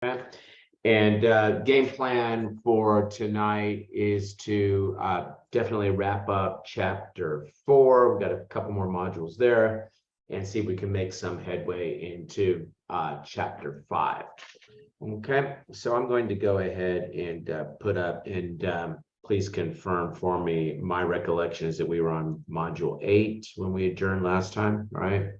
Okay. And game plan for tonight is to definitely wrap up chapter 4. We've got a couple more modules there and see if we can make some headway into chapter 5. Okay, so I'm going to go ahead and put up and please confirm for me. My recollection is that we were on module 8 when we adjourned last time, right?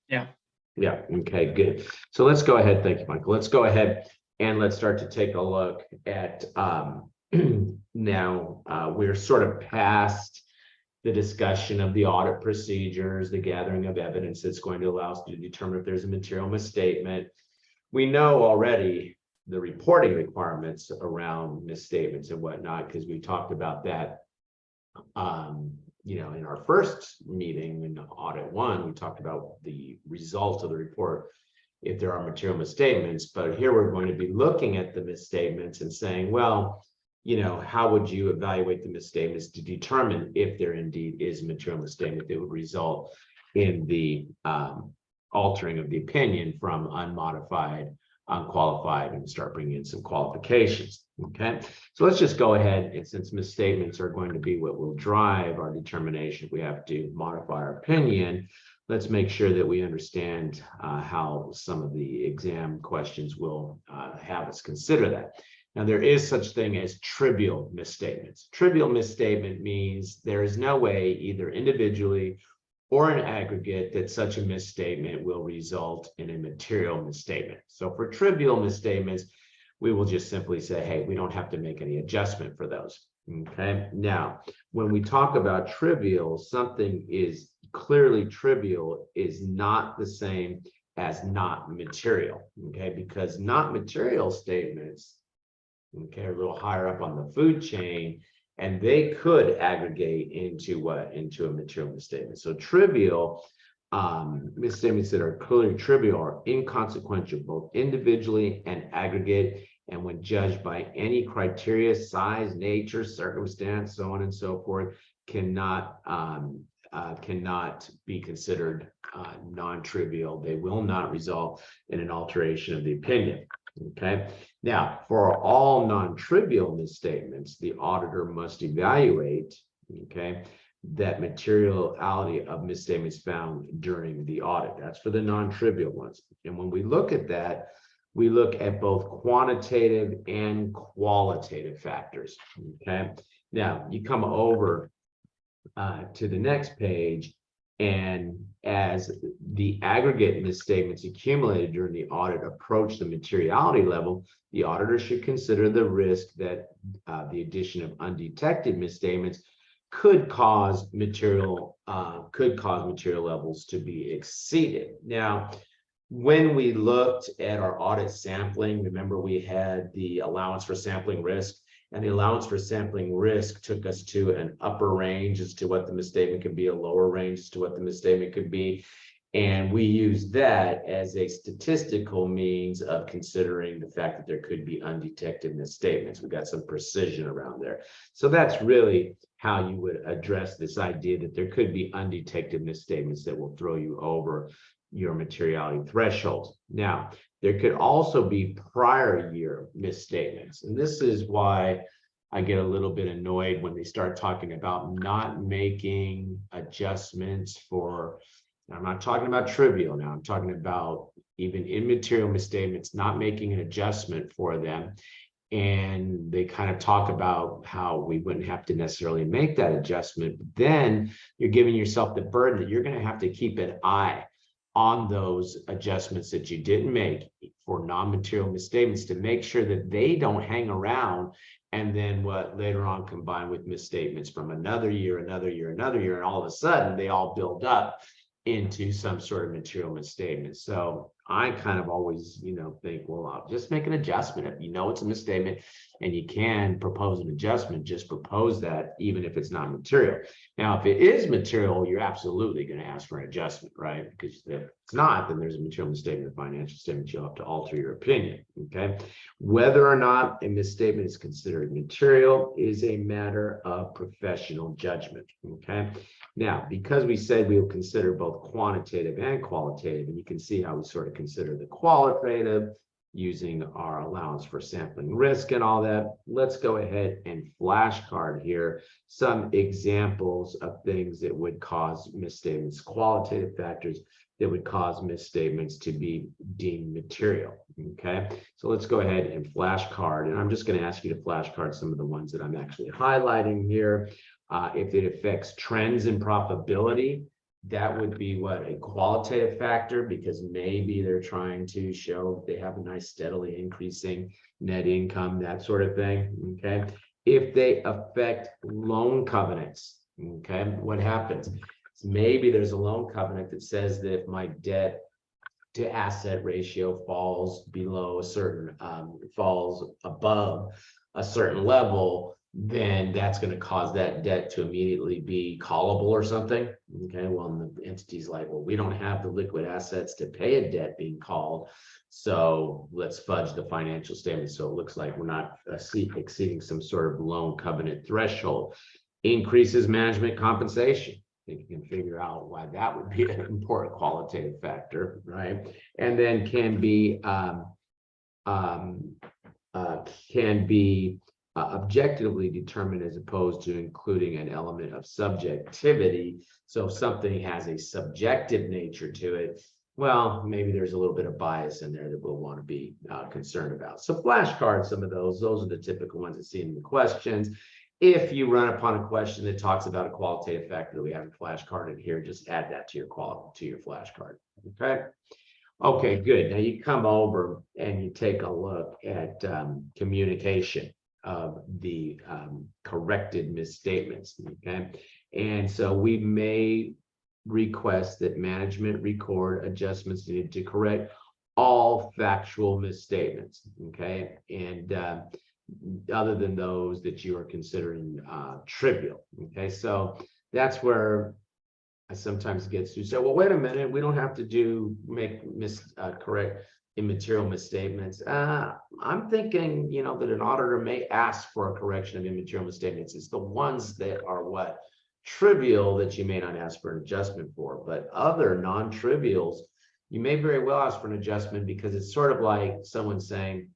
Yeah. Yeah, okay, good. So let's go ahead. Thank you, Michael. Let's go ahead and let's start to take a look at now we're sort of past the discussion of the audit procedures, the gathering of evidence that's going to allow us to determine if there's a material misstatement. We know already the reporting requirements around misstatements and whatnot, because we talked about that in our first meeting in audit 1, we talked about the result of the report if there are material misstatements. But here we're going to be looking at the misstatements and saying, well, how would you evaluate the misstatements to determine if there indeed is a material misstatement that would result in the altering of the opinion from unmodified, unqualified, and start bringing in some qualifications. Okay, so let's just go ahead, and since misstatements are going to be what will drive our determination if we have to modify our opinion, let's make sure that we understand how some of the exam questions will have us consider that. Now, there is such thing as trivial misstatements. Trivial misstatement means there is no way, either individually or in aggregate, that such a misstatement will result in a material misstatement. So for trivial misstatements, we will just simply say, hey, we don't have to make any adjustment for those. Okay. Now, when we talk about trivial, something is clearly trivial is not the same as not material. Okay, because not material statements, okay, are a little higher up on the food chain, and they could aggregate into what? Into a material misstatement. So trivial misstatements that are clearly trivial are inconsequential, both individually and aggregate, and when judged by any criteria, size, nature, circumstance, so on and so forth, cannot be considered non-trivial. They will not result in an alteration of the opinion. Okay. Now, for all non-trivial misstatements, the auditor must evaluate, okay, that materiality of misstatements found during the audit. That's for the non-trivial ones. And when we look at that, we look at both quantitative and qualitative factors. Okay. Now, you come over to the next page, and as the aggregate misstatements accumulated during the audit approach the materiality level, the auditor should consider the risk that the addition of undetected misstatements could cause material levels to be exceeded. Now, when we looked at our audit sampling, remember we had the allowance for sampling risk, and the allowance for sampling risk took us to an upper range as to what the misstatement could be, a lower range as to what the misstatement could be. And we use that as a statistical means of considering the fact that there could be undetected misstatements. We've got some precision around there. So that's really how you would address this idea that there could be undetected misstatements that will throw you over your materiality threshold. Now, there could also be prior year misstatements. And this is why I get a little bit annoyed when they start talking about not making adjustments for, I'm not talking about trivial now, I'm talking about even immaterial misstatements, not making an adjustment for them. And they kind of talk about how we wouldn't have to necessarily make that adjustment. But then you're giving yourself the burden that you're going to have to keep an eye on those adjustments that you didn't make for non-material misstatements to make sure that they don't hang around and then what later on combine with misstatements from another year, and all of a sudden they all build up into some sort of material misstatement. So I kind of always, think, well, I'll just make an adjustment. If you know it's a misstatement and you can propose an adjustment, just propose that, even if it's not material. Now, if it is material, you're absolutely going to ask for an adjustment, right? Because if it's not, then there's a material misstatement, a financial statement, you'll have to alter your opinion, okay? Whether or not a misstatement is considered material is a matter of professional judgment, okay? Now, because we said we will consider both quantitative and qualitative, and you can see how we sort of consider the qualitative using our allowance for sampling risk and all that. Let's go ahead and flashcard here some examples of things that would cause misstatements, qualitative factors that would cause misstatements to be deemed material. Okay, so let's go ahead and flashcard, and I'm just going to ask you to flashcard some of the ones that I'm actually highlighting here. If it affects trends in profitability, that would be what, a qualitative factor, because maybe they're trying to show they have a nice steadily increasing net income, that sort of thing. Okay, if they affect loan covenants, okay, what happens? Maybe there's a loan covenant that says that if my debt to asset ratio falls below a certain falls above a certain level, then that's going to cause that debt to immediately be callable or something. Okay, well, the entity's like, well, we don't have the liquid assets to pay a debt being called, so let's fudge the financial statement so it looks like we're not exceeding some sort of loan covenant threshold. Increases management compensation. I think you can figure out why that would be an important qualitative factor, right? And then can be objectively determined as opposed to including an element of subjectivity. So if something has a subjective nature to it, well, maybe there's a little bit of bias in there that we'll want to be concerned about. So flashcards, some of those are the typical ones that see in the questions. If you run upon a question that talks about a qualitative factor that we haven't flashcarded here, just add that to your flashcard. Okay. Okay, good. Now you come over and you take a look at communication of the corrected misstatements. Okay. And so we may request that management record adjustments needed to correct all factual misstatements. Okay. And other than those that you are considering trivial. Okay, so that's where I sometimes get to say, well, wait a minute, we don't have to correct immaterial misstatements. I'm thinking, that an auditor may ask for a correction of immaterial misstatements. It's the ones that are what, trivial, that you may not ask for an adjustment for, but other non-trivials, you may very well ask for an adjustment, because it's sort of like someone saying,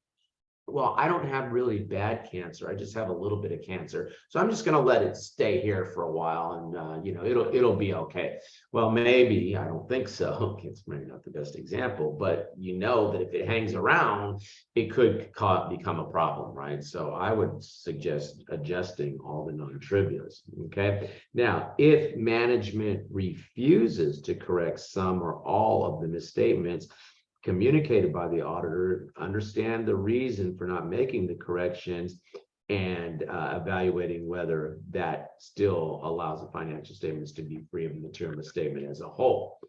well, I don't have really bad cancer. I just have a little bit of cancer. So I'm just going to let it stay here for a while, and it'll be okay. Well, maybe, I don't think so. It's maybe not the best example, but that if it hangs around, it could become a problem, right? So I would suggest adjusting all the non-trivials. Okay. Now, if management refuses to correct some or all of the misstatements communicated by the auditor, understand the reason for not making the corrections, and evaluating whether that still allows the financial statements to be free of the material misstatement as a whole.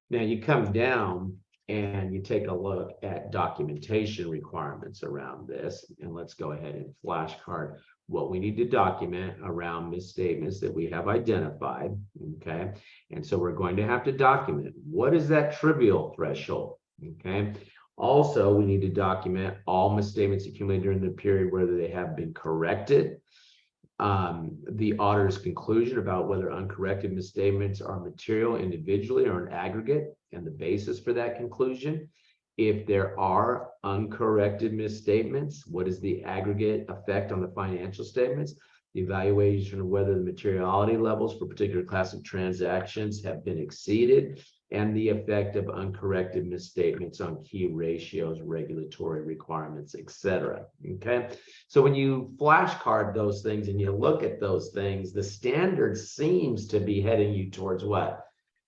Now you come down and you take a look at documentation requirements around this, and let's go ahead and flashcard what we need to document around misstatements that we have identified. Okay, and so we're going to have to document what is that trivial threshold. Okay. Also, we need to document all misstatements accumulated during the period, whether they have been corrected, the auditor's conclusion about whether uncorrected misstatements are material individually or in aggregate, and the basis for that conclusion. If there are uncorrected misstatements, what is the aggregate effect on the financial statements? The evaluation of whether the materiality levels for particular class of transactions have been exceeded, and the effect of uncorrected misstatements on key ratios, regulatory requirements, etc. Okay, so when you flashcard those things and you look at those things, the standard seems to be heading you towards what?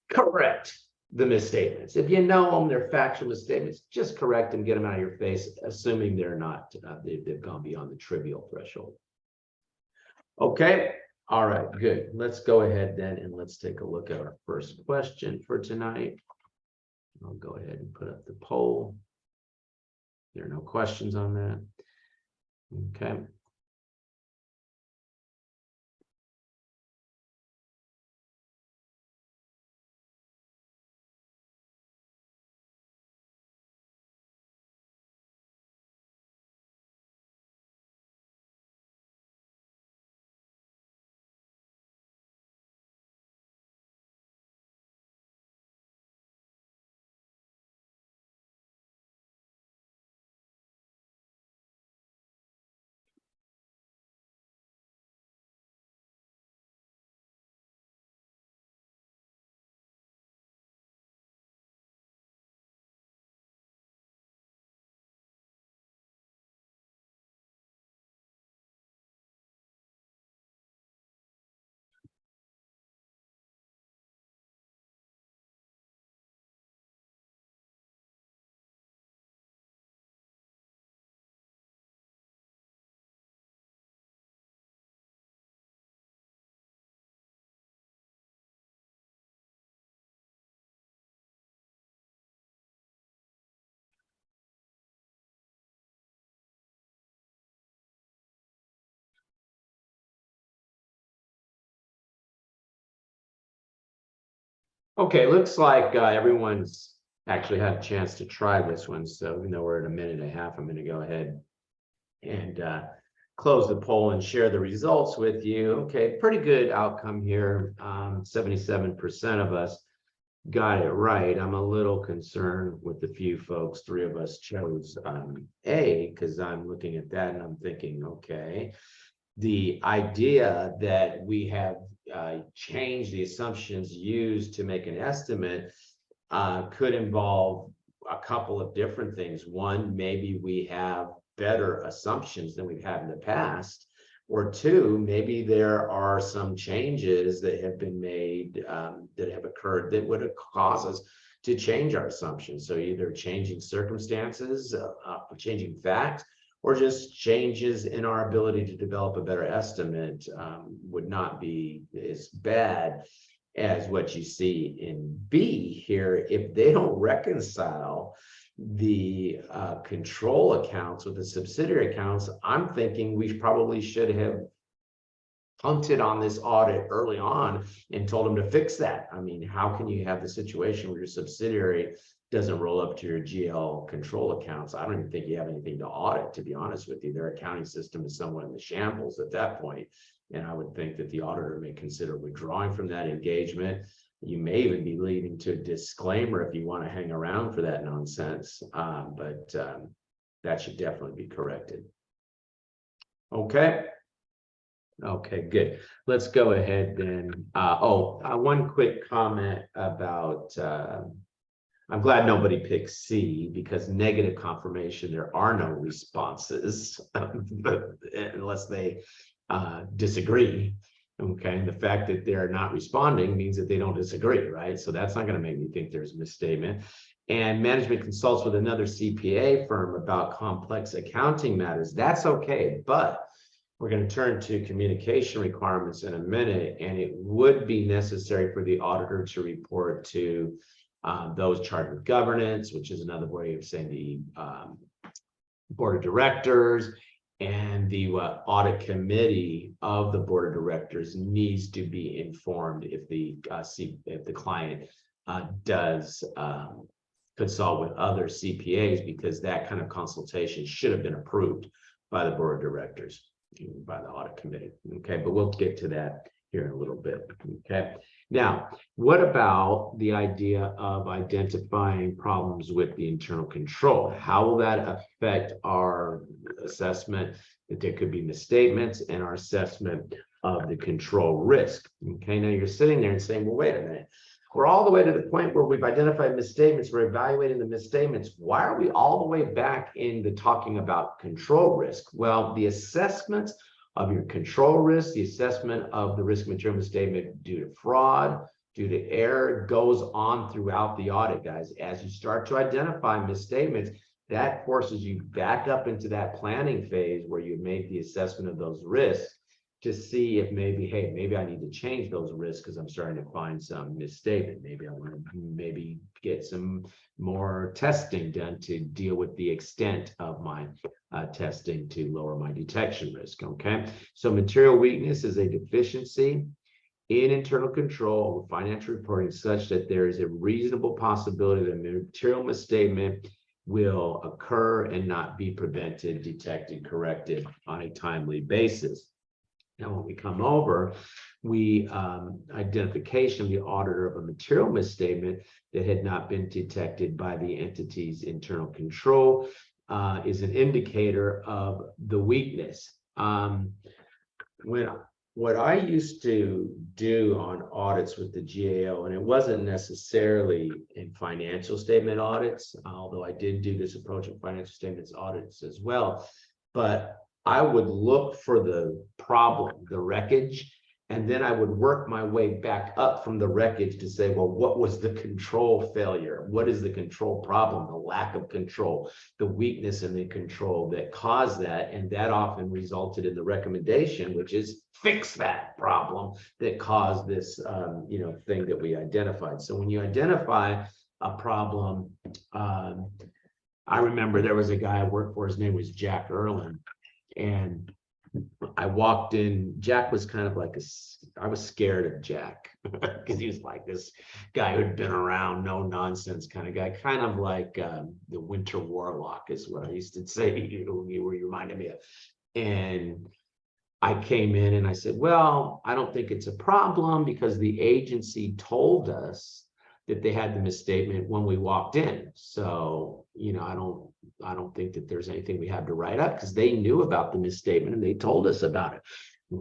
Correct the misstatements. If you know them, they're factual misstatements, just correct them, get them out of your face, assuming they're not, they've gone beyond the trivial threshold. Okay. All right, good. Let's go ahead then and let's take a look at our first question for tonight. I'll go ahead and put up the poll. There are no questions on that. Okay. Okay, looks like everyone's actually had a chance to try this one. So even though we're at a minute and a half, I'm going to go ahead and close the poll and share the results with you. Okay, pretty good outcome here. 77% of us got it right. I'm a little concerned with the few folks. 3 of us chose A, because I'm looking at that and I'm thinking, okay, the idea that we have changed the assumptions used to make an estimate could involve a couple of different things. One, maybe we have better assumptions than we've had in the past. Or 2, maybe there are some changes that have been made that have occurred that would cause us to change our assumptions. So either changing circumstances, changing facts, or just changes in our ability to develop a better estimate would not be as bad as what you see in B here. If they don't reconcile the control accounts with the subsidiary accounts, I'm thinking we probably should have punted on this audit early on and told them to fix that. I mean, how can you have the situation where your subsidiary doesn't roll up to your GL control accounts? I don't even think you have anything to audit, to be honest with you. Their accounting system is somewhat in the shambles at that point. And I would think that the auditor may consider withdrawing from that engagement. You may even be leading to a disclaimer if you want to hang around for that nonsense. But that should definitely be corrected. Okay. Okay, good. Let's go ahead then. One quick comment about, I'm glad nobody picked C, because negative confirmation, there are no responses unless they disagree. Okay, and the fact that they're not responding means that they don't disagree, right? So that's not going to make me think there's a misstatement. And management consults with another CPA firm about complex accounting matters. That's okay, but we're going to turn to communication requirements in a minute, and it would be necessary for the auditor to report to those charged with governance, which is another way of saying the board of directors, and the audit committee of the board of directors needs to be informed if the client does consult with other CPAs, because that kind of consultation should have been approved by the board of directors, by the audit committee. Okay, but we'll get to that here in a little bit. Okay, now what about the idea of identifying problems with the internal control? How will that affect our assessment that there could be misstatements and our assessment of the control risk? Okay, now you're sitting there and saying, well, wait a minute, we're all the way to the point where we've identified misstatements, we're evaluating the misstatements. Why are we all the way back into talking about control risk? Well, the assessments of your control risk, the assessment of the risk material misstatement due to fraud, due to error, goes on throughout the audit, guys. As you start to identify misstatements, that forces you back up into that planning phase where you make the assessment of those risks to see if maybe, hey, maybe I need to change those risks because I'm starting to find some misstatement. Maybe I want to get some more testing done to deal with the extent of my testing to lower my detection risk. Okay, so material weakness is a deficiency in internal control of financial reporting such that there is a reasonable possibility that material misstatement will occur and not be prevented, detected, corrected on a timely basis. Now, when we come over, we identification of the auditor of a material misstatement that had not been detected by the entity's internal control is an indicator of the weakness. What I used to do on audits with the GAO, and it wasn't necessarily in financial statement audits, although I did do this approach in financial statements audits as well, but I would look for the problem, the wreckage, and then I would work my way back up from the wreckage to say, well, what was the control failure? What is the control problem? The lack of control, the weakness in the control that caused that. And that often resulted in the recommendation, which is fix that problem that caused this thing that we identified. So when you identify a problem, I remember there was a guy I worked for, his name was Jack Erlin. And I walked in, Jack was kind of like I was scared of Jack because he was like this guy who'd been around, no nonsense kind of guy, kind of like the Winter Warlock is what I used to say, you reminded me of. And I came in and I said, well, I don't think it's a problem because the agency told us that they had the misstatement when we walked in. So, I don't think that there's anything we have to write up because they knew about the misstatement and they told us about it.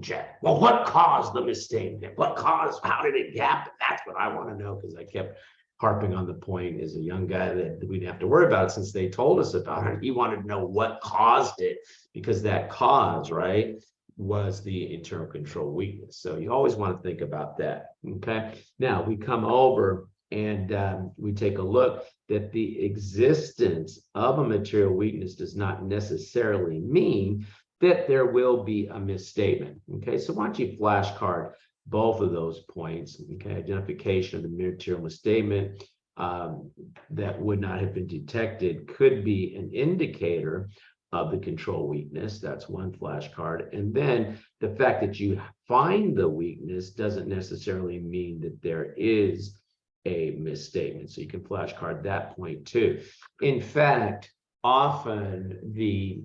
Jack, well, what caused the misstatement? How did it happen? That's what I want to know, because I kept harping on the point as a young guy that we didn't have to worry about it since they told us about it. He wanted to know what caused it, because that cause, right, was the internal control weakness. So you always want to think about that. Okay. Now we come over and we take a look that the existence of a material weakness does not necessarily mean that there will be a misstatement. Okay, so why don't you flashcard both of those points? Okay, identification of the material misstatement that would not have been detected could be an indicator of the control weakness. That's one flashcard. And then the fact that you find the weakness doesn't necessarily mean that there is a misstatement. So you can flashcard that point too. In fact, often the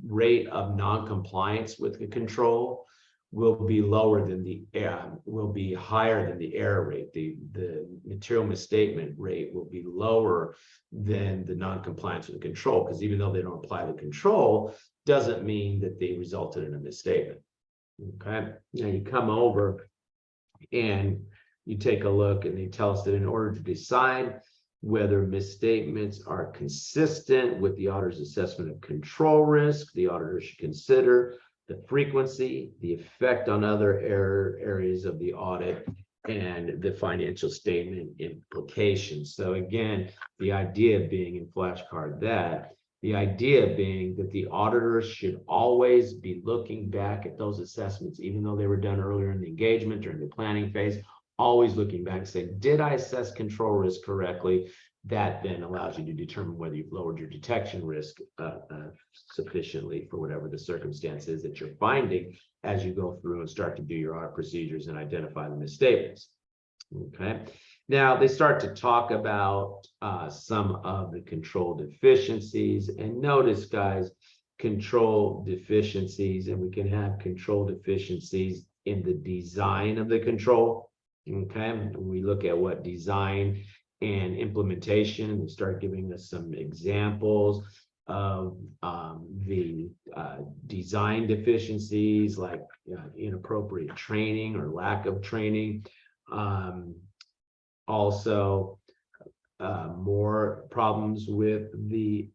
rate of non-compliance with the control will be lower than will be higher than the error rate. The material misstatement rate will be lower than the non-compliance with the control, because even though they don't apply the control, doesn't mean that they resulted in a misstatement. Okay, now you come over and you take a look and they tell us that in order to decide whether misstatements are consistent with the auditor's assessment of control risk, the auditor should consider the frequency, the effect on other areas of the audit, and the financial statement implications. So again, the idea being in flashcard the idea being that the auditors should always be looking back at those assessments, even though they were done earlier in the engagement during the planning phase, always looking back and saying, did I assess control risk correctly? That then allows you to determine whether you've lowered your detection risk sufficiently for whatever the circumstance is that you're finding as you go through and start to do your audit procedures and identify the misstatements. Okay. Now they start to talk about some of the control deficiencies, and notice, guys, control deficiencies, and we can have control deficiencies in the design of the control. Okay, when we look at what design and implementation, we start giving us some examples of the design deficiencies, like inappropriate training or lack of training. Also, more problems with the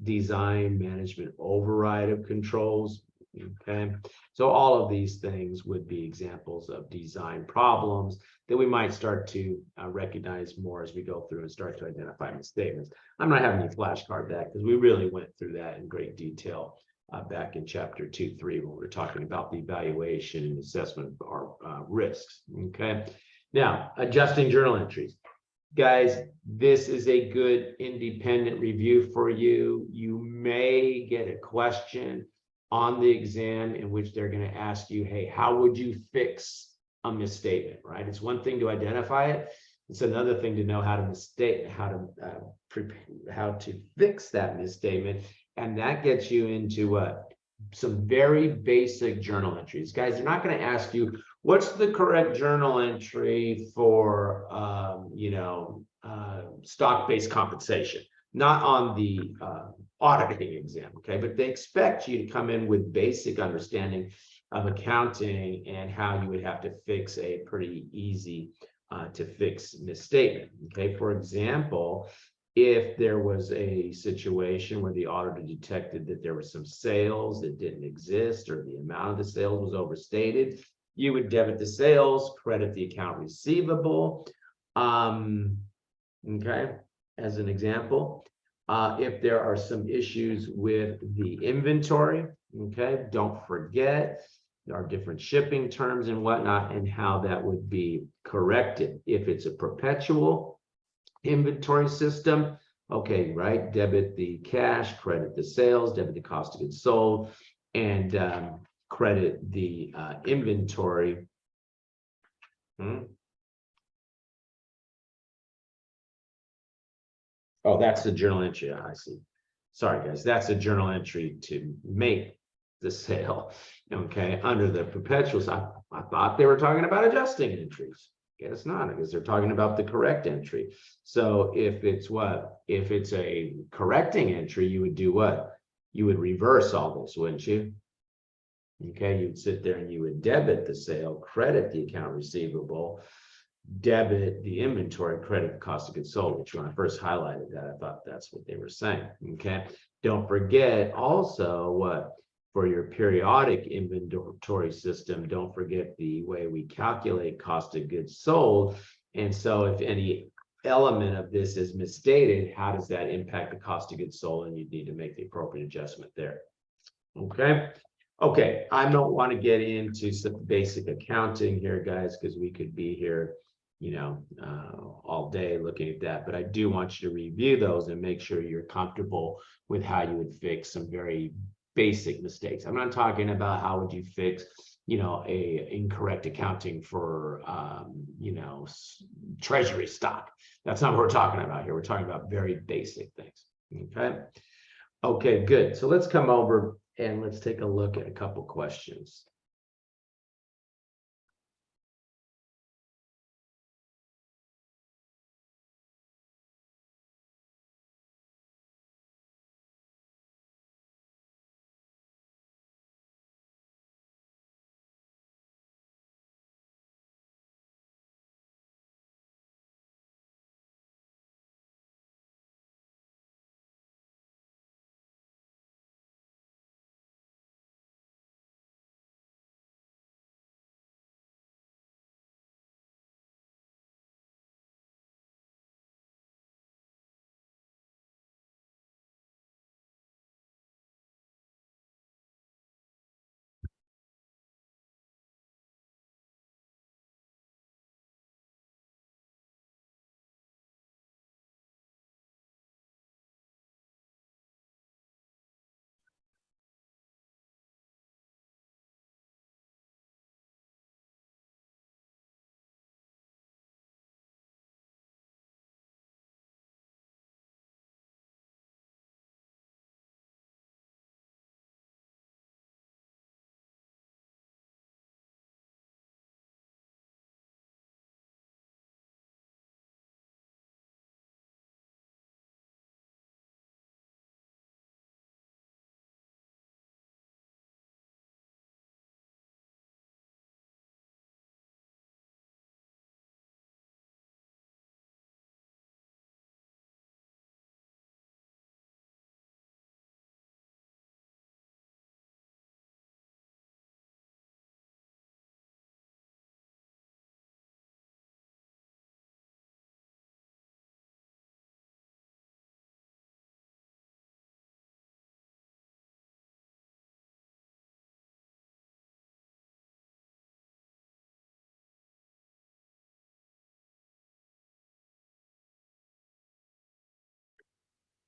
design management override of controls. Okay, so all of these things would be examples of design problems that we might start to recognize more as we go through and start to identify misstatements. I'm not having you flashcard that because we really went through that in great detail back in chapter 2-3 when we were talking about the evaluation and assessment of our risks. Okay, now adjusting journal entries. Guys, this is a good independent review for you. You may get a question on the exam in which they're going to ask you, hey, how would you fix a misstatement, right? It's one thing to identify it. It's another thing to know how to fix that misstatement. And that gets you into some very basic journal entries. Guys, they're not going to ask you, what's the correct journal entry for, stock-based compensation? Not on the auditing exam, okay? But they expect you to come in with basic understanding of accounting and how you would have to fix a pretty easy to fix misstatement, okay? For example, if there was a situation where the auditor detected that there were some sales that didn't exist or the amount of the sales was overstated, you would debit the sales, credit the account receivable, okay, as an example. If there are some issues with the inventory, okay, don't forget there are different shipping terms and whatnot and how that would be corrected. If it's a perpetual inventory system, okay, right, debit the cash, credit the sales, debit the cost of goods sold, and credit the inventory. Oh, that's the journal entry. I see. Sorry, guys. That's a journal entry to make the sale. Okay. Under the perpetuals, I thought they were talking about adjusting entries. Guess not, because they're talking about the correct entry. So if it's what? If it's a correcting entry, you would do what? You would reverse all this, wouldn't you? Okay. You'd sit there and you would debit the sale, credit the account receivable, debit the inventory, credit the cost of goods sold, which when I first highlighted that, I thought that's what they were saying. Okay. Don't forget also what, for your periodic inventory system, don't forget the way we calculate cost of goods sold. And so if any element of this is misstated, how does that impact the cost of goods sold? And you need to make the appropriate adjustment there. Okay. Okay. I don't want to get into some basic accounting here, guys, because we could be here, you know, all day looking at that, but I do want you to review those and make sure you're comfortable with how you would fix some very basic mistakes. I'm not talking about how would you fix, you know, a incorrect accounting for, you know, treasury stock. That's not what we're talking about here. We're talking about very basic things. Okay. Okay, good. So let's come over and let's take a look at a couple questions.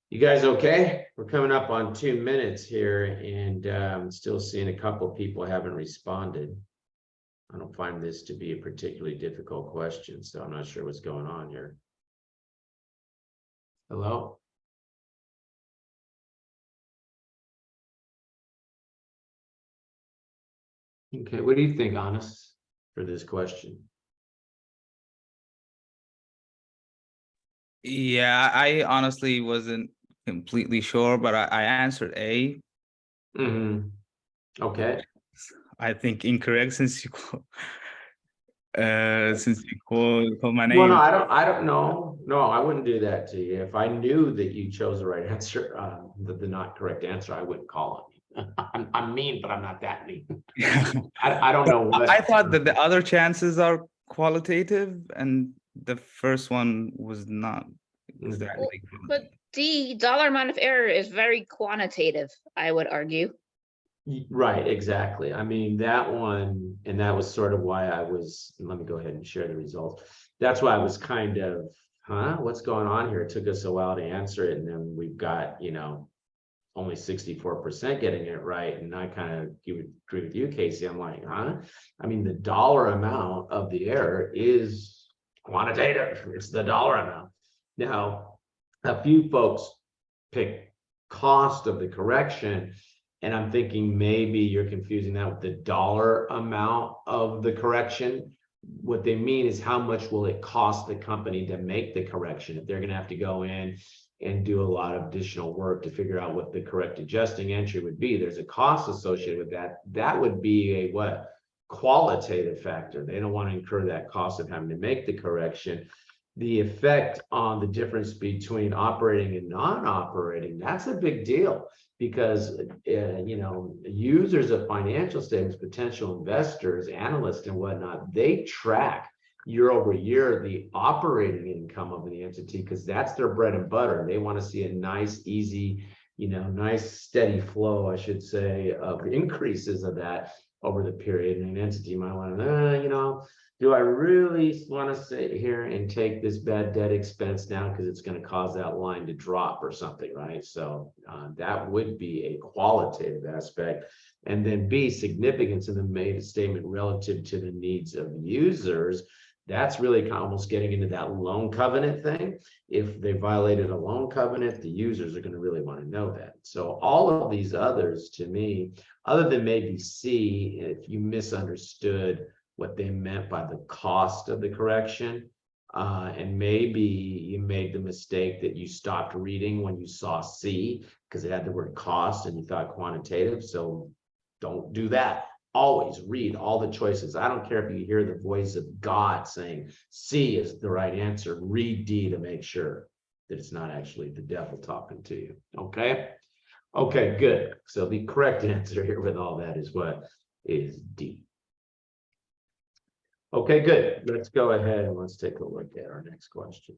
You guys okay? We're coming up on 2 minutes here, and still seeing a couple of people haven't responded. I don't find this to be a particularly difficult question, so I'm not sure what's going on here. Hello? Okay, what do you think, Honest, for this question? Yeah, I honestly wasn't completely sure, but I answered A. Okay. I think incorrect since you called my Well, name. no, I don't know. No, I wouldn't do that to you. If I knew that you chose the right answer, the not correct answer, I wouldn't call on you. I'm mean, but I'm not that mean. I don't know what. I thought that the other chances are qualitative, and the first one was not exactly. But the dollar amount of error is very quantitative, I would argue. Right, exactly. I mean, that one, and that was sort of why I was, let me go ahead and share the results. That's why I was kind of, what's going on here? It took us a while to answer it. And then we've got, you know, only 64% getting it right. And I kind of agree with you, Casey. I'm like, huh? I mean, the dollar amount of the error is quantitative. It's the dollar amount. Now, a few folks pick cost of the correction, and I'm thinking maybe you're confusing that with the dollar amount of the correction. What they mean is how much will it cost the company to make the correction if they're going to have to go in and do a lot of additional work to figure out what the correct adjusting entry would be. There's a cost associated with that. That would be a what? Qualitative factor. They don't want to incur that cost of having to make the correction. The effect on the difference between operating and non-operating, that's a big deal, because you know, users of financial statements, potential investors, analysts and whatnot, they track year over year the operating income of the entity, because that's their bread and butter. They want to see a nice, easy, you know, nice steady flow, I should say, of increases of that over the period. And an entity might want to, you know, do I really want to sit here and take this bad debt expense now because it's going to cause that line to drop or something, right? So that would be a qualitative aspect. And then B, significance in the made statement relative to the needs of users. That's really kind of almost getting into that loan covenant thing. If they violated a loan covenant, the users are going to really want to know that. So all of these others, to me, other than maybe C, if you misunderstood what they meant by the cost of the correction, and maybe you made the mistake that you stopped reading when you saw C because it had the word cost and you thought quantitative. So don't do that. Always read all the choices. I don't care if you hear the voice of God saying C is the right answer. Read D to make sure that it's not actually the devil talking to you. Okay. Okay, good. So the correct answer here with all that is what? Is D. Okay, good. Let's go ahead and let's take a look at our next question.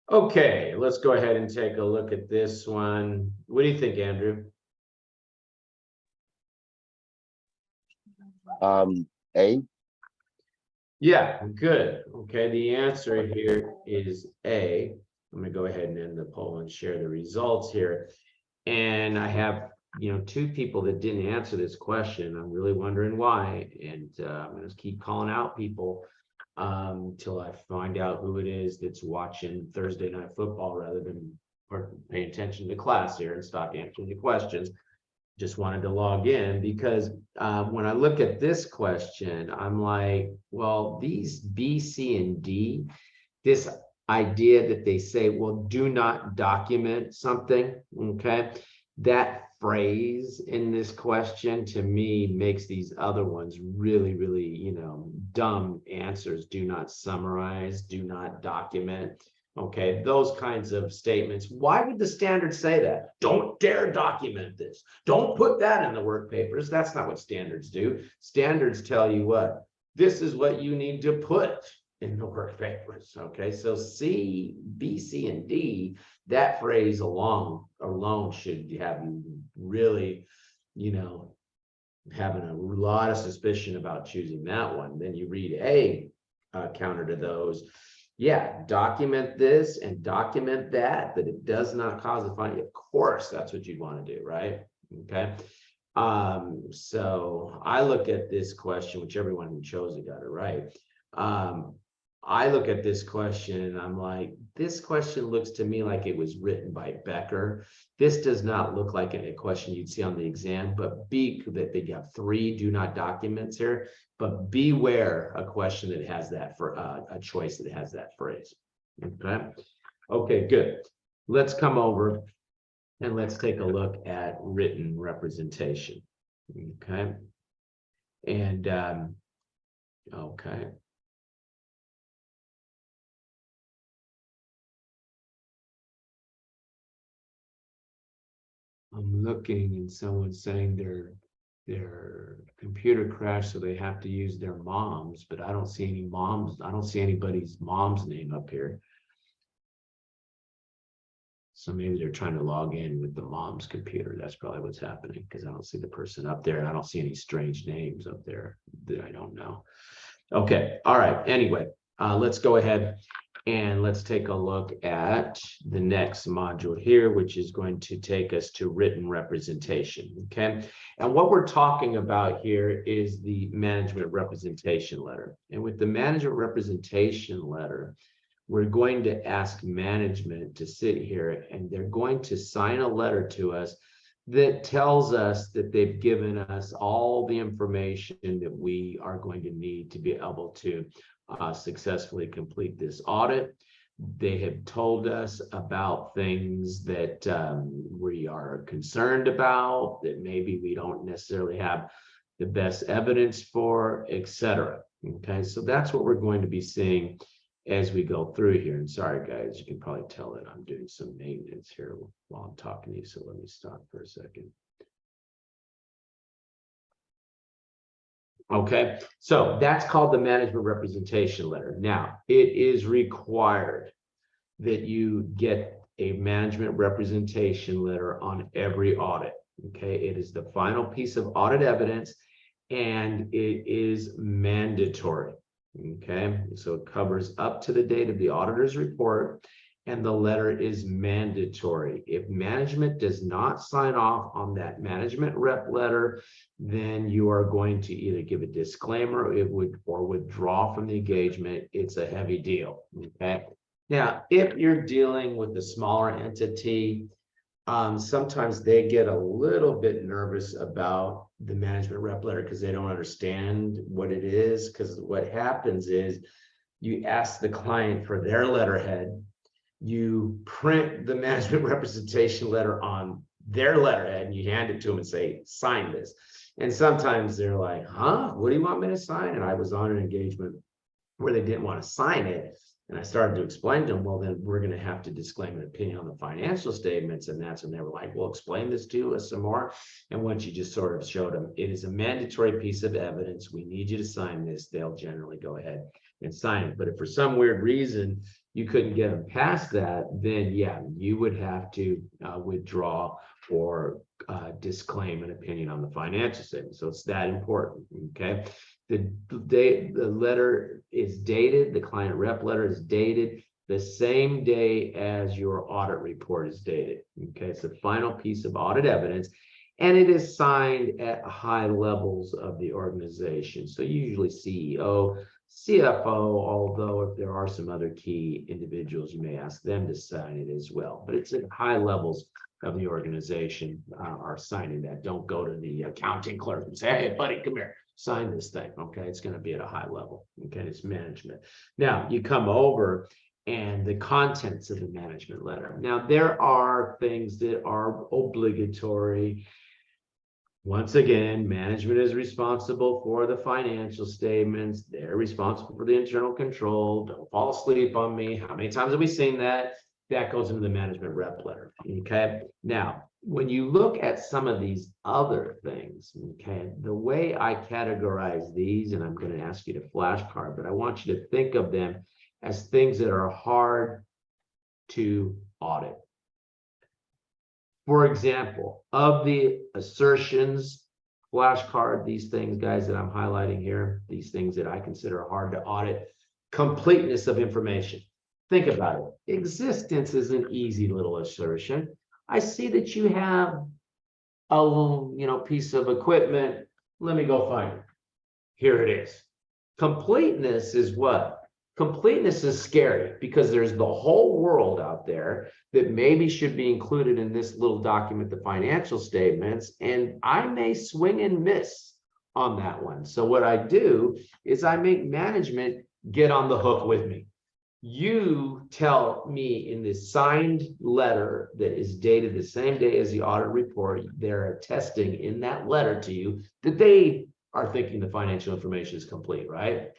Okay, let's go ahead and take a look at this one. What do you think, Andrew? A. Yeah, good. Okay, the answer here is A. I'm gonna go ahead and end the poll and share the results here. And I have, you know, two people that didn't answer this question. I'm really wondering why. And I'm gonna keep calling out people until I find out who it is that's watching Thursday Night Football rather than paying attention to class here and stop answering the questions. Just wanted to log in because when I look at this question, I'm like, well, these B, C, and D, this idea that they say, well, do not document something, okay? That phrase in this question to me makes these other ones really, really, dumb answers. Do not summarize, do not document. Okay, those kinds of statements. Why would the standard say that? Don't dare document this. Don't put that in the work papers. That's not what standards do. Standards tell you what? This is what you need to put in the work papers. Okay, so C, B, C, and D, that phrase alone should have you really, having a lot of suspicion about choosing that one. Then you read A, counter to those. Yeah, document this and document that, but it does not cause a fine. Of course, that's what you want to do, right? Okay. So I look at this question, which everyone who chose it got it right. I look at this question and I'm like, this question looks to me like it was written by Becker. This does not look like a question you'd see on the exam, but that they have 3 do not documents here, but beware a question that has that for a choice that has that phrase. Okay, good. Let's come over and let's take a look at written representation. Okay. And okay. I'm looking and someone's saying their computer crashed, so they have to use their mom's, but I don't see any moms. I don't see anybody's mom's name up here. So maybe they're trying to log in with the mom's computer. That's probably what's happening because I don't see the person up there and I don't see any strange names up there that I don't know. Okay. All right. Anyway, let's go ahead and let's take a look at the next module here, which is going to take us to written representation. Okay. And what we're talking about here is the management representation letter. And with the management representation letter, we're going to ask management to sit here and they're going to sign a letter to us that tells us that they've given us all the information that we are going to need to be able to successfully complete this audit. They have told us about things that we are concerned about, that maybe we don't necessarily have the best evidence for, etc. Okay, so that's what we're going to be seeing as we go through here. And sorry, guys, you can probably tell that I'm doing some maintenance here while I'm talking to you. So let me stop for a second. Okay, so that's called the management representation letter. Now, it is required that you get a management representation letter on every audit. Okay, it is the final piece of audit evidence and it is mandatory. Okay, so it covers up to the date of the auditor's report and the letter is mandatory. If management does not sign off on that management rep letter, then you are going to either give a disclaimer or withdraw from the engagement. It's a heavy deal. Okay. Now, if you're dealing with a smaller entity, sometimes they get a little bit nervous about the management rep letter because they don't understand what it is. Because what happens is you ask the client for their letterhead, you print the management representation letter on their letterhead and you hand it to them and say, sign this. And sometimes they're like, huh, what do you want me to sign? And I was on an engagement where they didn't want to sign it. And I started to explain to them, well, then we're going to have to disclaim an opinion on the financial statements. And that's when they were like, well, explain this to us some more. And once you just sort of showed them, it is a mandatory piece of evidence. We need you to sign this. They'll generally go ahead and sign it. But if for some weird reason you couldn't get them past that, then yeah, you would have to withdraw or disclaim an opinion on the financial statement. So it's that important. Okay. The letter is dated, the client rep letter is dated the same day as your audit report is dated. Okay, it's the final piece of audit evidence, and it is signed at high levels of the organization. So usually CEO, CFO, although if there are some other key individuals, you may ask them to sign it as well. But it's at high levels of the organization are signing that. Don't go to the accounting clerk and say, hey, buddy, come here, sign this thing. Okay, it's going to be at a high level. Okay, it's management. Now you come over and the contents of the management letter. Now, there are things that are obligatory. Once again, management is responsible for the financial statements. They're responsible for the internal control. Don't fall asleep on me. How many times have we seen that? That goes into the management rep letter. Okay. Now, when you look at some of these other things, okay, the way I categorize these, and I'm going to ask you to flashcard, but I want you to think of them as things that are hard to audit. For example, of the assertions, flashcard, these things, guys, that I'm highlighting here, these things that I consider hard to audit, completeness of information. Think about it. Existence is an easy little assertion. I see that you have a little, piece of equipment. Let me go find it. Here it is. Completeness is what? Completeness is scary because there's the whole world out there that maybe should be included in this little document, the financial statements, and I may swing and miss on that one. So what I do is I make management get on the hook with me. You tell me in this signed letter that is dated the same day as the audit report, they're attesting in that letter to you that they are thinking the financial information is complete, right?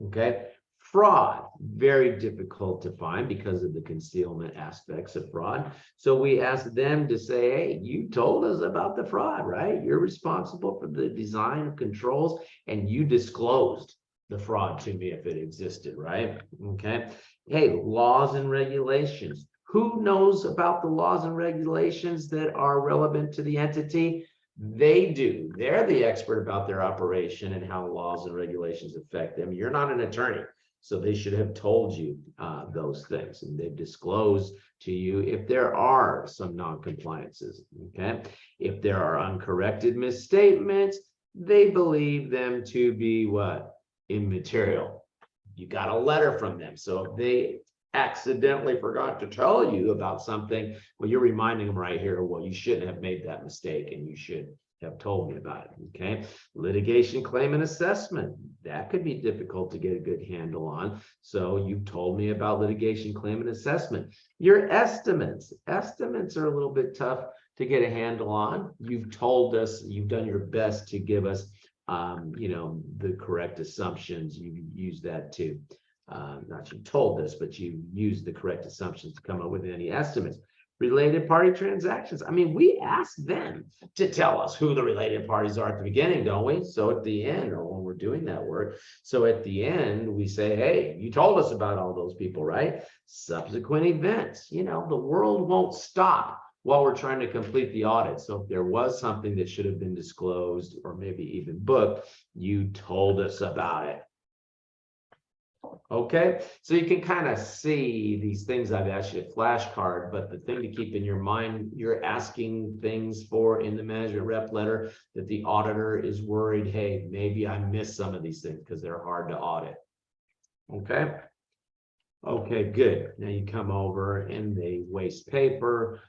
Okay. Fraud, very difficult to find because of the concealment aspects of fraud. So we ask them to say, hey, you told us about the fraud, right? You're responsible for the design of controls and you disclosed the fraud to me if it existed, right? Okay. Hey, laws and regulations. Who knows about the laws and regulations that are relevant to the entity? They do. They're the expert about their operation and how laws and regulations affect them. You're not an attorney. So they should have told you those things, and they've disclosed to you if there are some non-compliances, okay? If there are uncorrected misstatements, they believe them to be what? Immaterial. You got a letter from them. So if they accidentally forgot to tell you about something, well, you're reminding them right here, well, you shouldn't have made that mistake and you should have told me about it, okay? Litigation claim and assessment, that could be difficult to get a good handle on. So you've told me about litigation claim and assessment. Your estimates are a little bit tough to get a handle on. You've told us, you've done your best to give us, the correct assumptions. You use that to, not you told us, but you used the correct assumptions to come up with any estimates. Related party transactions. I mean, we ask them to tell us who the related parties are at the beginning, don't we? So at the end, or when we're doing that work, so at the end, we say, hey, you told us about all those people, right? Subsequent events, the world won't stop while we're trying to complete the audit. So if there was something that should have been disclosed or maybe even booked, you told us about it. Okay, so you can kind of see these things I've asked you to flashcard, but the thing to keep in your mind, you're asking things for in the management rep letter that the auditor is worried, hey, maybe I missed some of these things because they're hard to audit. Okay. Okay, good. Now you come over and they waste paper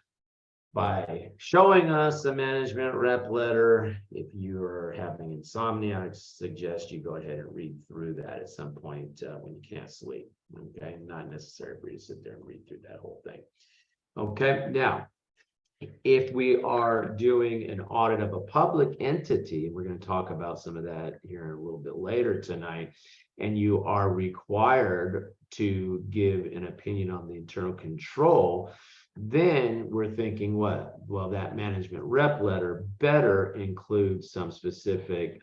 by showing us a management rep letter. If you're having insomnia, I suggest you go ahead and read through that at some point when you can't sleep. Okay, not necessary for you to sit there and read through that whole thing. Okay, now, if we are doing an audit of a public entity, we're going to talk about some of that here a little bit later tonight, and you are required to give an opinion on the internal control, then we're thinking what? Well, that management rep letter better include some specific,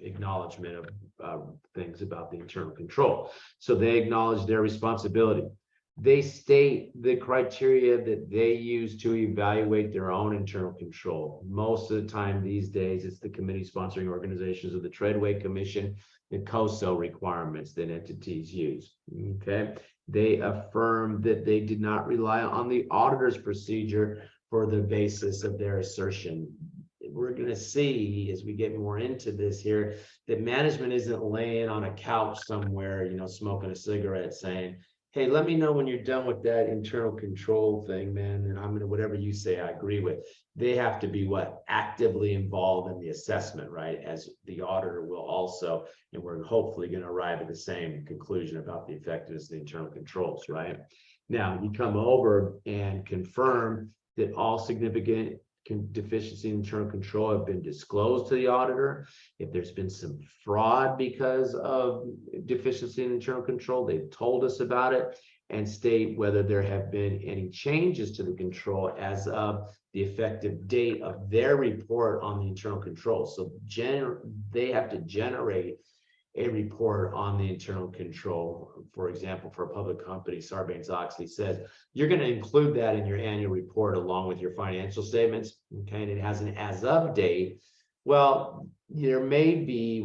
acknowledgement of things about the internal control. So they acknowledge their responsibility. They state the criteria that they use to evaluate their own internal control. Most of the time these days, it's the committee sponsoring organizations of the Tradeway Commission, the COSO requirements that entities use. Okay. They affirm that they did not rely on the auditor's procedure for the basis of their assertion. we're gonna see as we get more into this here, that management isn't laying on a couch somewhere, smoking a cigarette saying, hey, let me know when you're done with that internal control thing, man, and I'm gonna, whatever you say, I agree with. They have to be actively involved in the assessment, right? As the auditor will also, and we're hopefully gonna arrive at the same conclusion about the effectiveness of the internal controls, right? Now, you come over and confirm that all significant deficiency in internal control have been disclosed to the auditor. If there's been some fraud because of deficiency in internal control, they've told us about it, and state whether there have been any changes to the control as of the effective date of their report on the internal control. So they have to generate a report on the internal control. For example, for a public company, Sarbanes-Oxley says, you're going to include that in your annual report along with your financial statements, okay? And it has an as of date. Well, there may be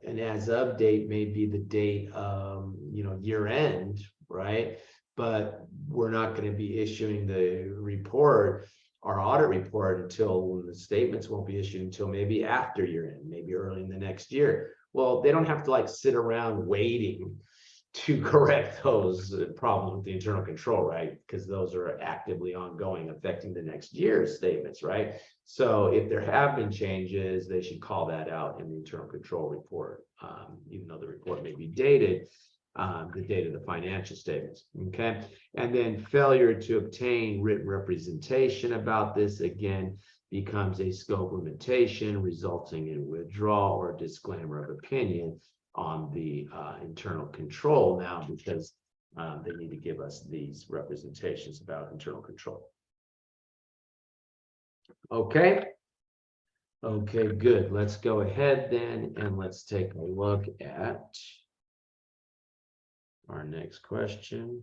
an as of date may be the date of, year end, right? But we're not going to be issuing the report, our audit report, until the statements won't be issued until maybe after year end, maybe early in the next year. Well, they don't have to sit around waiting to correct those problems with the internal control, right? Because those are actively ongoing, affecting the next year's statements, right? So if there have been changes, they should call that out in the internal control report, even though the report may be dated the date of the financial statements, okay? And then failure to obtain written representation about this, again, becomes a scope limitation resulting in withdrawal or disclaimer of opinion on the internal control now, because they need to give us these representations about internal control. Okay. Okay, good. Let's go ahead then and let's take a look at our next question.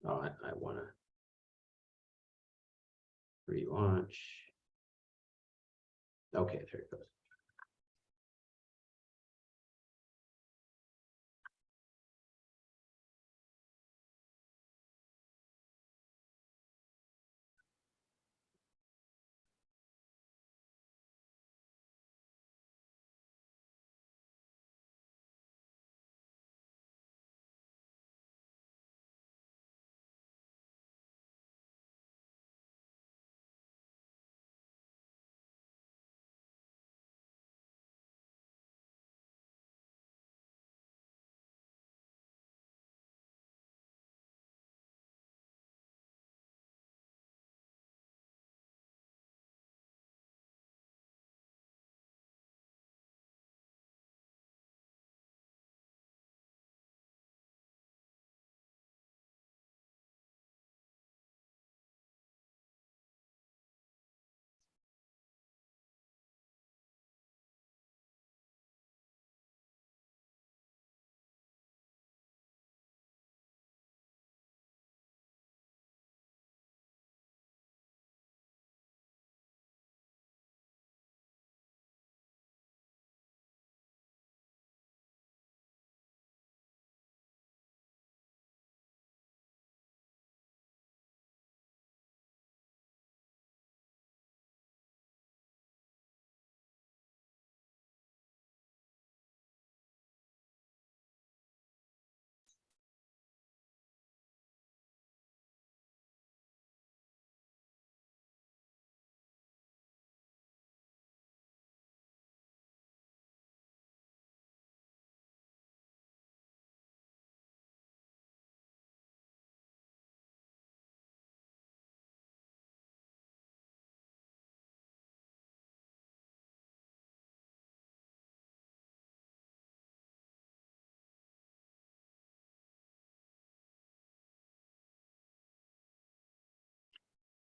Oh, I want to relaunch. Okay, there it goes.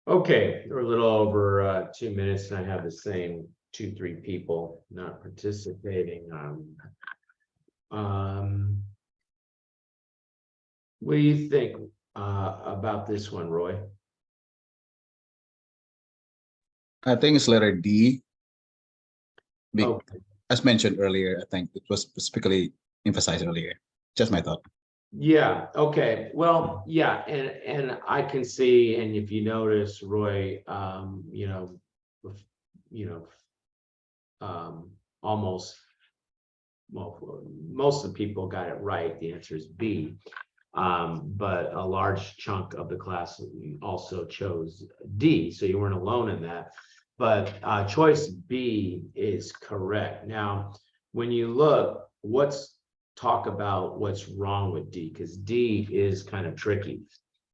Okay, we're a little over 2 minutes, and I have the same 2-3 people not participating. What do you think about this one, Roy? I think it's letter D. Okay. As mentioned earlier, I think it was specifically emphasized earlier. Just my thought. Yeah, okay, well, yeah, and I can see, and if you notice, Roy, you know, almost, well, most of the people got it right. The answer is B. But a large chunk of the class also chose D, so you weren't alone in that. But choice B is correct. Now, when you look, talk about what's wrong with D, because D is kind of tricky.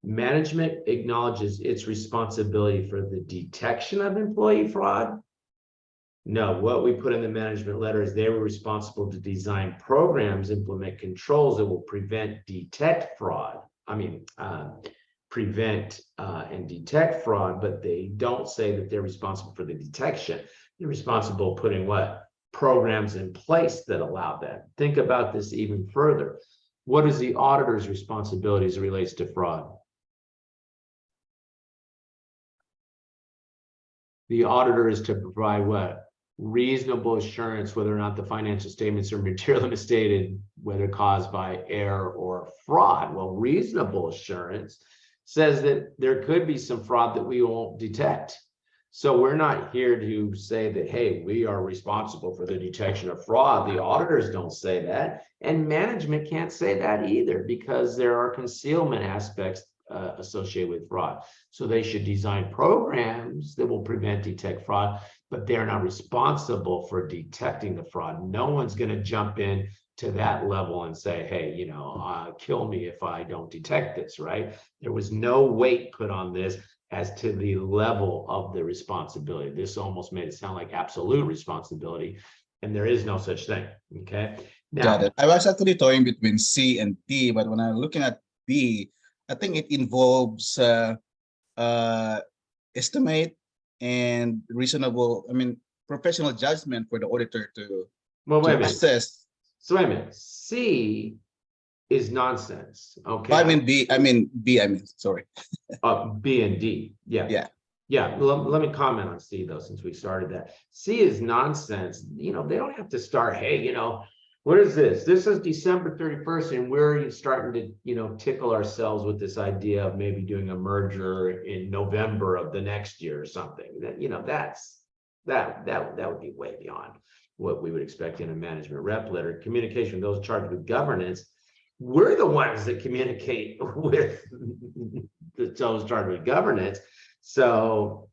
Management acknowledges its responsibility for the detection of employee fraud. No, what we put in the management letter is they were responsible to design programs, implement controls that will detect fraud. Prevent and detect fraud, but they don't say that they're responsible for the detection. They're responsible putting what? Programs in place that allow that. Think about this even further. What is the auditor's responsibility as it relates to fraud? The auditor is to provide what? Reasonable assurance whether or not the financial statements are materially misstated, whether caused by error or fraud. Well, reasonable assurance says that there could be some fraud that we won't detect. So we're not here to say that, hey, we are responsible for the detection of fraud. The auditors don't say that, and management can't say that either, because there are concealment aspects associated with fraud. So they should design programs that will detect fraud, but they're not responsible for detecting the fraud. No one's going to jump in to that level and say, hey, kill me if I don't detect this, right? There was no weight put on this as to the level of the responsibility. This almost made it sound like absolute responsibility, and there is no such thing, okay? Now, Got it. I was actually toying between C and D, but when I'm looking at B, I think it involves estimate and reasonable, professional judgment for the auditor well, wait a to minute. assess. So wait a minute. C is nonsense, okay? Sorry. B and D, yeah. Let me comment on C though, since we started that. C is nonsense. They don't have to start, hey, what is this? This is December 31st, and we're starting to, tickle ourselves with this idea of maybe doing a merger in November of the next year or something. That, that would be way beyond what we would expect in a management rep letter. Communication with those charged with governance. We're the ones that communicate with those charged with governance. So,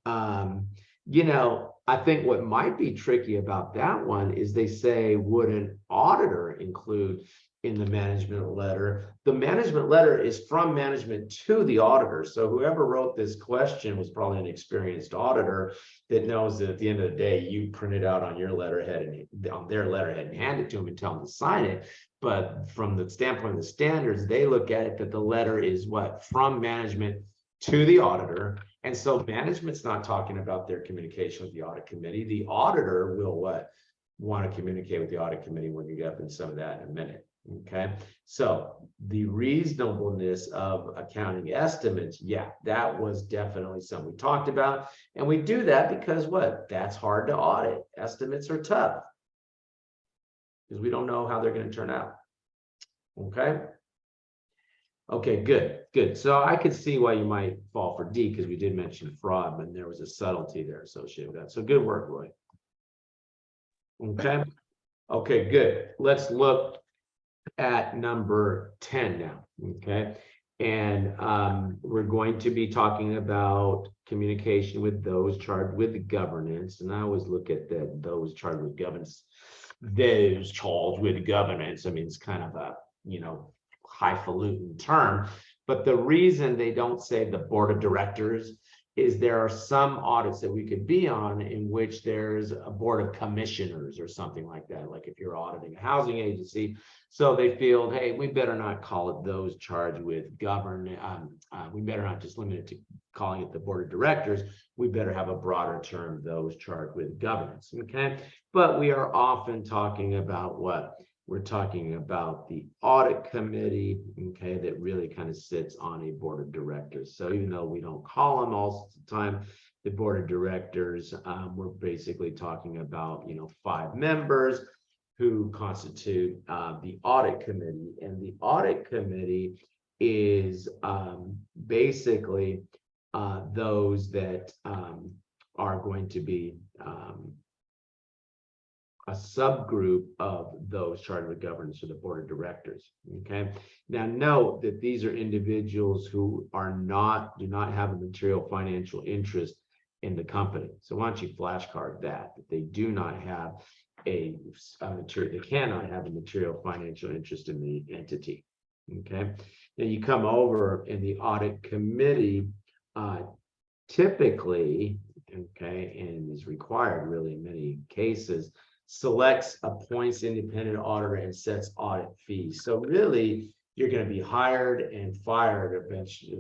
I think what might be tricky about that one is they say, would an auditor include in the management letter? The management letter is from management to the auditor. So whoever wrote this question was probably an experienced auditor that knows that at the end of the day, you print it out on your letterhead and on their letterhead and hand it to them and tell them to sign it. But from the standpoint of the standards, they look at it that the letter is what? From management to the auditor. And so management's not talking about their communication with the audit committee. The auditor will what? Want to communicate with the audit committee. We're going to get up in some of that in a minute. Okay. So the reasonableness of accounting estimates, yeah, that was definitely something we talked about. And we do that because what? That's hard to audit. Estimates are tough because we don't know how they're going to turn out. Okay. Okay, good. So I could see why you might fall for D, because we did mention fraud, but there was a subtlety there associated with that. So good work, Roy. Okay, good. Let's look at number 10 now, okay? And we're going to be talking about communication with those charged with governance. And I always look at those charged with governance. Those charged with governance, it's kind of a, highfalutin term, but the reason they don't say the board of directors is there are some audits that we could be on in which there's a board of commissioners or something like that, like if you're auditing a housing agency. So they feel, hey, we better not call it those charged with governance. We better not just limit it to calling it the board of directors. We better have a broader term, those charged with governance, okay? But we are often talking about what? We're talking about the audit committee, okay, that really kind of sits on a board of directors. So even though we don't call them all the time the board of directors, we're basically talking about, 5 members. who constitute the audit committee. And the audit committee is basically those that are going to be a subgroup of those chartered with governance or the board of directors. Okay. Now note that these are individuals who do not have a material financial interest in the company. So why don't you flashcard that they do not have a material, they cannot have a material financial interest in the entity. Okay. Now you come over in the audit committee, typically, okay, and is required really in many cases, selects, appoints independent auditor and sets audit fees. So really, you're going to be hired and fired eventually,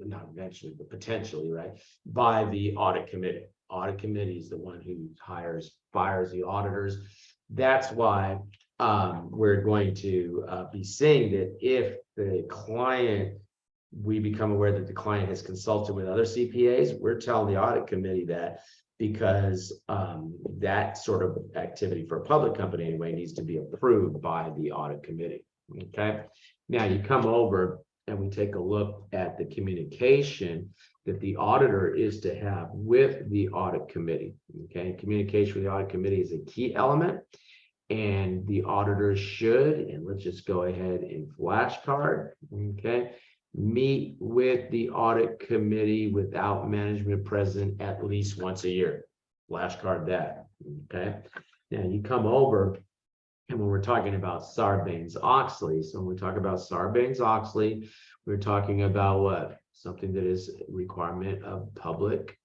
not eventually, but potentially, right, by the audit committee. Audit committee is the one who fires the auditors. That's why we're going to be saying that if the client, we become aware that the client has consulted with other CPAs, we're telling the audit committee that, because that sort of activity for a public company anyway needs to be approved by the audit committee. Okay. Now you come over and we take a look at the communication that the auditor is to have with the audit committee. Okay. Communication with the audit committee is a key element, and the auditor should, and let's just go ahead and flashcard. Okay. Meet with the audit committee without management present at least once a year. Flashcard that. Okay. Now you come over, and when we're talking about Sarbanes-Oxley, so when we talk about Sarbanes-Oxley, we're talking about what? Something that is a requirement of public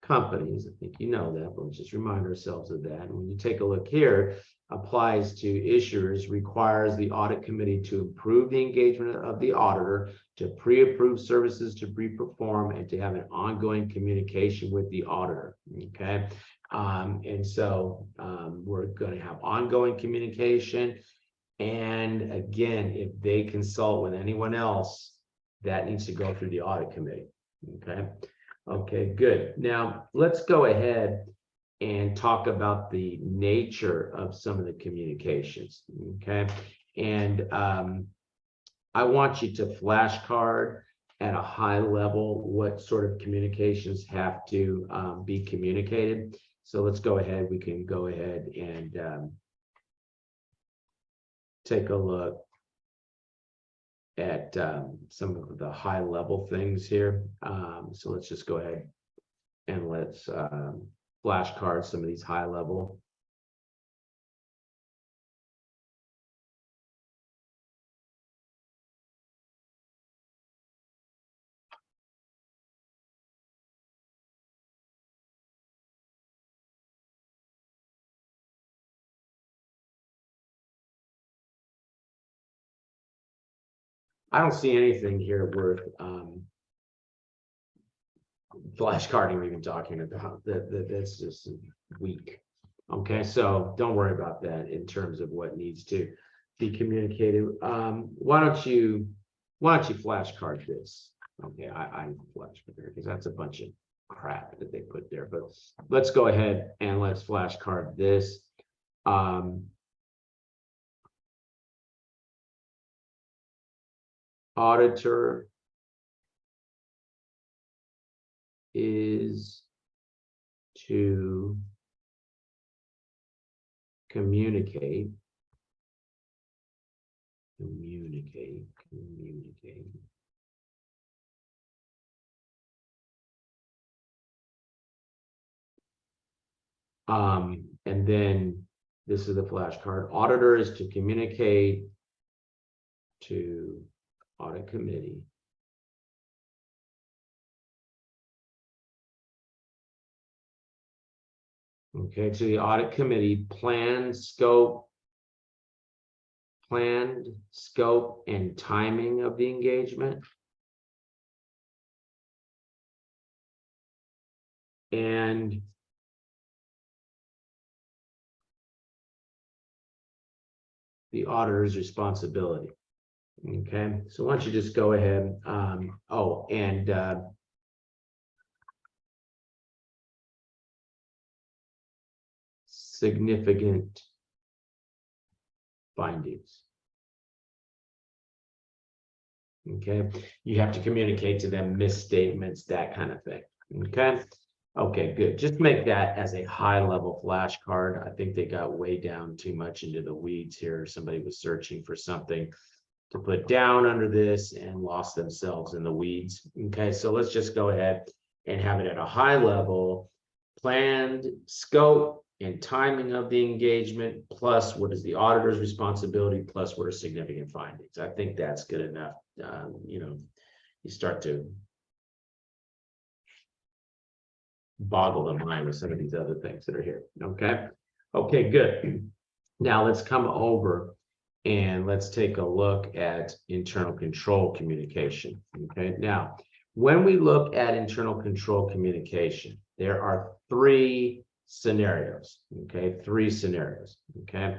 companies. I think you know that, but let's just remind ourselves of that. And when you take a look here, applies to issuers, requires the audit committee to improve the engagement of the auditor, to pre-approve services to be performed, and to have an ongoing communication with the auditor. Okay. And so we're going to have ongoing communication. And again, if they consult with anyone else, that needs to go through the audit committee. Okay. Okay, good. Now let's go ahead and talk about the nature of some of the communications. Okay. And I want you to flashcard at a high level what sort of communications have to be communicated. So let's go ahead. We can go ahead and take a look at some of the high level things here. So let's just go ahead and let's flashcard some of these high level. I don't see anything here worth flashcarding or even talking about. That's just weak. Okay, so don't worry about that in terms of what needs to be communicated. Why don't you flashcard this? Okay, I flashcard there because that's a bunch of crap that they put there. But let's go ahead and let's flashcard this. Auditor is to communicate. And then this is the flashcard. Auditor is to communicate to audit committee okay, to the audit committee, planned scope and timing of the engagement, and the auditor's responsibility. Okay, so why don't you just go ahead. Oh, and significant findings. Okay, you have to communicate to them misstatements, that kind of thing. Okay. Okay, good. Just make that as a high level flashcard. I think they got way down too much into the weeds here. Somebody was searching for something to put down under this and lost themselves in the weeds. Okay, so let's just go ahead and have it at a high level. Planned scope and timing of the engagement, plus what is the auditor's responsibility, plus what are significant findings. I think that's good enough. You start to boggle the mind with some of these other things that are here. Okay, good. Now let's come over and let's take a look at internal control communication. Okay, now when we look at internal control communication, there are three scenarios. Okay, three scenarios. Okay,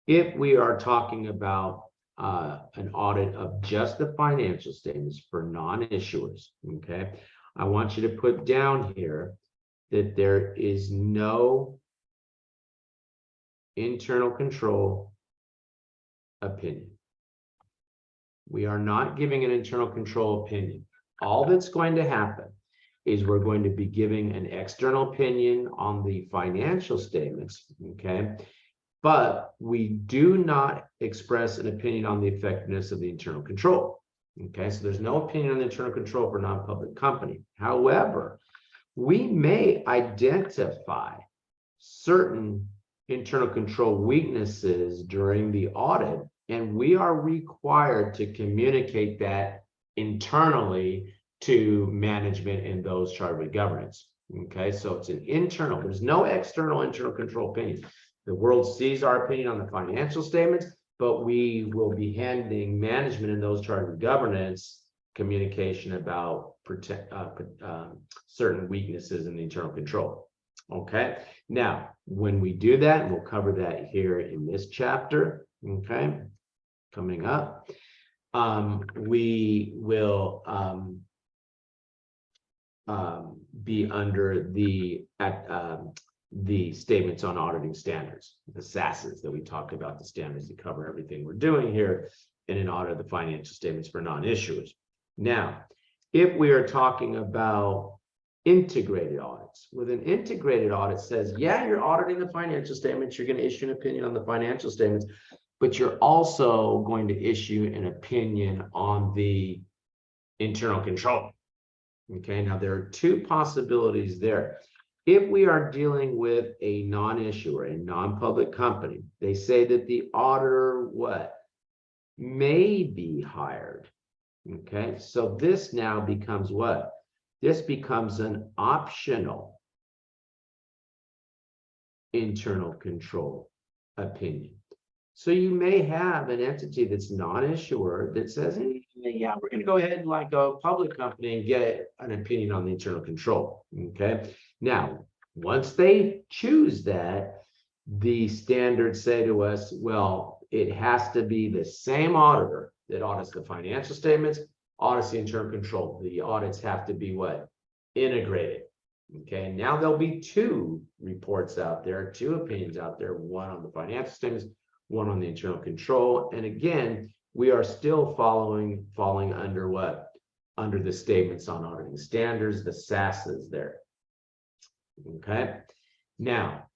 if we are talking about an audit of just the financial statements for non-issuers, okay, I want you to put down here that there is no internal control opinion. We are not giving an internal control opinion. All that's going to happen is we're going to be giving an external opinion on the financial statements, okay? But we do not express an opinion on the effectiveness of the internal control. Okay, so there's no opinion on the internal control for a non-public company. However, we may identify certain internal control weaknesses during the audit, and we are required to communicate that internally to management and those charged with governance. Okay, so it's an internal, there's no external internal control opinion. The world sees our opinion on the financial statements, but we will be handing management and those charged with governance communication about certain weaknesses in the internal control. Okay, now when we do that, and we'll cover that here in this chapter, okay, coming up, we will be under the statements on auditing standards, the SASs that we talked about, the standards that cover everything we're doing here in an audit of the financial statements for non-issuers. Now, if we are talking about integrated audits, with an integrated audit says, yeah, you're auditing the financial statements, you're going to issue an opinion on the financial statements, but you're also going to issue an opinion on the internal control. Okay, now there are two possibilities there. If we are dealing with a non-issuer, a non-public company, they say that the auditor may be hired. Okay, so this now becomes what? This becomes an optional internal control opinion. So you may have an entity that's non-issuer that says, hey, yeah, we're going to go ahead and like a public company and get an opinion on the internal control. Okay. Now, once they choose that, the standards say to us, well, it has to be the same auditor that audits the financial statements, audits the internal control. The audits have to be what? Integrated. Okay. Now there'll be two reports out there, two opinions out there, one on the financial statements, one on the internal control. And again, we are still falling under what? Under the statements on auditing standards, the SASs there. Okay. Now,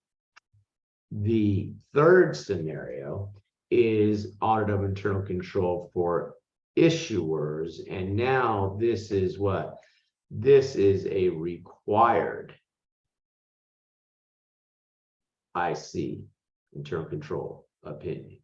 the third scenario is audit of internal control for issuers. And now this is what? This is a required IC, internal control opinion.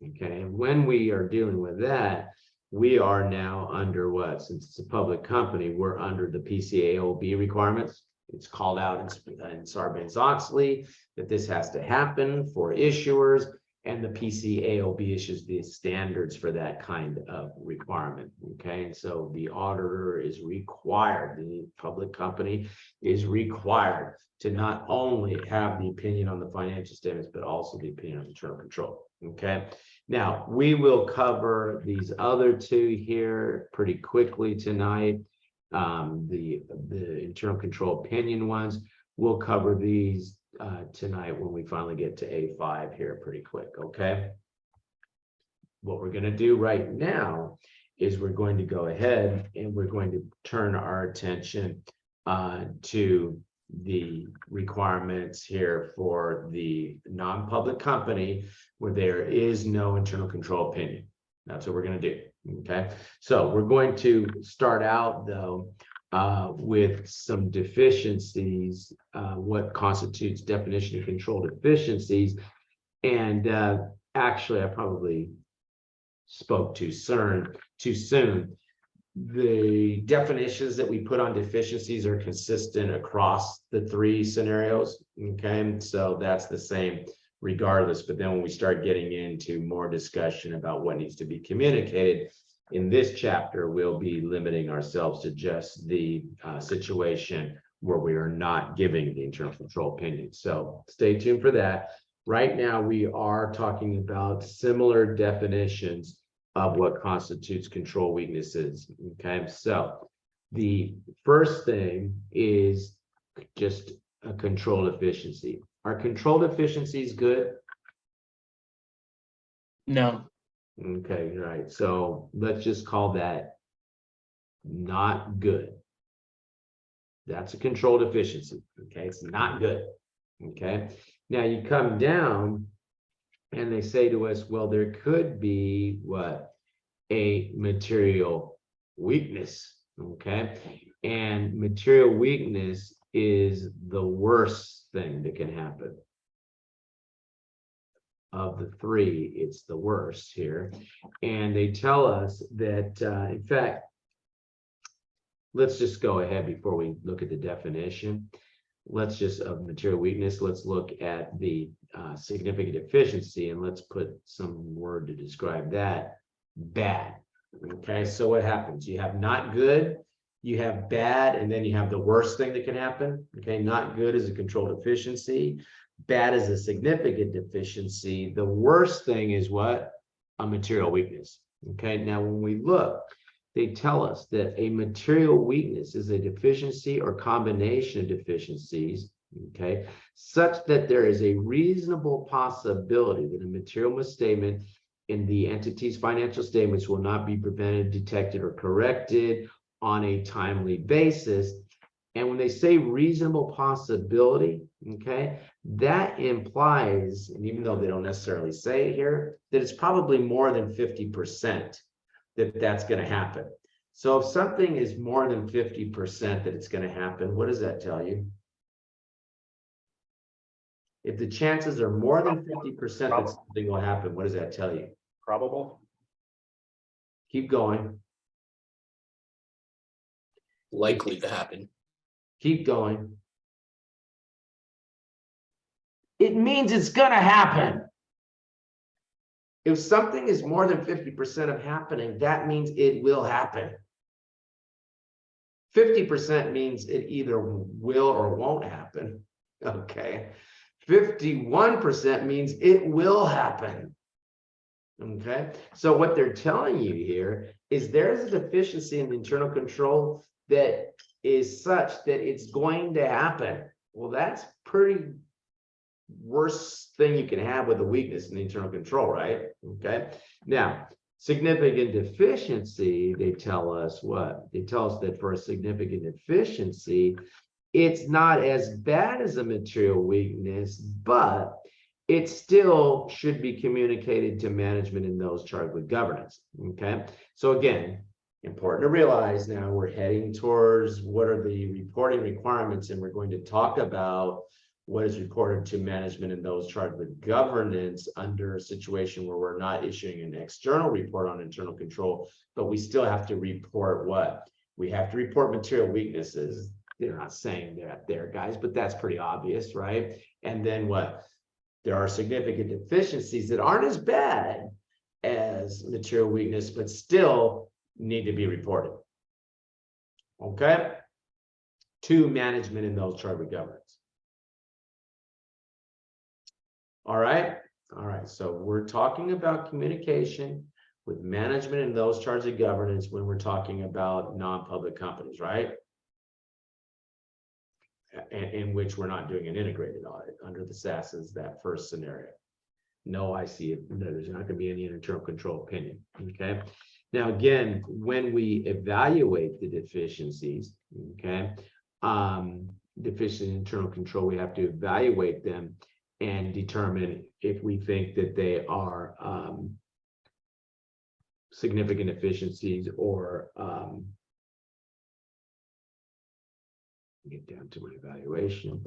Okay, and when we are dealing with that, we are now under what? Since it's a public company, we're under the PCAOB requirements. It's called out in Sarbanes-Oxley that this has to happen for issuers, and the PCAOB issues the standards for that kind of requirement. Okay, and so the auditor is required, the public company is required to not only have the opinion on the financial statements, but also the opinion on internal control. Okay, now we will cover these other two here pretty quickly tonight. The internal control opinion ones. we'll cover these tonight when we finally get to A5 here pretty quick, okay? What we're going to do right now is we're going to go ahead and we're going to turn our attention to the requirements here for the non-public company where there is no internal control opinion. That's what we're going to do. Okay, so we're going to start out though with some deficiencies, what constitutes definition of control deficiencies. And actually, I probably spoke too soon. The definitions that we put on deficiencies are consistent across the three scenarios. Okay, so that's the same regardless. But then when we start getting into more discussion about what needs to be communicated in this chapter, we'll be limiting ourselves to just the situation where we are not giving the internal control opinion. So stay tuned for that. Right now, we are talking about similar definitions of what constitutes control weaknesses. Okay, so the first thing is just a control deficiency. Are control deficiencies good? No. Okay, right. So let's just call that not good. That's a control deficiency. Okay, it's not good. Okay, now you come down and they say to us, well, there could be what? A material weakness. Okay, and material weakness is the worst thing that can happen. Of the three, it's the worst here. And they tell us that, in fact, let's just go ahead before we look at the definition. Let's just, of material weakness, let's look at the significant deficiency and let's put some word to describe that. Bad. Okay, so what happens? You have not good, you have bad, and then you have the worst thing that can happen. Okay, not good is a control deficiency. Bad is a significant deficiency. The worst thing is what? A material weakness. Okay, now when we look, they tell us that a material weakness is a deficiency or combination of deficiencies, okay, such that there is a reasonable possibility that a material misstatement in the entity's financial statements will not be prevented, detected, or corrected on a timely basis. And when they say reasonable possibility, okay, that implies, and even though they don't necessarily say it here, that it's probably more than 50% that that's going to happen. So if something is more than 50% that it's going to happen, what does that tell you? If the chances are more than 50% that something will happen, what does that tell you? Probable. Keep going. Likely to happen. Keep going. It means it's going to happen. If something is more than 50% of happening, that means it will happen. 50% means it either will or won't happen. Okay. 51% means it will happen. Okay. So what they're telling you here is there's a deficiency in the internal control that is such that it's going to happen. Well, that's pretty worst thing you can have with a weakness in the internal control, right? Okay. Now, significant deficiency, they tell us what? They tell us that for a significant deficiency, it's not as bad as a material weakness, but it still should be communicated to management and those charged with governance. Okay. So again, important to realize now we're heading towards what are the reporting requirements, and we're going to talk about what is reported to management and those charged with governance under a situation where we're not issuing an external report on internal control, but we still have to report what? We have to report material weaknesses. They're not saying that there, guys, but that's pretty obvious, right? And then what? There are significant deficiencies that aren't as bad as material weakness, but still need to be reported. Okay? To management and those charged with governance. All right. All right. So we're talking about communication with management and those charged with governance when we're talking about non-public companies, right? in which we're not doing an integrated audit under the SAS is that first scenario. No, I see it. No, there's not going to be any internal control opinion. Okay. Now, again, when we evaluate the deficiencies, okay, deficient internal control, we have to evaluate them and determine if we think that they are significant deficiencies or get down to my evaluation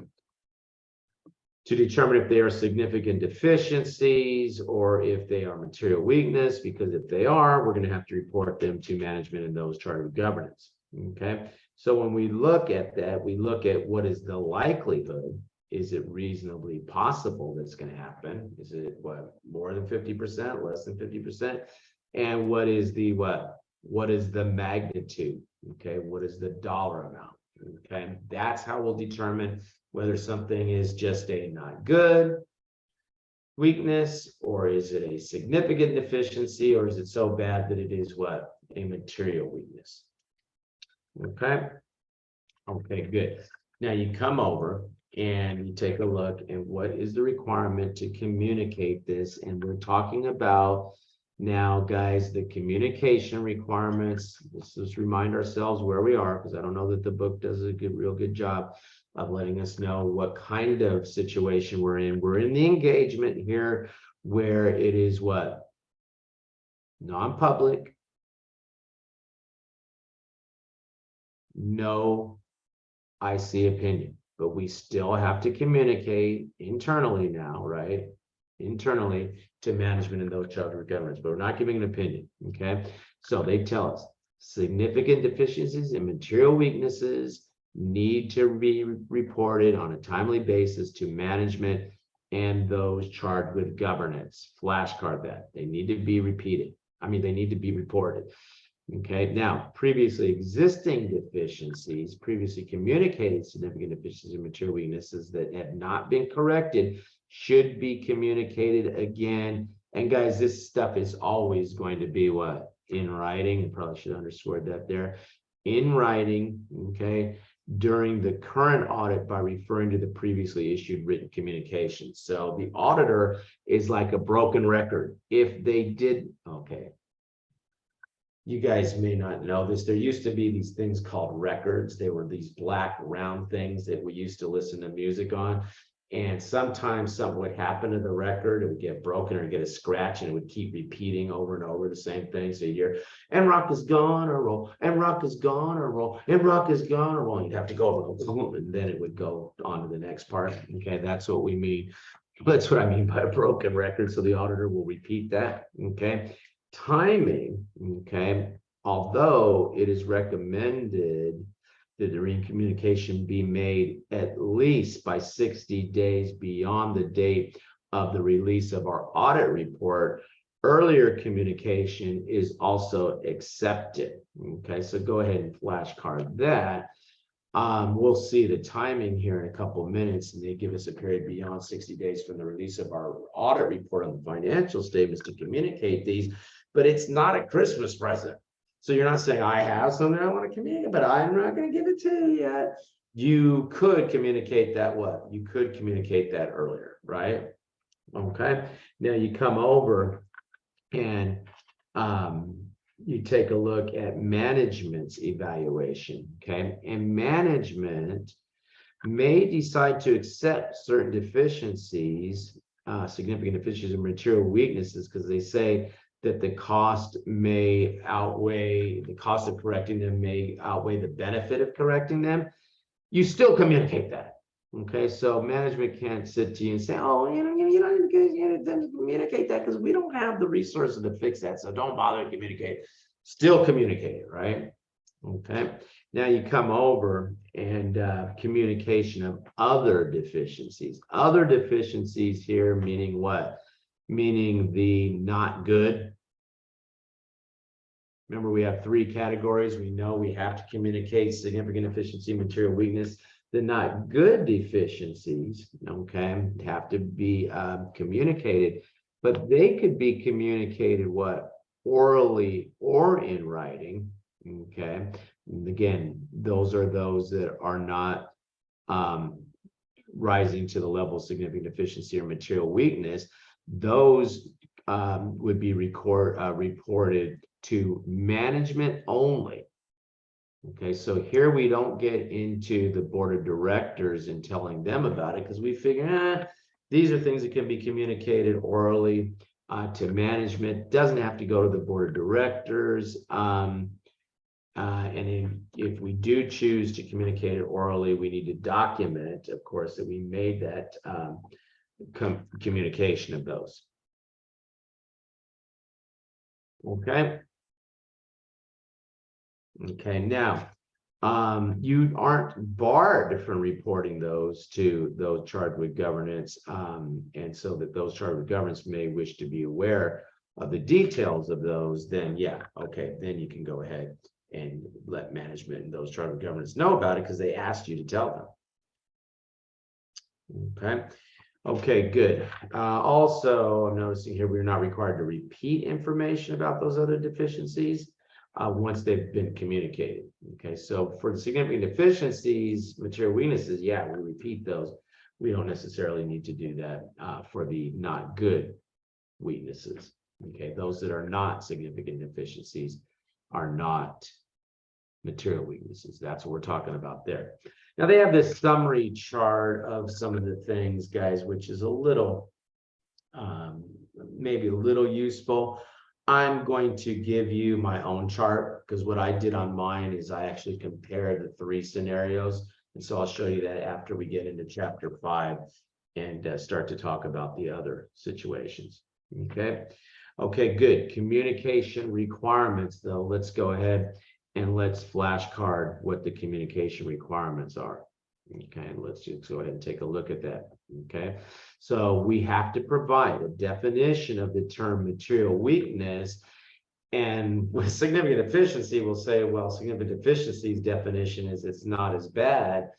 to determine if they are significant deficiencies or if they are material weakness, because if they are, we're going to have to report them to management and those charged with governance. Okay. So when we look at that, we look at what is the likelihood. Is it reasonably possible that's going to happen? Is it what, more than 50%, less than 50%? And what is the what is the magnitude? Okay, what is the dollar amount? Okay, that's how we'll determine whether something is just a not good weakness, or is it a significant deficiency, or is it so bad that it is what, a material weakness. Okay. Okay, good. Now you come over and you take a look at what is the requirement to communicate this. And we're talking about now, guys, the communication requirements. Let's just remind ourselves where we are, because I don't know that the book does a real good job of letting us know what kind of situation we're in. We're in the engagement here where it is what? Non-public. No IC opinion, but we still have to communicate internally now, right? Internally to management and those charged with governance, but we're not giving an opinion. Okay. So they tell us significant deficiencies and material weaknesses need to be reported on a timely basis to management and those charged with governance. Flashcard that. They need to be repeated. They need to be reported. Okay, now previously existing deficiencies, previously communicated significant deficiencies and material weaknesses that have not been corrected should be communicated again. And guys, this stuff is always going to be what? In writing. And probably should underscore that there. In writing, okay, during the current audit by referring to the previously issued written communication. So the auditor is like a broken record. If they did, okay. You guys may not know this. There used to be these things called records. They were these black round things that we used to listen to music on. And sometimes something would happen to the record. It would get broken or get a scratch, and it would keep repeating over and over the same thing. So you hear, and rock is gone or roll, and rock is gone or roll, and rock is gone or roll. You'd have to go over, and then it would go on to the next part. Okay, that's what we mean. That's what I mean by a broken record. So the auditor will repeat that. Okay. Timing, okay, although it is recommended that the communication be made at least by 60 days beyond the date of the release of our audit report, earlier communication is also accepted. Okay, so go ahead and flashcard that. We'll see the timing here in a couple of minutes, and they give us a period beyond 60 days from the release of our audit report on the financial statements to communicate these. But it's not a Christmas present. So you're not saying, I have something I want to communicate, but I'm not going to give it to you yet. You could communicate that what? You could communicate that earlier, right? Okay. Now you come over and you take a look at management's evaluation, okay? And management may decide to accept certain deficiencies, significant deficiencies and material weaknesses, because they say that the cost may outweigh, the cost of correcting them may outweigh the benefit of correcting them. You still communicate that. Okay, so management can't sit to you and say, oh, you don't communicate that because we don't have the resources to fix that. So don't bother to communicate. Still communicate it, right? Okay, now you come over and communication of other deficiencies. Other deficiencies here, meaning what? Meaning the not good. Remember, we have three categories. We know we have to communicate significant deficiency, material weakness. The not good deficiencies, okay, have to be communicated, but they could be communicated what? Orally or in writing, okay? And again, those are those that are not rising to the level of significant deficiency or material weakness, those would be reported to management only. Okay, so here we don't get into the board of directors and telling them about it because we figure, these are things that can be communicated orally to management. Doesn't have to go to the board of directors. And if we do choose to communicate it orally, we need to document, of course, that we made that communication of those. Okay. Okay, now, you aren't barred from reporting those to those charged with governance, and so that those charged with governance may wish to be aware of the details of those, then yeah, okay, then you can go ahead and let management and those charged with governance know about it because they asked you to tell them. Okay. Okay, good. Also, I'm noticing here we're not required to repeat information about those other deficiencies once they've been communicated. Okay, so for the significant deficiencies, material weaknesses, yeah, we repeat those. We don't necessarily need to do that for the not good weaknesses. Okay, those that are not significant deficiencies are not material weaknesses. That's what we're talking about there. Now they have this summary chart of some of the things, guys, which is a little, maybe a little useful. I'm going to give you my own chart because what I did on mine is I actually compared the 3 scenarios. And so I'll show you that after we get into chapter 5 and start to talk about the other situations. Okay. Okay, good. Communication requirements, though. Let's go ahead and let's flashcard what the communication requirements are. Okay, let's just go ahead and take a look at that. Okay, so we have to provide a definition of the term material weakness. And with significant deficiency, we'll say, well, significant deficiency's definition is it's not as bad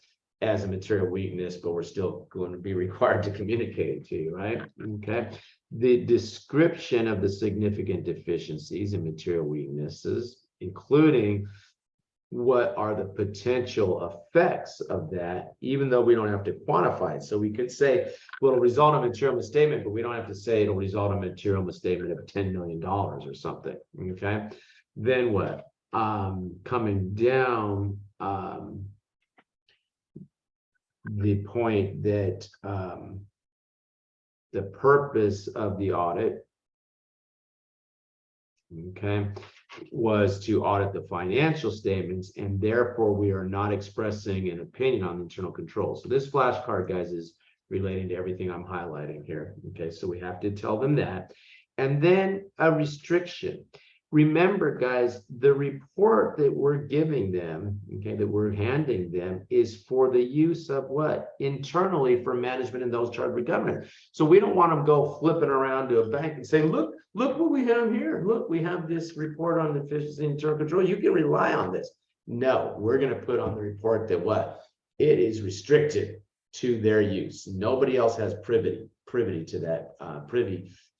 as a material weakness, but we're still going to be required to communicate it to you, right? Okay. The description of the significant deficiencies and material weaknesses, including what are the potential effects of that, even though we don't have to quantify it. So we could say, well, it'll result in a material misstatement, but we don't have to say it'll result in a material misstatement of $10 million or something. Okay. Then what? Coming down, the point that the purpose of the audit, okay, was to audit the financial statements, and therefore we are not expressing an opinion on internal control. So this flashcard, guys, is relating to everything I'm highlighting here. Okay, so we have to tell them that. And then a restriction. Remember, guys, the report that we're giving them, okay, that we're handing them is for the use of what? Internally for management and those charged with governance. So we don't want them go flipping around to a bank and say, look what we have here. Look, we have this report on deficiency in internal control. You can rely on this. No, we're going to put on the report that what? It is restricted to their use. Nobody else has privy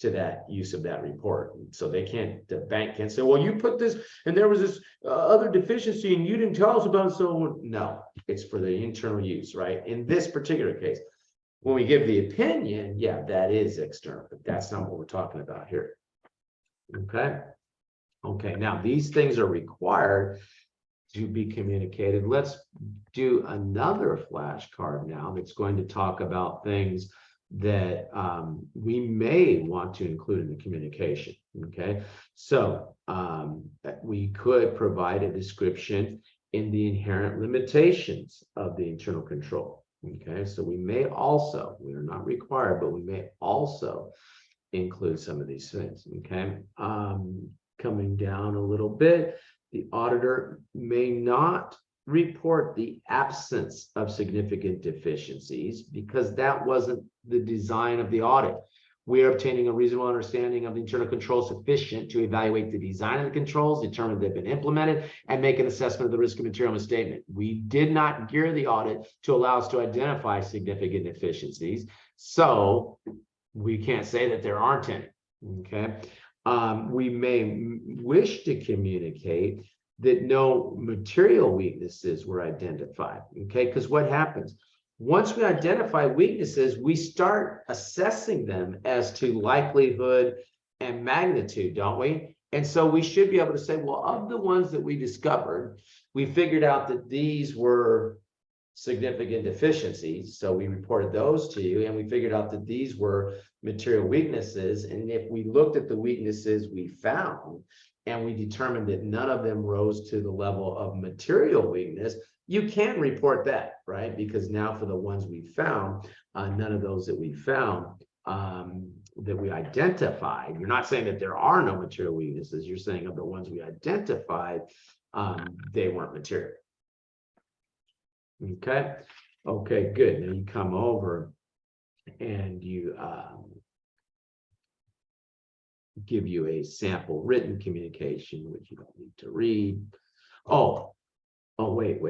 to that use of that report. So they can't, the bank can't say, well, you put this and there was this other deficiency and you didn't tell us about it. So no, it's for the internal use, right? In this particular case, when we give the opinion, yeah, that is external, but that's not what we're talking about here. Okay. Okay. Now these things are required to be communicated. Let's do another flashcard now that's going to talk about things that we may want to include in the communication. Okay, so we could provide a description in the inherent limitations of the internal control. Okay, so we may also, we are not required, but we may also include some of these things. Okay, coming down a little bit, the auditor may not report the absence of significant deficiencies because that wasn't the design of the audit. We are obtaining a reasonable understanding of the internal control sufficient to evaluate the design of the controls, determine they've been implemented, and make an assessment of the risk of material misstatement. We did not gear the audit to allow us to identify significant deficiencies, so we can't say that there aren't any. Okay, we may wish to communicate that no material weaknesses were identified. Okay, because what happens once we identify weaknesses, we start assessing them as to likelihood and magnitude, don't we? And so we should be able to say, well, of the ones that we discovered, we figured out that these were significant deficiencies. So we reported those to you, and we figured out that these were material weaknesses. And if we looked at the weaknesses we found, and we determined that none of them rose to the level of material weakness, you can report that, right? Because now for the ones we found, none of those that we found that we identified, you're not saying that there are no material weaknesses, you're saying of the ones we identified, they weren't material. Okay, okay, good. Now you come over and you give you a sample written communication, which you don't need to read. Oh, wait.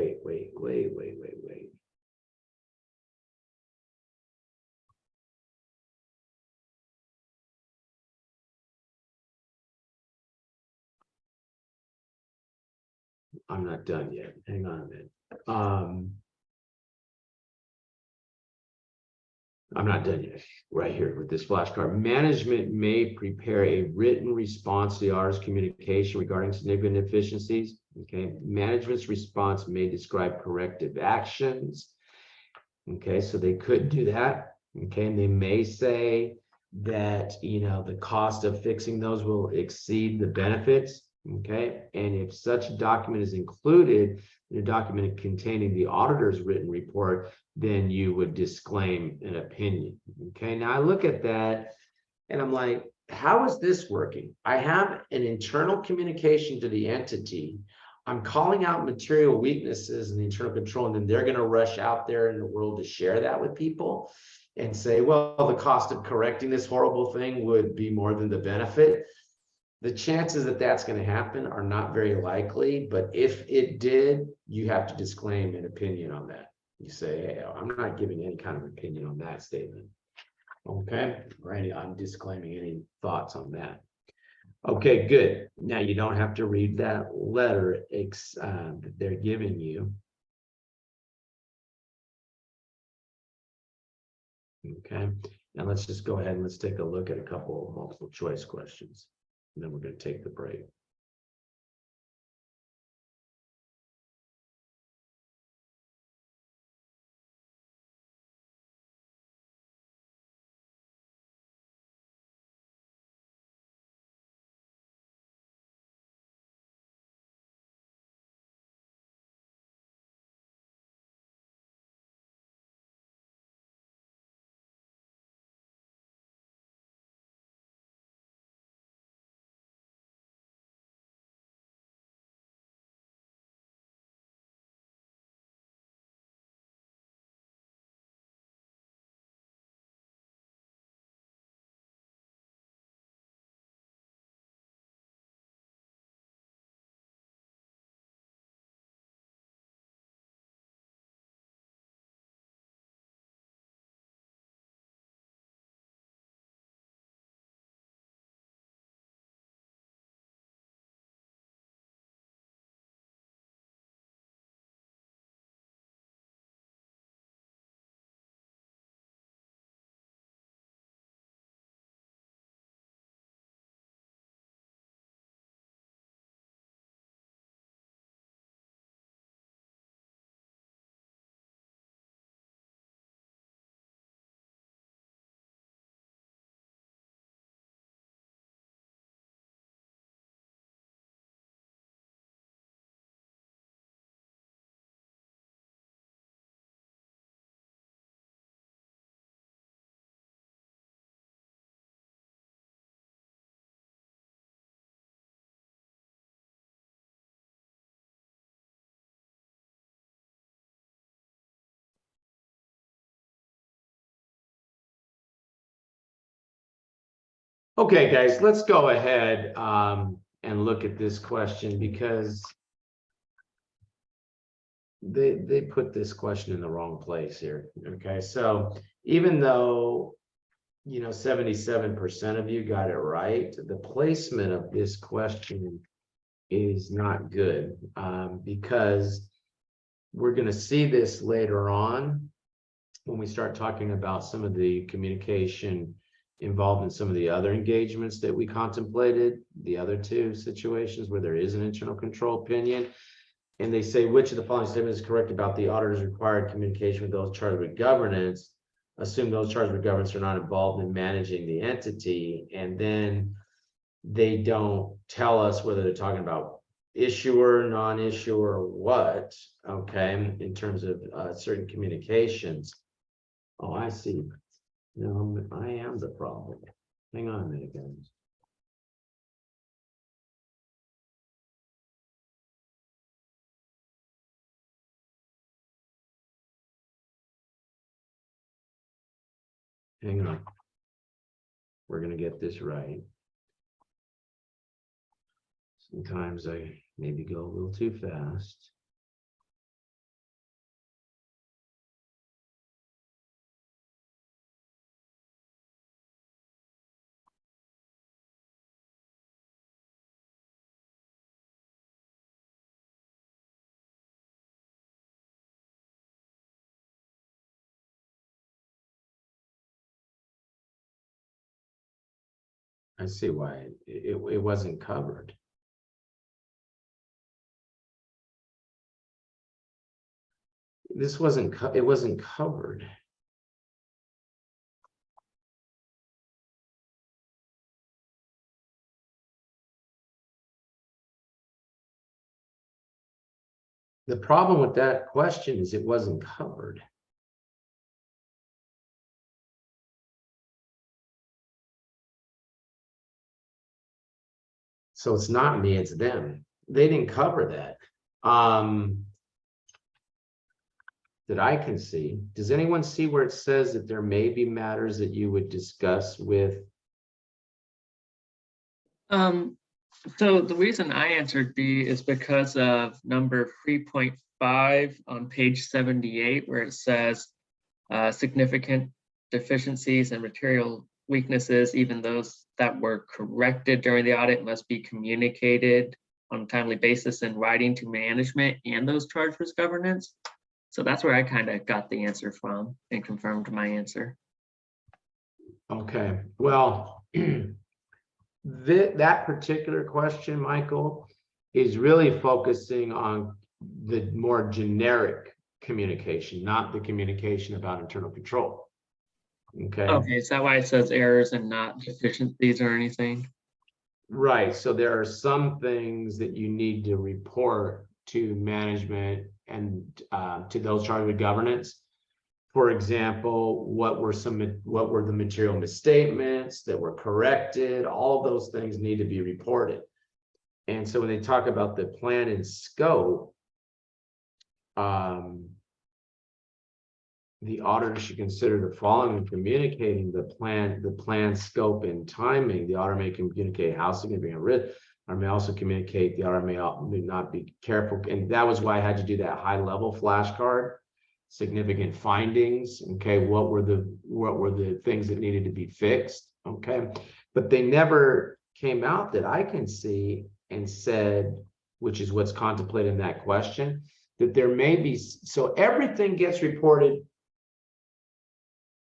I'm not done yet. Hang on a minute. I'm not done yet. Right here with this flashcard. Management may prepare a written response to the auditor's communication regarding significant deficiencies. Okay. Management's response may describe corrective actions. Okay, so they could do that. Okay, and they may say that, you know, the cost of fixing those will exceed the benefits. Okay, and if such document is included in a document containing the auditor's written report, then you would disclaim an opinion. Okay, now I look at that and I'm like, how is this working? I have an internal communication to the entity. I'm calling out material weaknesses in the internal control, and then they're going to rush out there in the world to share that with people and say, well, the cost of correcting this horrible thing would be more than the benefit. The chances that that's going to happen are not very likely, but if it did, you have to disclaim an opinion on that. You say, hey, I'm not giving any kind of opinion on that statement. Okay, right? I'm disclaiming any thoughts on that. Okay, good. Now you don't have to read that letter that they're giving you. Okay, now let's just go ahead and let's take a look at a couple of multiple choice questions. And then we're going to take the break. Okay, guys, let's go ahead and look at this question, because they put this question in the wrong place here. Okay, so even though, you know, 77% of you got it right, the placement of this question is not good, because we're going to see this later on. when we start talking about some of the communication involved in some of the other engagements that we contemplated, the other two situations where there is an internal control opinion. And they say, which of the following statements is correct about the auditor's required communication with those charged with governance? Assume those charged with governance are not involved in managing the entity. And then they don't tell us whether they're talking about issuer, non-issuer, or what, okay, in terms of certain communications. Oh, I see. No, I am the problem. Hang on a minute, guys. Hang on. We're gonna get this right. Sometimes I maybe go a little too fast. I see why it wasn't covered. This wasn't, it wasn't covered. The problem with that question is it wasn't covered. So it's not me, it's them. They didn't cover that. That I can see. Does anyone see where it says that there may be matters that you would discuss with? So the reason I answered B is because of number 3.5 on page 78, where it says significant deficiencies and material weaknesses, even those that were corrected during the audit, must be communicated on a timely basis in writing to management and those charged with governance. So that's where I kind of got the answer from and confirmed my answer. Okay, well, that particular question, Michael, is really focusing on the more generic communication, not the communication about internal control. Okay. Okay, is that why it says errors and not deficiencies or anything? Right, so there are some things that you need to report to management and to those charged with governance. For example, what were the material misstatements that were corrected? All of those things need to be reported. And so when they talk about the plan and scope, the auditor should consider the following when communicating the plan scope and timing. The auditor may communicate how significant a risk, or may also communicate the auditor may not be careful. And that was why I had to do that high level flashcard. Significant findings. Okay, what were the things that needed to be fixed? Okay, but they never came out that I can see and said, which is what's contemplated in that question, that there may be, so everything gets reported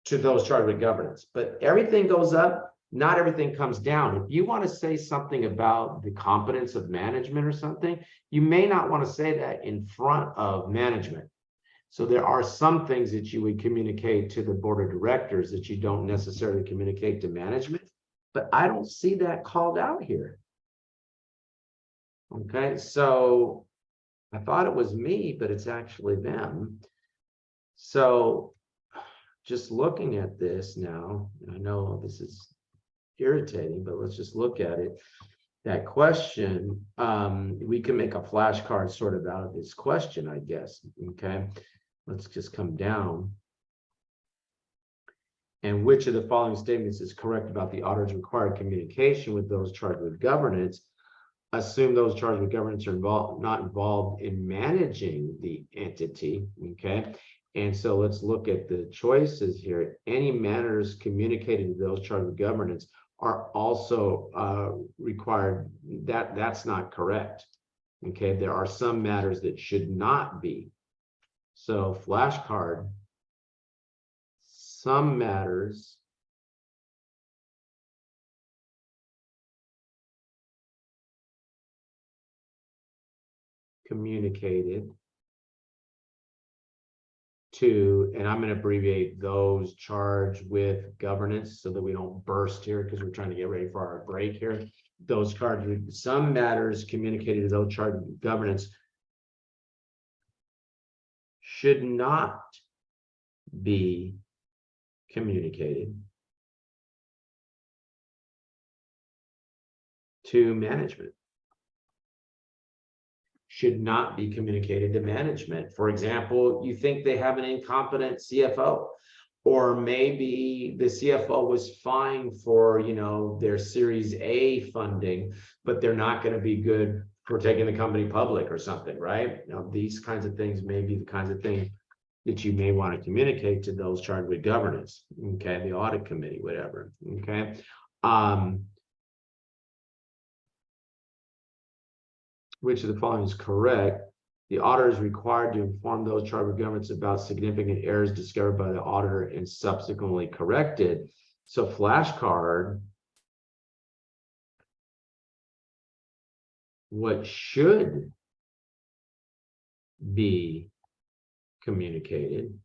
to those charged with governance, but everything goes up, not everything comes down. If you want to say something about the competence of management or something, you may not want to say that in front of management. So there are some things that you would communicate to the board of directors that you don't necessarily communicate to management, but I don't see that called out here. Okay, so I thought it was me, but it's actually them. So just looking at this now, I know this is irritating, but let's just look at it. That question, we can make a flashcard sort of out of this question, I guess. Okay, let's just come down. And which of the following statements is correct about the auditor's required communication with those charged with governance? Assume those charged with governance are not involved in managing the entity. Okay, and so let's look at the choices here. Any matters communicated to those charged with governance are also required. That's not correct. Okay, there are some matters that should not be. So flashcard some matters communicated to, and I'm going to abbreviate those charged with governance so that we don't burst here because we're trying to get ready for our break here. Those charged with some matters communicated to those charged with governance should not be communicated to management. Should not be communicated to management. For example, you think they have an incompetent CFO, or maybe the CFO was fine for, you know, their Series A funding, but they're not going to be good for taking the company public or something, right? You know, these kinds of things may be the kinds of things that you may want to communicate to those charged with governance, okay, the audit committee, whatever, okay. Which of the following is correct? The auditor is required to inform those charged with governance about significant errors discovered by the auditor and subsequently corrected. So flashcard, what should be communicated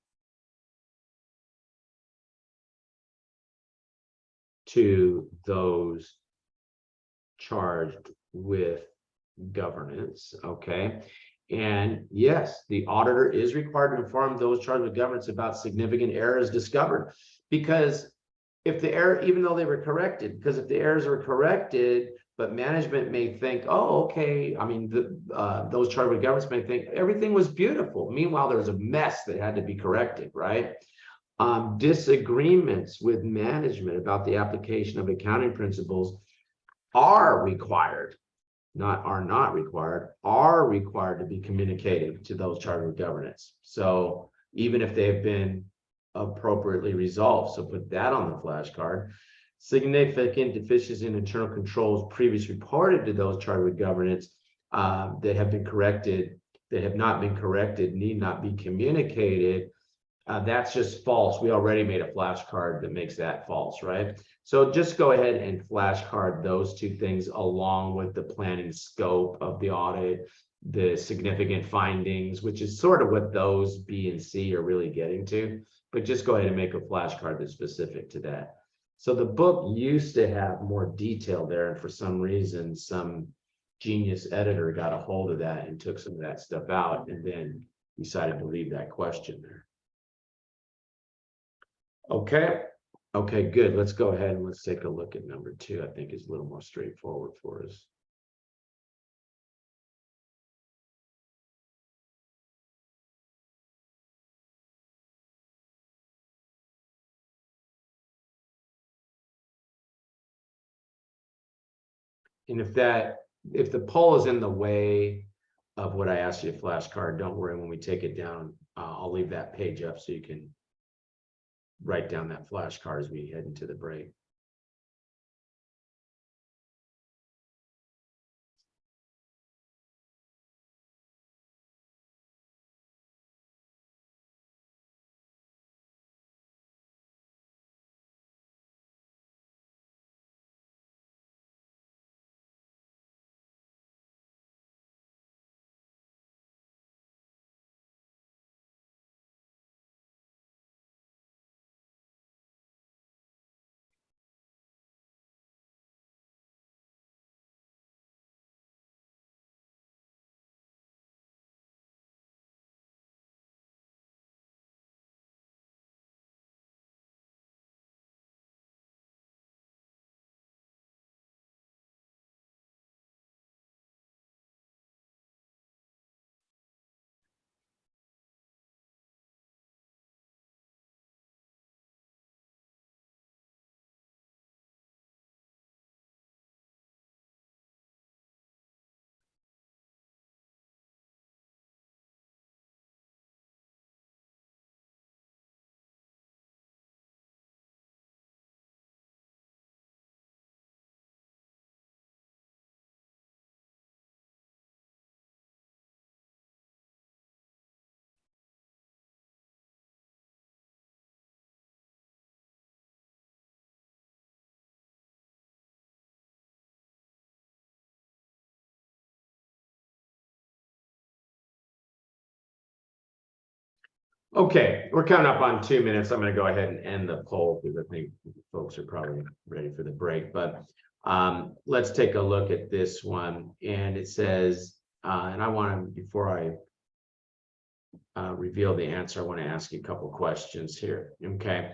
to those charged with governance, okay? And yes, the auditor is required to inform those charged with governance about significant errors discovered, because if the error, even though they were corrected, because if the errors were corrected, but management may think, oh, okay, I mean, those charged with governance may think everything was beautiful. Meanwhile, there was a mess that had to be corrected, right? Disagreements with management about the application of accounting principles are required, are not required, are required to be communicated to those charged with governance. So even if they've been appropriately resolved, so put that on the flashcard. Significant deficiencies in internal controls previously reported to those charged with governance that have been corrected, that have not been corrected, need not be communicated. That's just false. We already made a flashcard that makes that false, right? So just go ahead and flashcard those two things along with the planning scope of the audit, the significant findings, which is sort of what those B and C are really getting to, but just go ahead and make a flashcard that's specific to that. So the book used to have more detail there, and for some reason, some genius editor got a hold of that and took some of that stuff out and then decided to leave that question there. Okay. Okay, good. Let's go ahead and let's take a look at number 2. I think is a little more straightforward for us. And if the poll is in the way of what I asked you to flashcard, don't worry, when we take it down, I'll leave that page up so you can write down that flashcard as we head into the break. Okay, we're coming up on 2 minutes. I'm gonna go ahead and end the poll because I think folks are probably ready for the break, but let's take a look at this one. And it says, and I want to, before I reveal the answer, I want to ask you a couple questions here. Okay.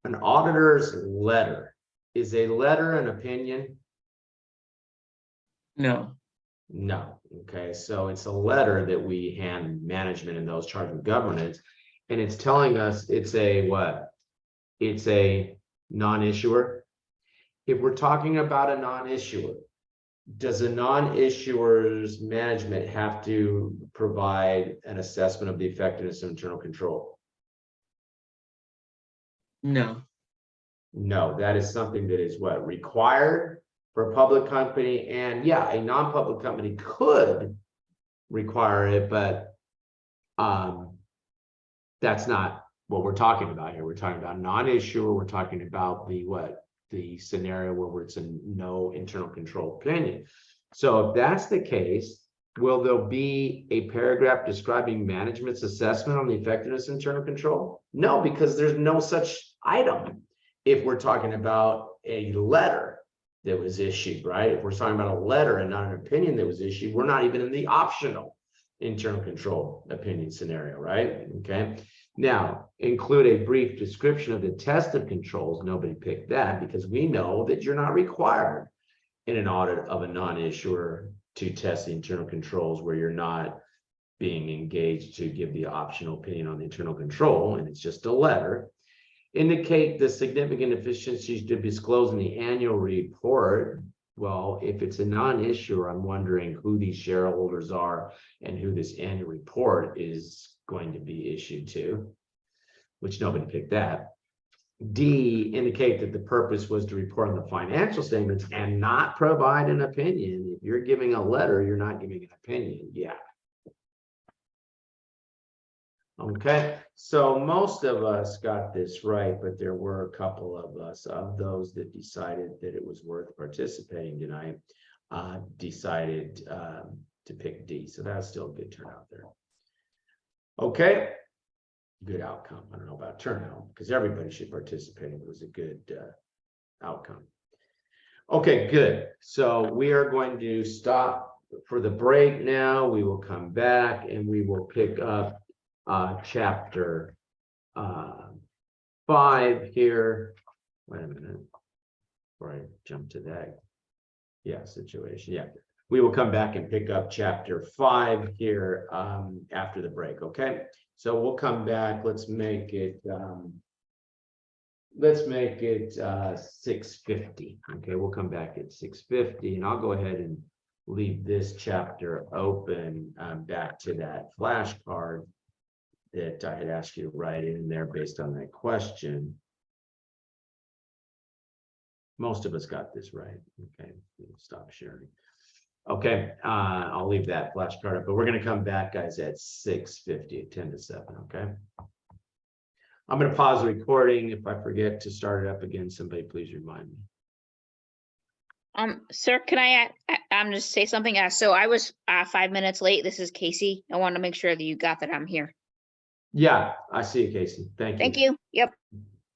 An auditor's letter, is a letter an opinion? No, No. Okay, so it's a letter that we hand management and those charged with governance, and it's telling us it's a what? It's a non-issuer. If we're talking about a non-issuer, does a non-issuer's management have to provide an assessment of the effectiveness of internal control? no, No, that is something that is what? Required for a public company. And yeah, a non-public company could require it, but that's not what we're talking about here. We're talking about non-issuer. We're talking about the what? The scenario where it's a no internal control opinion. So if that's the case, will there be a paragraph describing management's assessment on the effectiveness of internal control? No, because there's no such item. If we're talking about a letter that was issued, right? If we're talking about a letter and not an opinion that was issued, we're not even in the optional internal control opinion scenario, right? Okay. Now, include a brief description of the test of controls. Nobody picked that because we know that you're not required in an audit of a non-issuer to test the internal controls where you're not being engaged to give the optional opinion on the internal control, and it's just a letter. Indicate the significant efficiencies to disclose in the annual report. Well, if it's a non-issuer, I'm wondering who these shareholders are and who this annual report is going to be issued to, which nobody picked that. D, indicate that the purpose was to report on the financial statements and not provide an opinion. If you're giving a letter, you're not giving an opinion. Yeah. Okay, so most of us got this right, but there were a couple of us of those that decided that it was worth participating tonight, decided to pick D. So that's still a good turnout there. Okay, good outcome. I don't know about turnout because everybody should participate. It was a good outcome. Okay, good. So we are going to stop for the break now. We will come back and we will pick up chapter 5 here. Wait a minute before I jump to that. Yeah, situation. Yeah, we will come back and pick up chapter 5 here after the break. Okay, so we'll come back. Let's make it 6:50. Okay, we'll come back at 6:50, and I'll go ahead and leave this chapter open back to that flashcard that I had asked you to write in there based on that question. Most of us got this right. Okay, stop sharing. Okay, I'll leave that flashcard up, but we're going to come back, guys, at 6:50 at 10 to 7. Okay, I'm going to pause the recording. If I forget to start it up again, somebody please remind me. Sir, can I just say something? So I was 5 minutes late. This is Casey. I wanted to make sure that you got that I'm here. Yeah, I see you, Casey. Thank you. Thank you. Yep.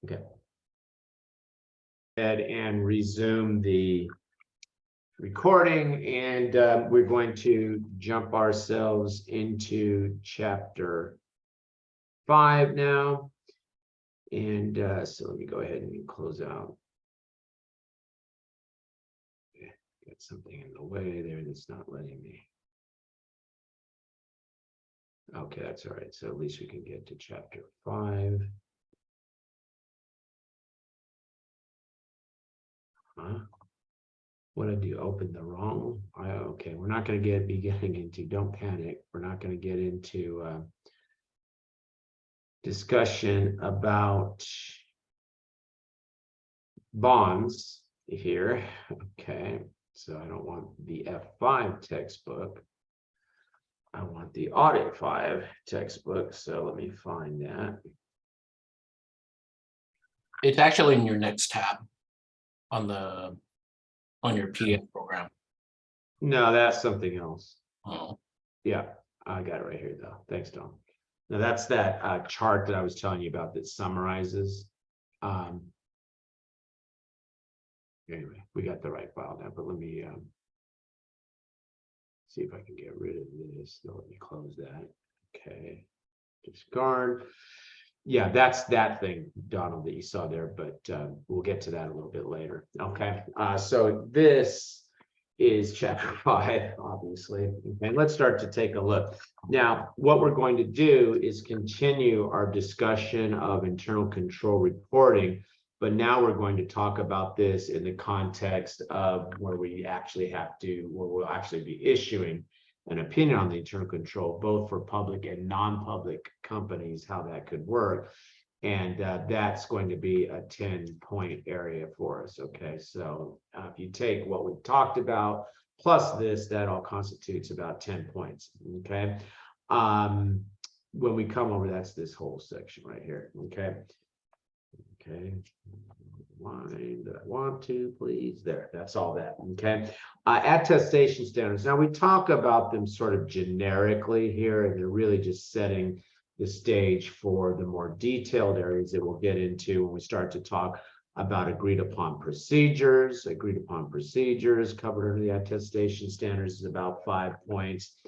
Okay. And resume the recording, and we're going to jump ourselves into chapter 5 now. And so let me go ahead and close out. Okay, got something in the way there that's not letting me. Okay, that's all right. So at least we can get to chapter 5. Huh? What did you open the wrong? Okay, we're not going to be getting into, don't panic. We're not going to get into discussion about bonds here. Okay, so I don't want the F5 textbook. I want the Audit 5 textbook. So let me find that. It's actually in your next tab on your PN program. No, that's something else. Oh, Yeah, I got it right here though. Thanks, Tom. Now that's that chart that I was telling you about that summarizes. Anyway, we got the right file now, but let me see if I can get rid of this. No, let me close that. Okay, discard. Yeah, that's that thing, Donald, that you saw there, but we'll get to that a little bit later. Okay, so this is chapter 5, obviously. And let's start to take a look. Now, what we're going to do is continue our discussion of internal control reporting, but now we're going to talk about this in the context of where we actually have to, where we'll actually be issuing an opinion on the internal control, both for public and non-public companies, how that could work. And that's going to be a 10-point area for us. Okay, so if you take what we've talked about plus this, that all constitutes about 10 points. Okay, when we come over, that's this whole section right here. Okay, line that I want to, please. There, that's all that. Okay, attestation standards. Now we talk about them sort of generically here, and they're really just setting the stage for the more detailed areas that we'll get into when we start to talk about agreed upon procedures. Agreed upon procedures covered under the attestation standards is about 5 points.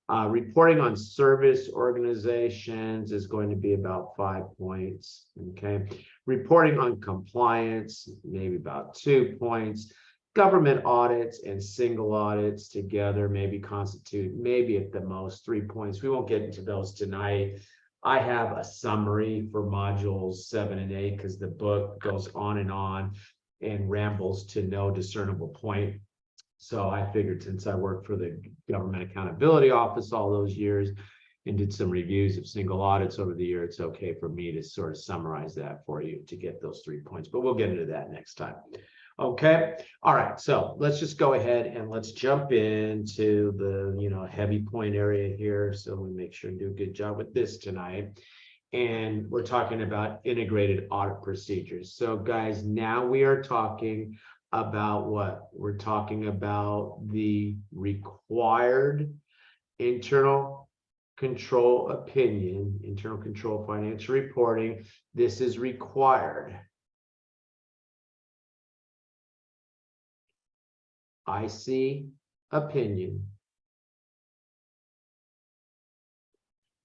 Reporting on service organizations is going to be about 5 points. Okay, reporting on compliance, maybe about 2 points. Government audits and single audits together maybe constitute maybe at the most 3 points. We won't get into those tonight. I have a summary for modules 7 and 8 because the book goes on and rambles to no discernible point. So I figured, since I worked for the Government Accountability Office all those years and did some reviews of single audits over the year, it's okay for me to sort of summarize that for you to get those 3 points, but we'll get into that next time. Okay, all right, so let's just go ahead and let's jump into the heavy point area here, so we make sure and do a good job with this tonight. And we're talking about integrated audit procedures. So guys, now we are talking about what? We're talking about the required internal control opinion, internal control financial reporting. This is required. IC opinion.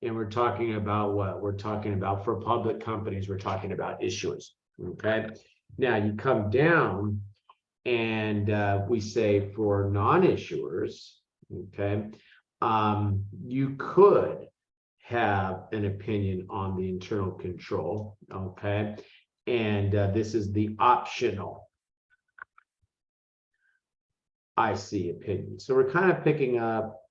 And we're talking about what? We're talking about, for public companies, we're talking about issuers. Okay. Now you come down and we say for non-issuers, okay, you could have an opinion on the internal control, okay, and this is the optional IC opinion. So we're kind of picking up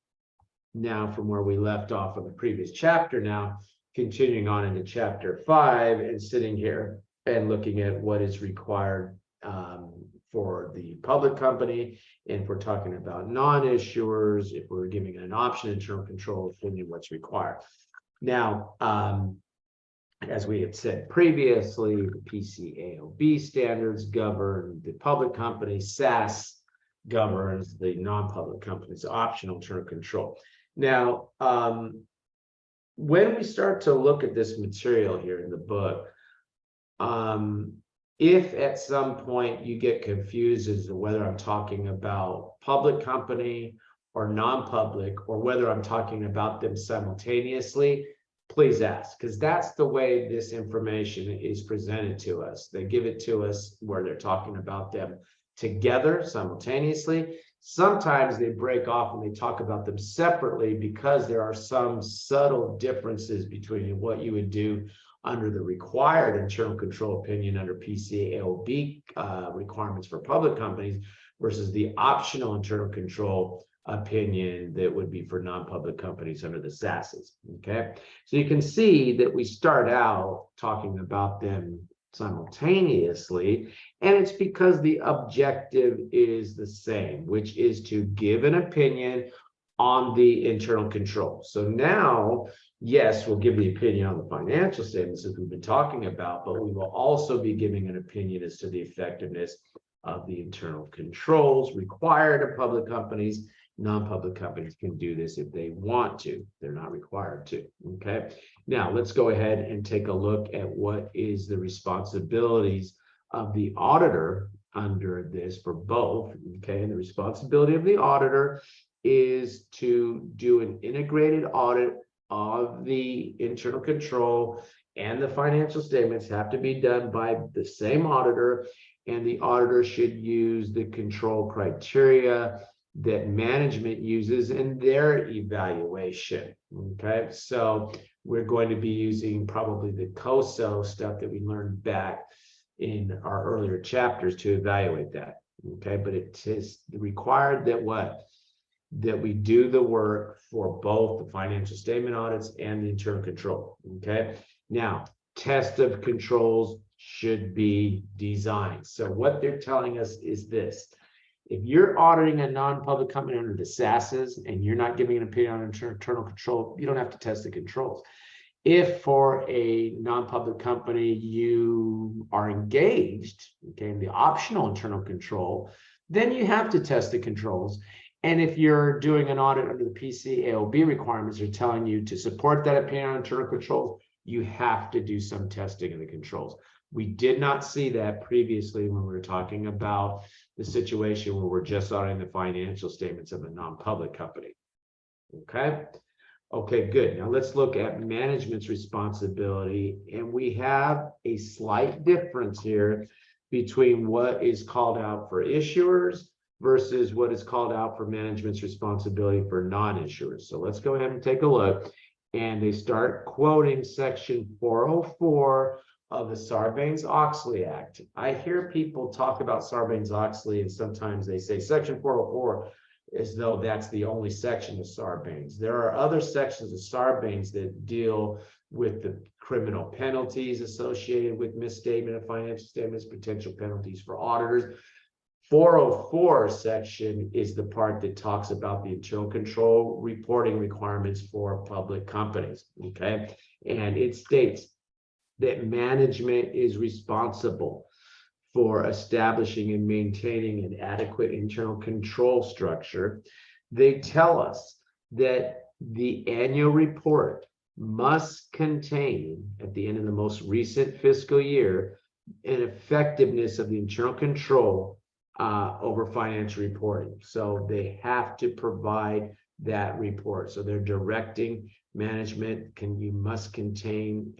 now from where we left off in the previous chapter, now continuing on into chapter 5 and sitting here and looking at what is required for the public company. And if we're talking about non-issuers, if we're giving an option internal control opinion, what's required. Now, as we had said previously, the PCAOB standards govern the public company, SAS governs the non-public companies, optional internal control. Now, when we start to look at this material here in the book, if at some point you get confused as to whether I'm talking about public company or non-public, or whether I'm talking about them simultaneously, please ask, because that's the way this information is presented to us. They give it to us where they're talking about them together simultaneously. Sometimes they break off and they talk about them separately because there are some subtle differences between what you would do under the required internal control opinion under PCAOB requirements for public companies versus the optional internal control opinion that would be for non-public companies under the SASs. Okay, so you can see that we start out talking about them simultaneously, and it's because the objective is the same, which is to give an opinion on the internal control. So now, yes, we'll give the opinion on the financial statements as we've been talking about, but we will also be giving an opinion as to the effectiveness of the internal controls required of public companies non-public companies can do this if they want to. They're not required to. Okay. Now let's go ahead and take a look at what is the responsibilities of the auditor under this for both. Okay. And the responsibility of the auditor is to do an integrated audit of the internal control, and the financial statements have to be done by the same auditor, and the auditor should use the control criteria that management uses in their evaluation. Okay, so we're going to be using probably the COSO stuff that we learned back in our earlier chapters to evaluate that. Okay, but it is required that what? That we do the work for both the financial statement audits and the internal control. Okay, now test of controls should be designed. So what they're telling us is this: if you're auditing a non-public company under the SASs and you're not giving an opinion on internal control, you don't have to test the controls. If for a non-public company you are engaged, okay, in the optional internal control, then you have to test the controls. And if you're doing an audit under the PCAOB requirements, they're telling you to support that opinion on internal controls, you have to do some testing of the controls. We did not see that previously when we were talking about the situation where we're just auditing the financial statements of a non-public company. Okay. Okay, good. Now let's look at management's responsibility. And we have a slight difference here between what is called out for issuers versus what is called out for management's responsibility for non-issuers. So let's go ahead and take a look. And they start quoting section 404 of the Sarbanes-Oxley Act. I hear people talk about Sarbanes-Oxley, and sometimes they say section 404 as though that's the only section of Sarbanes. There are other sections of Sarbanes that deal with the criminal penalties associated with misstatement of financial statements, potential penalties for auditors. 404 section is the part that talks about the internal control reporting requirements for public companies. Okay, and it states that management is responsible for establishing and maintaining an adequate internal control structure. They tell us that the annual report must contain, at the end of the most recent fiscal year, an effectiveness of the internal control over financial reporting. So they have to provide that report. So they're directing management, you must contain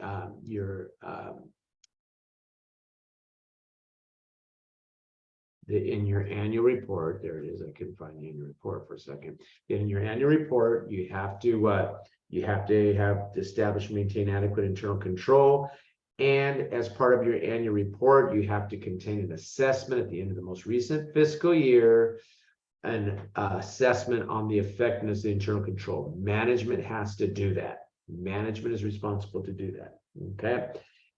in your annual report. There it is. I couldn't find the annual report for a second. In your annual report, you have to have established and maintain adequate internal control. And as part of your annual report, you have to contain an assessment at the end of the most recent fiscal year, an assessment on the effectiveness of the internal control. Management has to do that. Management is responsible to do that. Okay.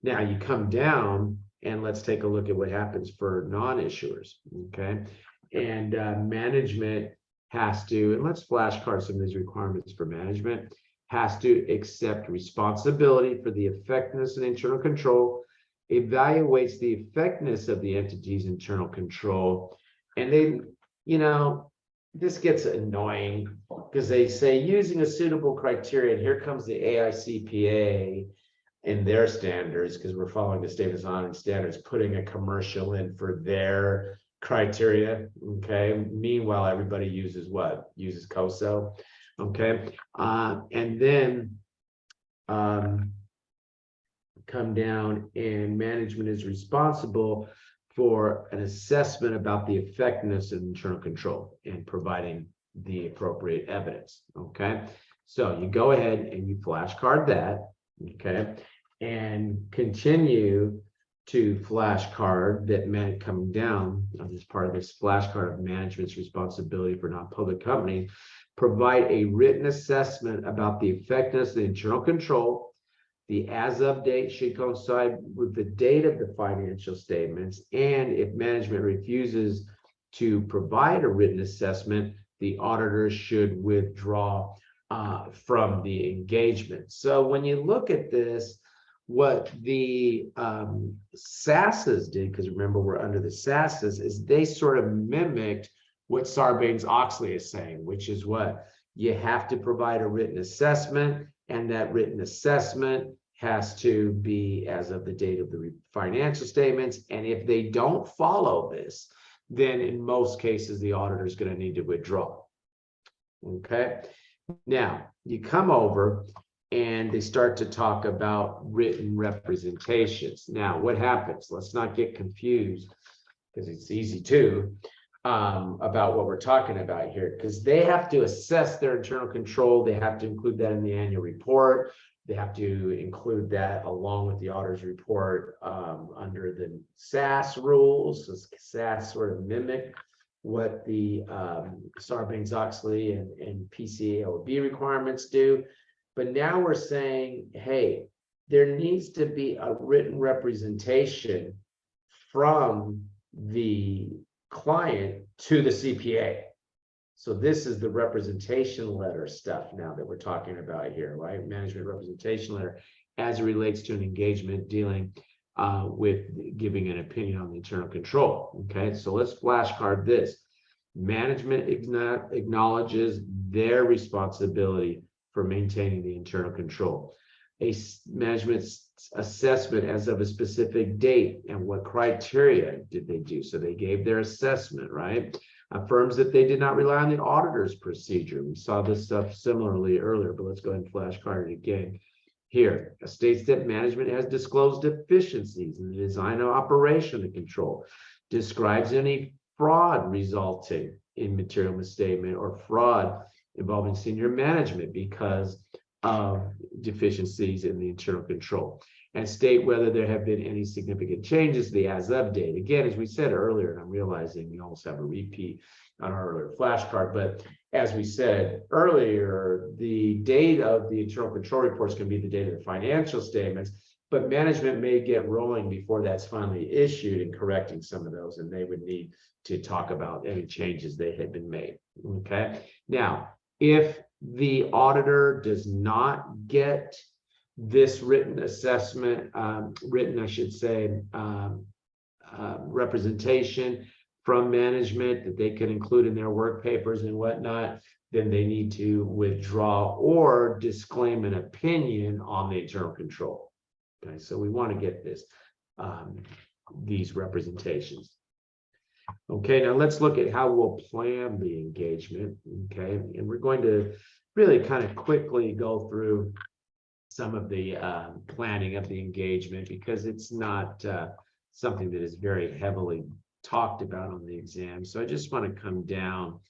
Now you come down and let's take a look at what happens for non-issuers. Okay. And management has to, and let's flashcard some of these requirements for management, has to accept responsibility for the effectiveness of internal control, evaluates the effectiveness of the entity's internal control. And then, you know, this gets annoying because they say using a suitable criteria, and here comes the AICPA and their standards, because we're following the statements on and standards, putting a commercial in for their criteria. Okay. Meanwhile, everybody uses what? Uses COSO. Okay. And then come down, and management is responsible for an assessment about the effectiveness of internal control and providing the appropriate evidence. Okay. So you go ahead and you flashcard that. Okay. And continue to flashcard that coming down on this part of this flashcard of management's responsibility for non-public companies, provide a written assessment about the effectiveness of the internal control. The as of date should coincide with the date of the financial statements. And if management refuses to provide a written assessment, the auditor should withdraw from the engagement. So when you look at this, what the SASs did, because remember we're under the SASs, is they sort of mimicked what Sarbanes-Oxley is saying, which is what? You have to provide a written assessment, and that written assessment has to be as of the date of the financial statements. And if they don't follow this, then in most cases, the auditor is going to need to withdraw. Okay. Now you come over and they start to talk about written representations. Now, what happens? Let's not get confused, because it's easy to, about what we're talking about here, because they have to assess their internal control. They have to include that in the annual report. They have to include that along with the auditor's report under the SAS rules. So SAS sort of mimic what the Sarbanes-Oxley and PCAOB requirements do. But now we're saying, hey, there needs to be a written representation from the client to the CPA. So this is the representation letter stuff now that we're talking about here, right? Management representation letter as it relates to an engagement dealing with giving an opinion on the internal control. Okay, so let's flashcard this. Management acknowledges their responsibility for maintaining the internal control. A management assessment as of a specific date and what criteria did they do? So they gave their assessment, right? Affirms that they did not rely on the auditor's procedure. We saw this stuff similarly earlier, but let's go ahead and flashcard it again. Here, it states that management has disclosed deficiencies in the design and operation of the control, describes any fraud resulting in material misstatement or fraud involving senior management because of deficiencies in the internal control, and state whether there have been any significant changes to the as of date. Again, as we said earlier, and I'm realizing we almost have a repeat on our earlier flashcard, but as we said earlier, the date of the internal control reports can be the date of the financial statements, but management may get rolling before that's finally issued and correcting some of those, and they would need to talk about any changes that had been made. Okay. Now, if the auditor does not get this written assessment, representation from management that they can include in their work papers and whatnot, then they need to withdraw or disclaim an opinion on the internal control. Okay, so we want to get this, these representations. Okay, now let's look at how we'll plan the engagement. Okay, and we're going to really kind of quickly go through some of the planning of the engagement, because it's not something that is very heavily talked about on the exam. So I just want to come down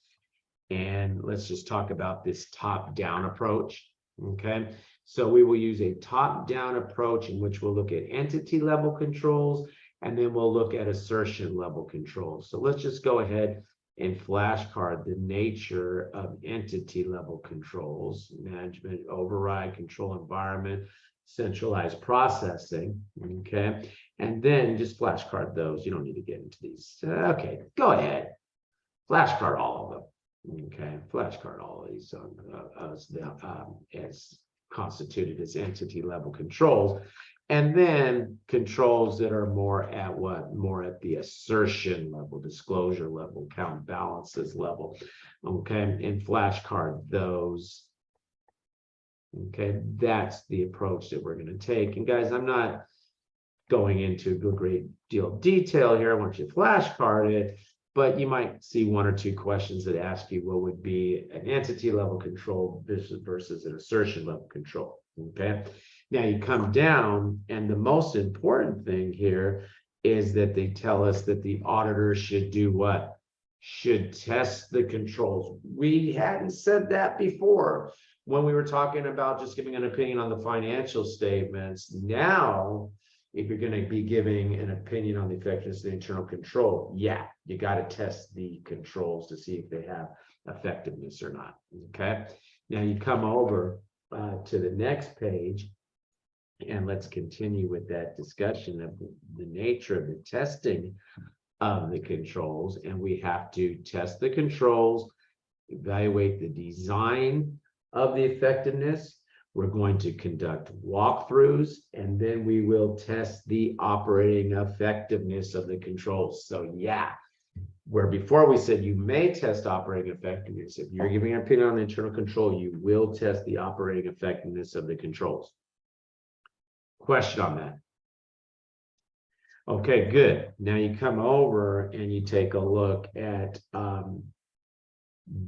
and let's just talk about this top-down approach. Okay, so we will use a top-down approach in which we'll look at entity level controls, and then we'll look at assertion level controls. So let's just go ahead and flashcard the nature of entity level controls: management, override, control environment, centralized processing. Okay, and then just flashcard those. You don't need to get into these. Okay, go ahead, flashcard all of them. Okay, flashcard all of these as constituted as entity level controls. And then controls that are more at what? More at the assertion level, disclosure level, count balances level. Okay, and flashcard those. Okay, that's the approach that we're going to take. And guys, I'm not going into a great deal of detail here. I want you to flashcard it, but you might see one or two questions that ask you what would be an entity level control versus an assertion level control. Okay. Now you come down, and the most important thing here is that they tell us that the auditor should do what? Should test the controls. We hadn't said that before when we were talking about just giving an opinion on the financial statements. Now, if you're going to be giving an opinion on the effectiveness of the internal control, yeah, you got to test the controls to see if they have effectiveness or not. Okay. Now you come over to the next page. And let's continue with that discussion of the nature of the testing of the controls. And we have to test the controls, evaluate the design of the effectiveness. We're going to conduct walkthroughs, and then we will test the operating effectiveness of the controls. So yeah, Where before we said you may test operating effectiveness. If you're giving an opinion on internal control, you will test the operating effectiveness of the controls. Question on that? Okay, good. Now you come over and you take a look at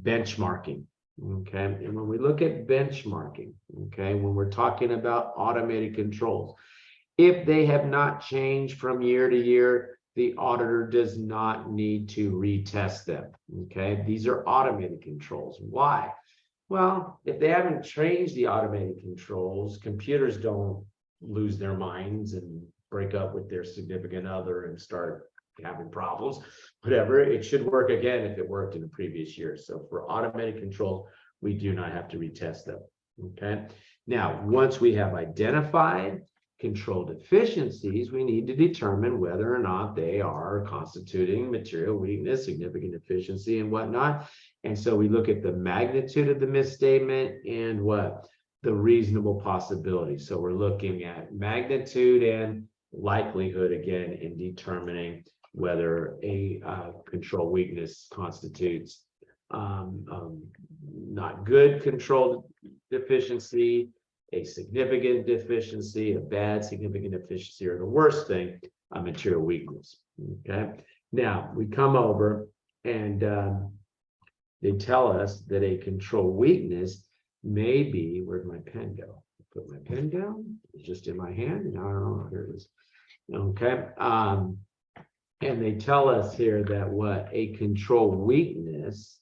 benchmarking. Okay, and when we look at benchmarking, okay, when we're talking about automated controls, if they have not changed from year to year, the auditor does not need to retest them. Okay, these are automated controls. Why? Well, if they haven't changed the automated controls, computers don't lose their minds and break up with their significant other and start having problems, whatever. It should work again if it worked in the previous year. So for automated controls, we do not have to retest them. Okay. Now, once we have identified control deficiencies, we need to determine whether or not they are constituting material weakness, significant deficiency, and whatnot. And so we look at the magnitude of the misstatement and what the reasonable possibility. So we're looking at magnitude and likelihood again in determining whether a control weakness constitutes not good control deficiency, a significant deficiency, a bad significant deficiency, or the worst thing, a material weakness. Okay. Now we come over and they tell us that a control weakness may be, where'd my pen go? Put my pen down. It's just in my hand. No, I don't know. Here it is. Okay. And they tell us here that what a control weakness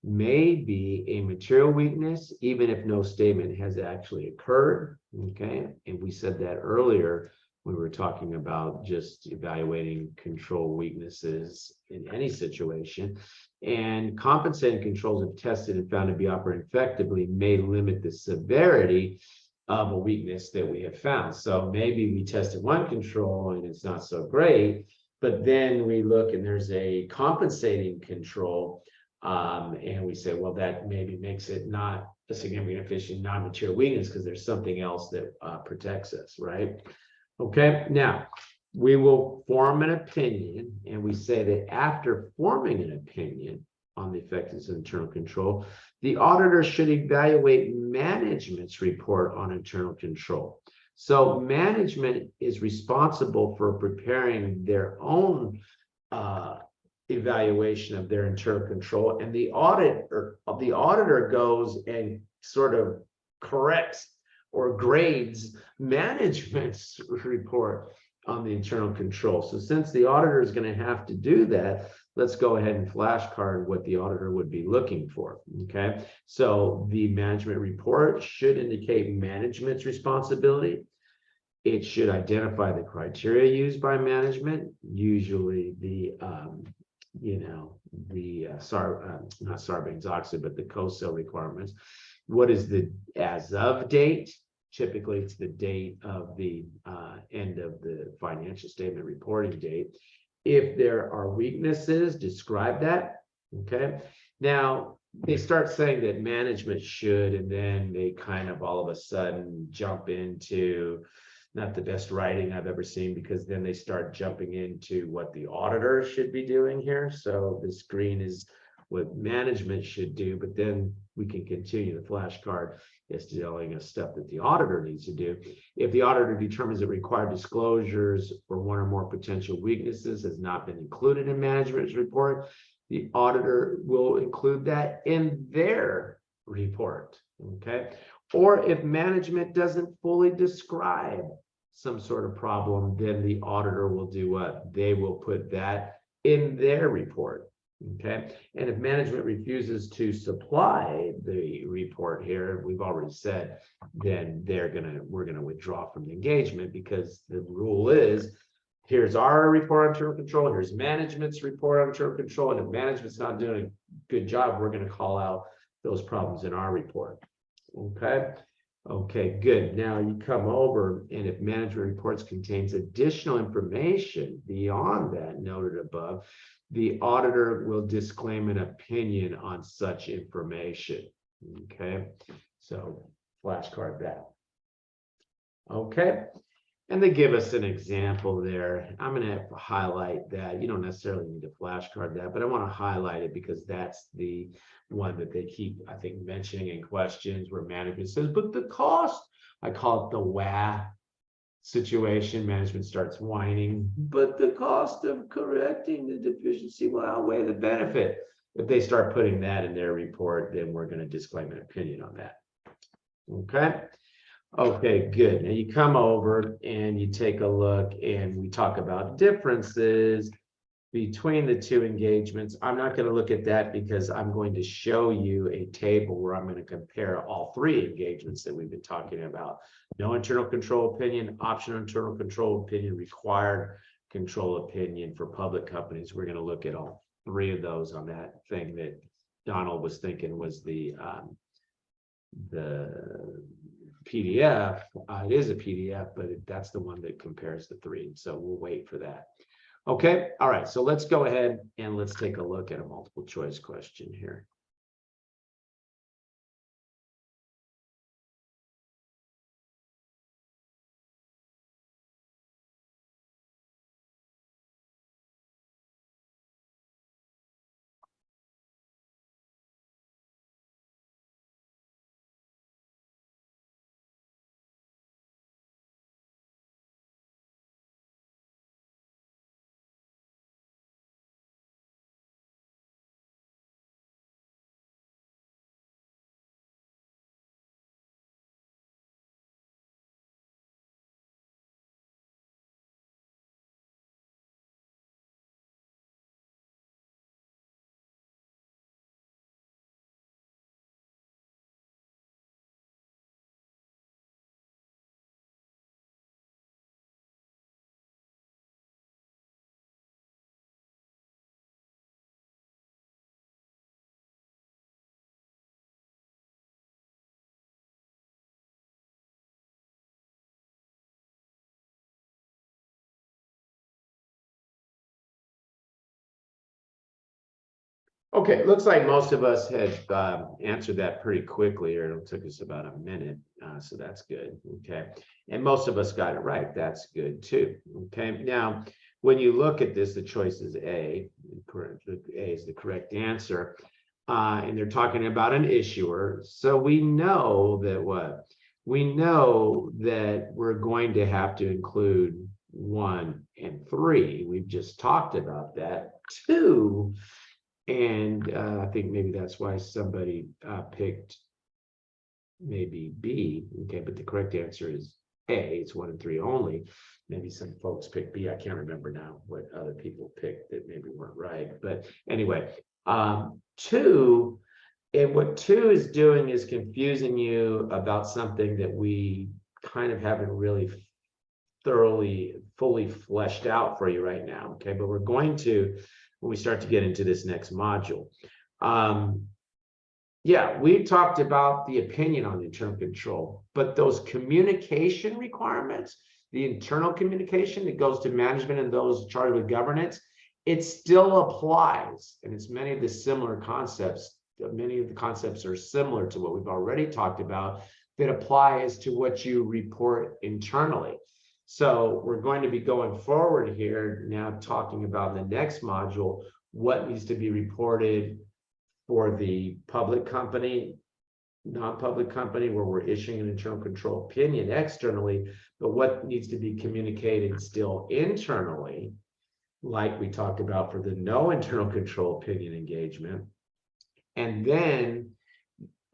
may be a material weakness, even if no statement has actually occurred. Okay. And we said that earlier when we were talking about just evaluating control weaknesses in any situation. And compensating controls, if tested and found to be operating effectively, may limit the severity of a weakness that we have found. So maybe we tested one control and it's not so great, but then we look and there's a compensating control, and we say, well, that maybe makes it not a significant deficiency, non-material weakness, because there's something else that protects us, right? Okay, now we will form an opinion, and we say that after forming an opinion on the effectiveness of internal control, the auditor should evaluate management's report on internal control. So management is responsible for preparing their own evaluation of their internal control, and the auditor goes and sort of corrects or grades management's report on the internal control. So since the auditor is going to have to do that, let's go ahead and flashcard what the auditor would be looking for. Okay, so the management report should indicate management's responsibility. It should identify the criteria used by management, usually the not Sarbanes-Oxley, but the COSO requirements. What is the as of date? Typically, it's the date of the end of the financial statement reporting date. If there are weaknesses, describe that. Okay. Now, they start saying that management should, and then they kind of all of a sudden jump into not the best writing I've ever seen, because then they start jumping into what the auditor should be doing here. So this green is what management should do, but then we can continue the flashcard is telling us stuff that the auditor needs to do. If the auditor determines that required disclosures for one or more potential weaknesses has not been included in management's report, the auditor will include that in their report. Okay. Or if management doesn't fully describe some sort of problem, then the auditor will do what? They will put that in their report. Okay. And if management refuses to supply the report here, we've already said, then we're gonna withdraw from the engagement, because the rule is, here's our report on internal control, here's management's report on internal control, and if management's not doing a good job, we're gonna call out those problems in our report. Okay. Okay, good. Now you come over, and if management reports contains additional information beyond that noted above, the auditor will disclaim an opinion on such information. Okay, so flashcard that. Okay, And they give us an example there. I'm going to have to highlight that. You don't necessarily need to flashcard that, but I want to highlight it because that's the one that they keep, I think, mentioning in questions where management says, but the cost, I call it the WA situation. Management starts whining, but the cost of correcting the deficiency will outweigh the benefit. If they start putting that in their report, then we're going to disclaim an opinion on that. Okay. Okay, good. Now you come over and you take a look and we talk about differences between the two engagements. I'm not going to look at that because I'm going to show you a table where I'm going to compare all three engagements that we've been talking about. No internal control opinion, optional internal control opinion, required control opinion for public companies. We're going to look at all three of those on that thing that Donald was thinking was the PDF. It is a PDF, but that's the one that compares the three. So we'll wait for that. Okay. All right. So let's go ahead and let's take a look at a multiple choice question here. Okay, looks like most of us had answered that pretty quickly, or it took us about a minute, so that's good. Okay, and most of us got it right. That's good too. Okay, now when you look at this, the choice is A. Correct. A is the correct answer, and they're talking about an issuer. So we know that what? We know that we're going to have to include 1 and 3. We've just talked about that. 2. And I think maybe that's why somebody picked maybe B. Okay, but the correct answer is A. It's 1 and 3 only. Maybe some folks picked B. I can't remember now what other people picked that maybe weren't right. But anyway, 2, and what 2 is doing is confusing you about something that we kind of haven't really fully fleshed out for you right now. Okay, but we're going to when we start to get into this next module. Yeah, we talked about the opinion on the internal control, but those communication requirements, the internal communication that goes to management and those charged with governance, it still applies. And it's many of the similar concepts. Many of the concepts are similar to what we've already talked about that apply as to what you report internally. So we're going to be going forward here now talking about in the next module, what needs to be reported for the public company, non-public company, where we're issuing an internal control opinion externally, but what needs to be communicated still internally, like we talked about for the no internal control opinion engagement. And then,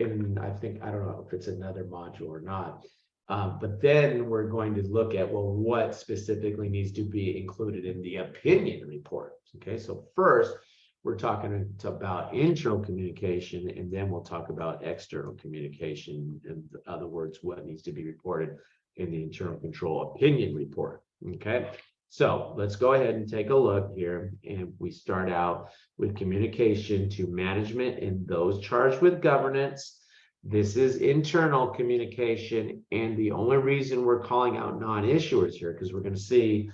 and I think, I don't know if it's another module or not, but then we're going to look at, well, what specifically needs to be included in the opinion report. Okay, so first we're talking about internal communication, and then we'll talk about external communication. In other words, what needs to be reported in the internal control opinion report. Okay, so let's go ahead and take a look here, and we start out with communication to management and those charged with governance. This is internal communication, and the only reason we're calling out non-issuers here, because we're going to see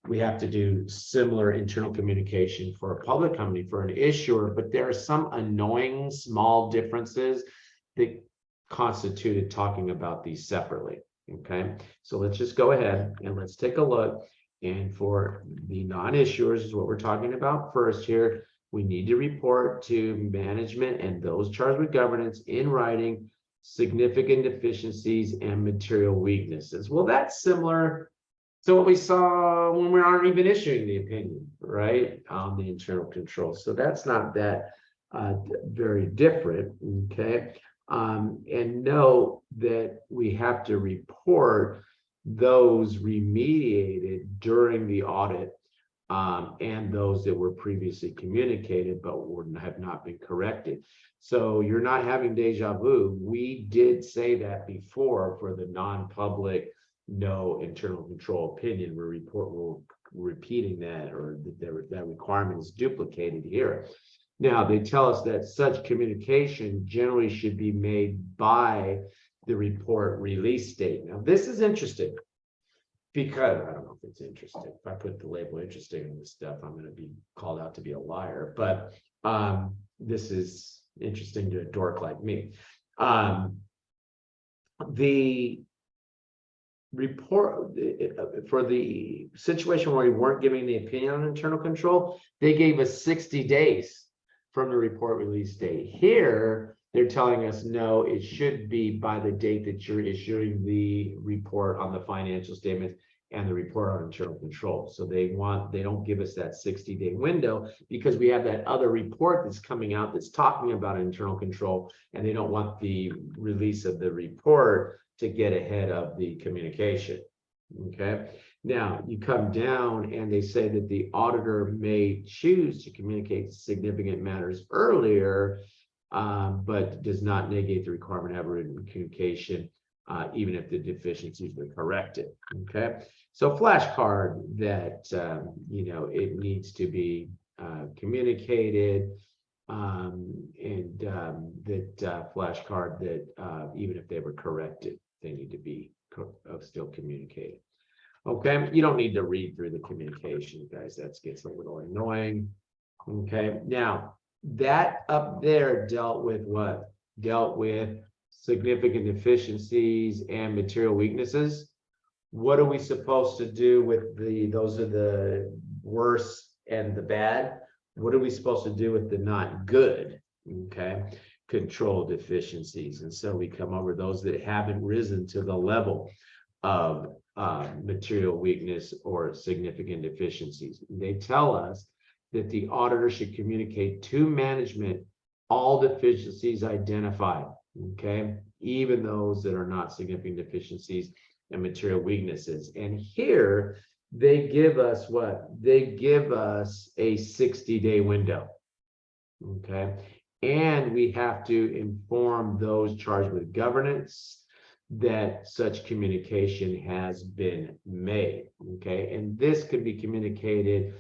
we have to do similar internal communication for a public company for an issuer, but there are some annoying small differences that constituted talking about these separately. Okay, so let's just go ahead and let's take a look. And for the non-issuers is what we're talking about first here. We need to report to management and those charged with governance in writing significant deficiencies and material weaknesses. Well, that's similar to what we saw when we aren't even issuing the opinion, right, on the internal control. So that's not that very different, okay? And note that we have to report those remediated during the audit and those that were previously communicated but have not been corrected. So you're not having deja vu. We did say that before for the non-public no internal control opinion. We're repeating that, or that requirement is duplicated here. Now, they tell us that such communication generally should be made by the report release date. Now, this is interesting because I don't know if it's interesting. If I put the label interesting in this stuff, I'm going to be called out to be a liar. But this is interesting to a dork like me. The report for the situation where we weren't giving the opinion on internal control, they gave us 60 days from the report release date. Here, they're telling us, no, it should be by the date that you're issuing the report on the financial statements and the report on internal control. So they don't give us that 60-day window because we have that other report that's coming out that's talking about internal control, and they don't want the release of the report to get ahead of the communication. Okay. Now you come down and they say that the auditor may choose to communicate significant matters earlier, but does not negate the requirement to have a written communication, even if the deficiencies were corrected. Okay. So flashcard that, it needs to be communicated, and that flashcard that even if they were corrected, they need to be still communicated. Okay, you don't need to read through the communication, guys. That gets a little annoying. Okay, now that up there dealt with what? Dealt with significant deficiencies and material weaknesses. What are we supposed to do with those are the worst and the bad? What are we supposed to do with the not good? Okay, control deficiencies. And so we come over those that haven't risen to the level of material weakness or significant deficiencies. They tell us that the auditor should communicate to management all deficiencies identified, okay, even those that are not significant deficiencies and material weaknesses. And here they give us what? They give us a 60-day window, okay? And we have to inform those charged with governance that such communication has been made, okay? And this can be communicated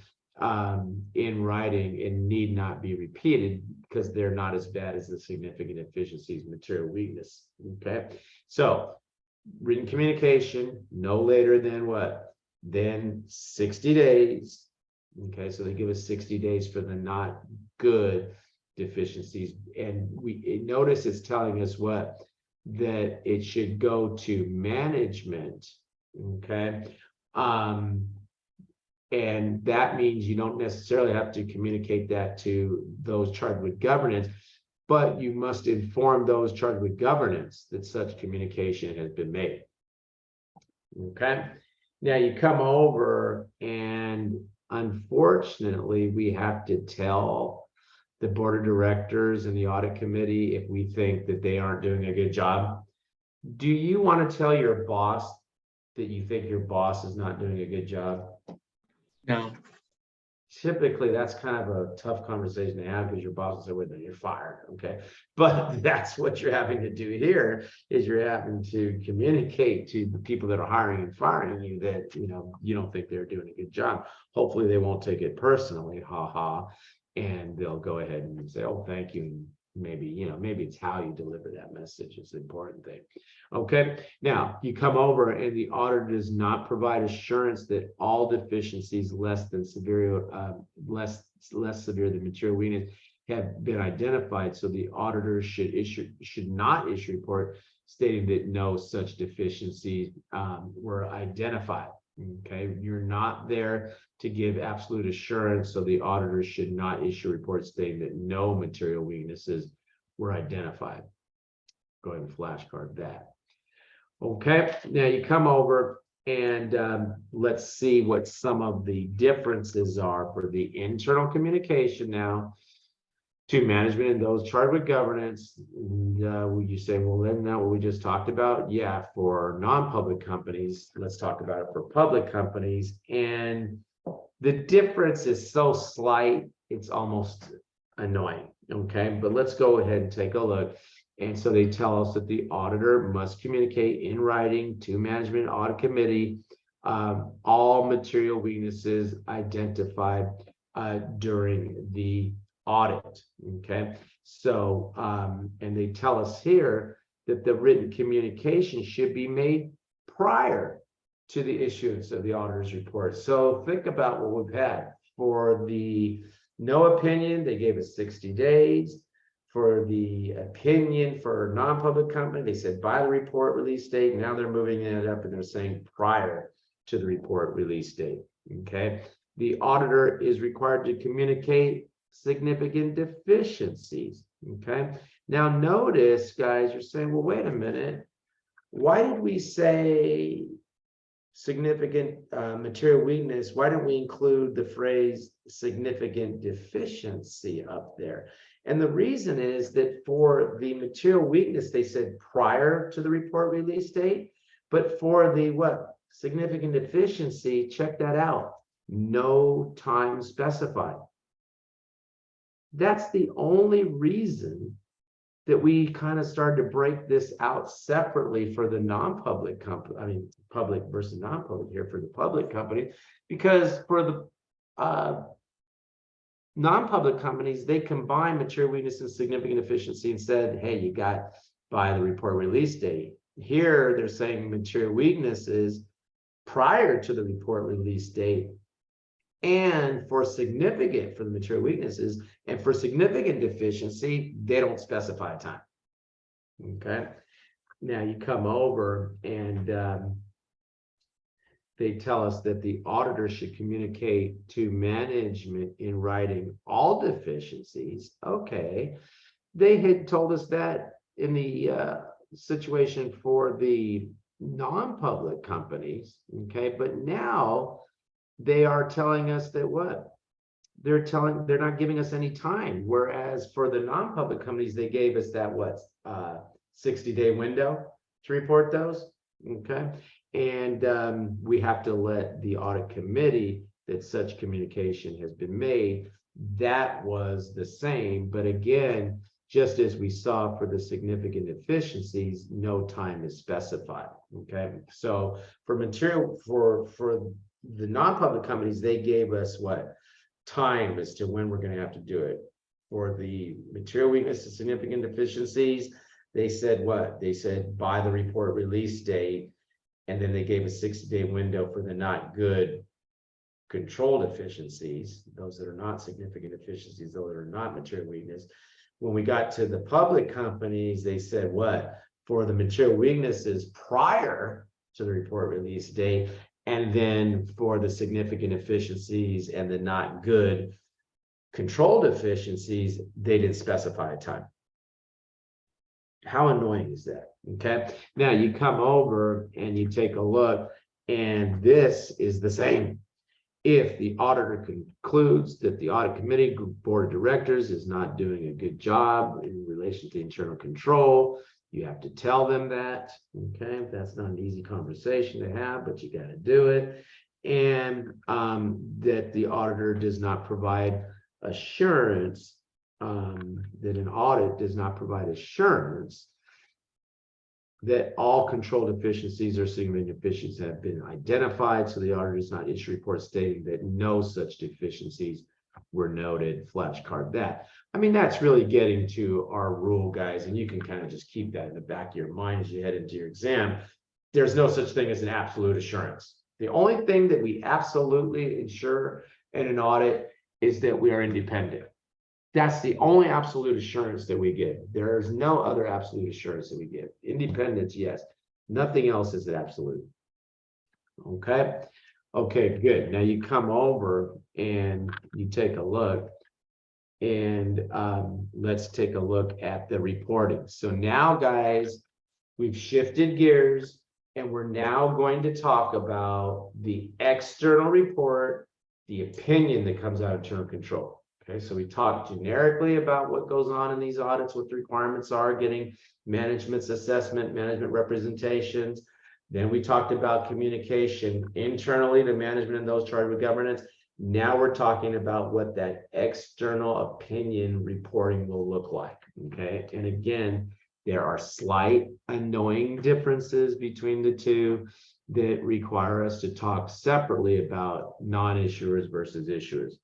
in writing and need not be repeated because they're not as bad as the significant deficiencies, material weakness, okay? So written communication no later than what? Then 60 days, okay? So they give us 60 days for the not good deficiencies. And we notice it's telling us what? That it should go to management, okay? And that means you don't necessarily have to communicate that to those charged with governance, but you must inform those charged with governance that such communication has been made. Okay. Now you come over and unfortunately we have to tell the board of directors and the audit committee if we think that they aren't doing a good job. Do you want to tell your boss that you think your boss is not doing a good job? No. Typically, that's kind of a tough conversation to have because your boss will say, well, then you're fired, okay? But that's what you're having to do here is you're having to communicate to the people that are hiring and firing you that, you don't think they're doing a good job. Hopefully they won't take it personally, haha, and they'll go ahead and say, oh, thank you. And maybe, maybe it's how you deliver that message is the important thing. Okay, now you come over and the auditor does not provide assurance that all deficiencies less severe than material weakness have been identified. So the auditor should not issue a report stating that no such deficiencies were identified. Okay, you're not there to give absolute assurance, so the auditor should not issue a report stating that no material weaknesses were identified. Go ahead and flashcard that. Okay, now you come over and let's see what some of the differences are for the internal communication now to management and those charged with governance. Would you say, well, isn't that what we just talked about? Yeah, for non-public companies. Let's talk about it for public companies. And the difference is so slight, it's almost annoying. Okay, but let's go ahead and take a look. And so they tell us that the auditor must communicate in writing to management audit committee all material weaknesses identified during the audit. Okay, so and they tell us here that the written communication should be made prior to the issuance of the auditor's report. So think about what we've had for the no opinion. They gave us 60 days. For the opinion for non-public company, they said by the report release date. Now they're moving it up and they're saying prior to the report release date. Okay, the auditor is required to communicate significant deficiencies. Okay, now notice, guys, you're saying, well, wait a minute, why did we say significant material weakness? Why don't we include the phrase significant deficiency up there? And the reason is that for the material weakness, they said prior to the report release date, but for the what? Significant deficiency, check that out, no time specified. That's the only reason that we kind of started to break this out separately for the non-public company, I mean, public versus non-public here for the public company, because for the non-public companies, they combine material weakness and significant deficiency and said, hey, you got by the report release date. Here, they're saying material weaknesses prior to the report release date, and for significant, for the material weaknesses, and for significant deficiency, they don't specify time. Okay, now you come over and they tell us that the auditor should communicate to management in writing all deficiencies. Okay, they had told us that in the situation for the non-public companies. Okay, but now they are telling us that what? They're not giving us any time. Whereas for the non-public companies, they gave us that what? 60-day window to report those. Okay. And we have to let the audit committee that such communication has been made. That was the same, but again, just as we saw for the significant deficiencies, no time is specified. Okay, so for material for the non-public companies, they gave us what? Time as to when we're going to have to do it. For the material weakness and significant deficiencies, they said what? They said by the report release date. And then they gave a 60-day window for the not good control deficiencies, those that are not significant deficiencies, those that are not material weakness. When we got to the public companies, they said what? For the material weaknesses prior to the report release date, and then for the significant deficiencies and the not good control deficiencies, they didn't specify a time. How annoying is that? Okay, now you come over and you take a look, and this is the same. If the auditor concludes that the audit committee board of directors is not doing a good job in relation to internal control, you have to tell them that. Okay, that's not an easy conversation to have, but you got to do it. And that the auditor does not provide assurance, that an audit does not provide assurance that all control deficiencies or significant deficiencies have been identified. So the auditor does not issue a report stating that no such deficiencies were noted. Flashcard that. I mean, that's really getting to our rule, guys, and you can kind of just keep that in the back of your mind as you head into your exam. There's no such thing as an absolute assurance. The only thing that we absolutely ensure in an audit is that we are independent. That's the only absolute assurance that we give. There is no other absolute assurance that we give. Independence, yes. Nothing else is absolute. Okay. Okay, good. Now you come over and you take a look. And let's take a look at the reporting. So now, guys, we've shifted gears and we're now going to talk about the external report, the opinion that comes out of internal control. Okay, so we talked generically about what goes on in these audits, what the requirements are, getting management's assessment, management representations. Then we talked about communication internally to management and those charged with governance. Now we're talking about what that external opinion reporting will look like. Okay, and again, there are slight annoying differences between the two that require us to talk separately about non-issuers versus issuers.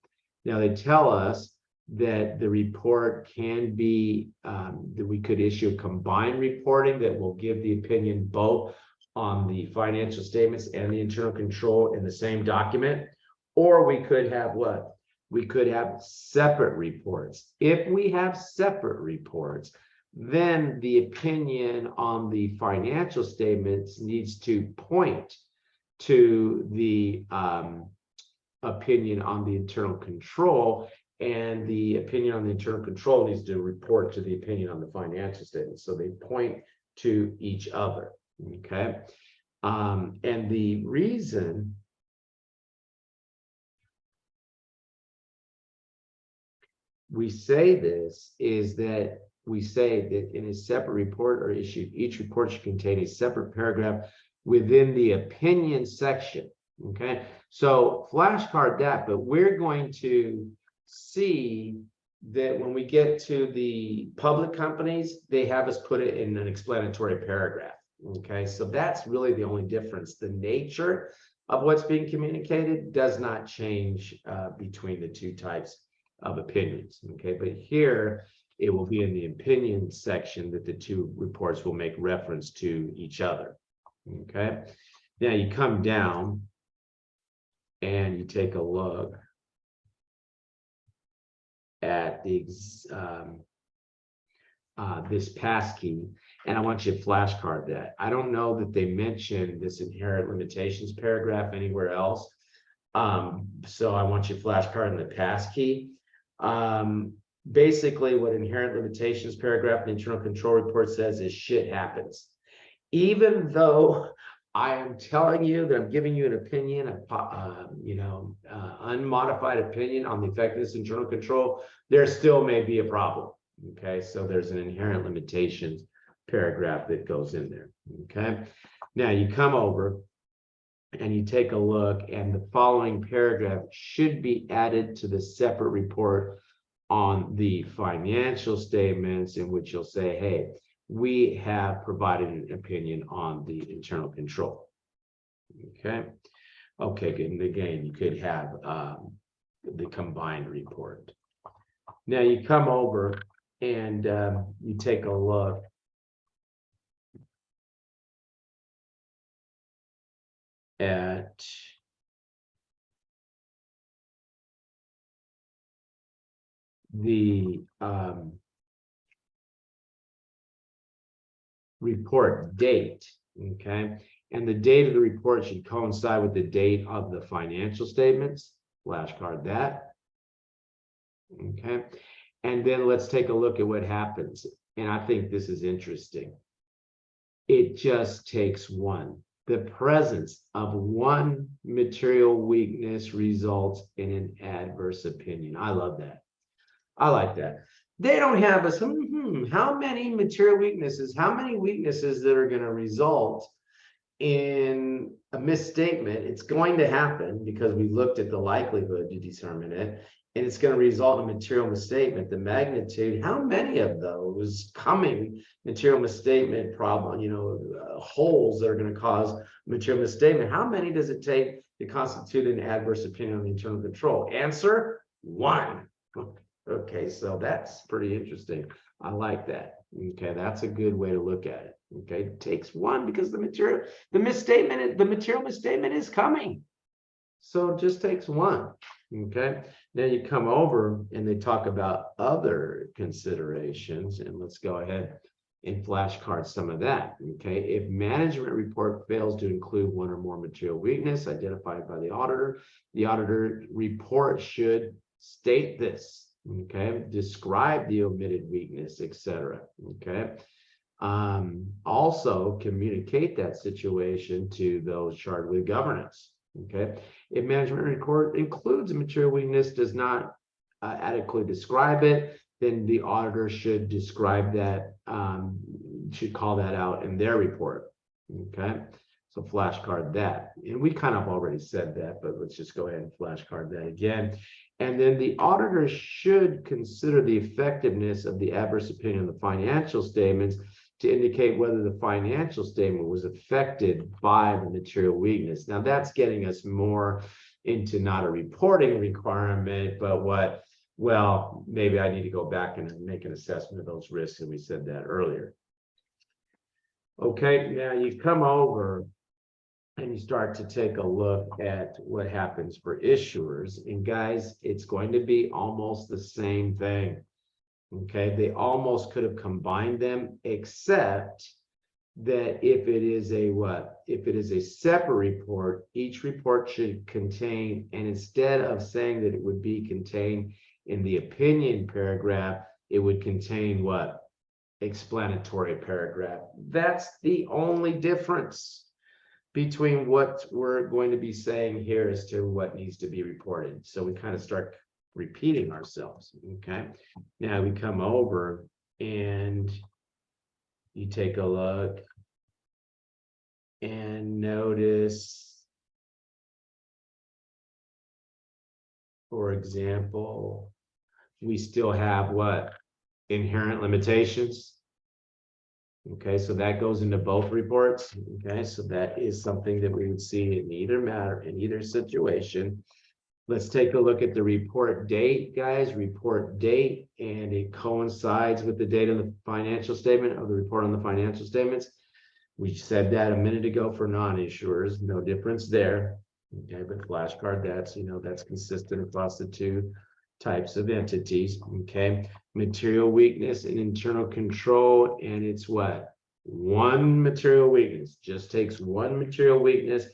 Now they tell us that the report can be, that we could issue combined reporting that will give the opinion both on the financial statements and the internal control in the same document. Or we could have what? We could have separate reports. If we have separate reports, then the opinion on the financial statements needs to point to the opinion on the internal control, and the opinion on the internal control needs to report to the opinion on the financial statements. So they point to each other. Okay. And the reason we say this is that we say that in a separate report or issue, each report should contain a separate paragraph within the opinion section. Okay, so flashcard that, but we're going to see that when we get to the public companies, they have us put it in an explanatory paragraph. Okay, so that's really the only difference. The nature of what's being communicated does not change between the two types of opinions. Okay, but here it will be in the opinion section that the two reports will make reference to each other. Okay, now you come down and you take a look at the this passkey, and I want you to flashcard that. I don't know that they mention this inherent limitations paragraph anywhere else, so I want you to flashcard in the passkey. Basically, what inherent limitations paragraph in the internal control report says is shit happens. Even though I am telling you that I'm giving you an opinion, unmodified opinion on the effectiveness of internal control, there still may be a problem. Okay, so there's an inherent limitations paragraph that goes in there. Okay, now you come over and you take a look, and the following paragraph should be added to the separate report on the financial statements, in which you'll say, hey, we have provided an opinion on the internal control. Okay. Okay, good. And again, you could have the combined report. Now you come over and you take a look at the report date. Okay, and the date of the report should coincide with the date of the financial statements. Flashcard that. Okay, and then let's take a look at what happens. And I think this is interesting. It just takes one. The presence of one material weakness results in an adverse opinion. I love that. I like that. They don't have us, how many material weaknesses, how many weaknesses that are going to result in a misstatement? It's going to happen because we looked at the likelihood to determine it, and it's going to result in a material misstatement. The magnitude, how many of those coming material misstatement problem, holes that are going to cause material misstatement, how many does it take to constitute an adverse opinion on the internal control? Answer: one. Okay, so that's pretty interesting. I like that. Okay, that's a good way to look at it. Okay, it takes one because the material misstatement is coming. So it just takes one. Okay, Now you come over and they talk about other considerations, and let's go ahead and flashcard some of that. Okay, if management report fails to include one or more material weakness identified by the auditor report should state this. Okay, describe the omitted weakness, etc. Okay, also communicate that situation to those charged with governance. Okay, if management report includes a material weakness, does not adequately describe it, then the auditor should describe that, should call that out in their report. Okay, so flashcard that. And we kind of already said that, but let's just go ahead and flashcard that again. And then the auditor should consider the effectiveness of the adverse opinion of the financial statements to indicate whether the financial statement was affected by the material weakness. Now that's getting us more into not a reporting requirement, but what, well, maybe I need to go back and make an assessment of those risks, and we said that earlier. Okay, now you come over and you start to take a look at what happens for issuers, and guys, it's going to be almost the same thing. Okay, they almost could have combined them, except that if it is a what? If it is a separate report, each report should contain, and instead of saying that it would be contained in the opinion paragraph, it would contain what? Explanatory paragraph. That's the only difference between what we're going to be saying here as to what needs to be reported. So we kind of start repeating ourselves. Okay, now we come over and you take a look and notice, for example, we still have what? Inherent limitations. Okay, so that goes into both reports. Okay, so that is something that we would see in either matter, in either situation. Let's take a look at the report date, guys. Report date, and it coincides with the date of the financial statement, of the report on the financial statements. We said that a minute ago for non-issuers, no difference there. Okay, but flashcard, that's, you know, that's consistent across the two types of entities. Okay, material weakness and internal control, and it's what? One material weakness. Just takes one material weakness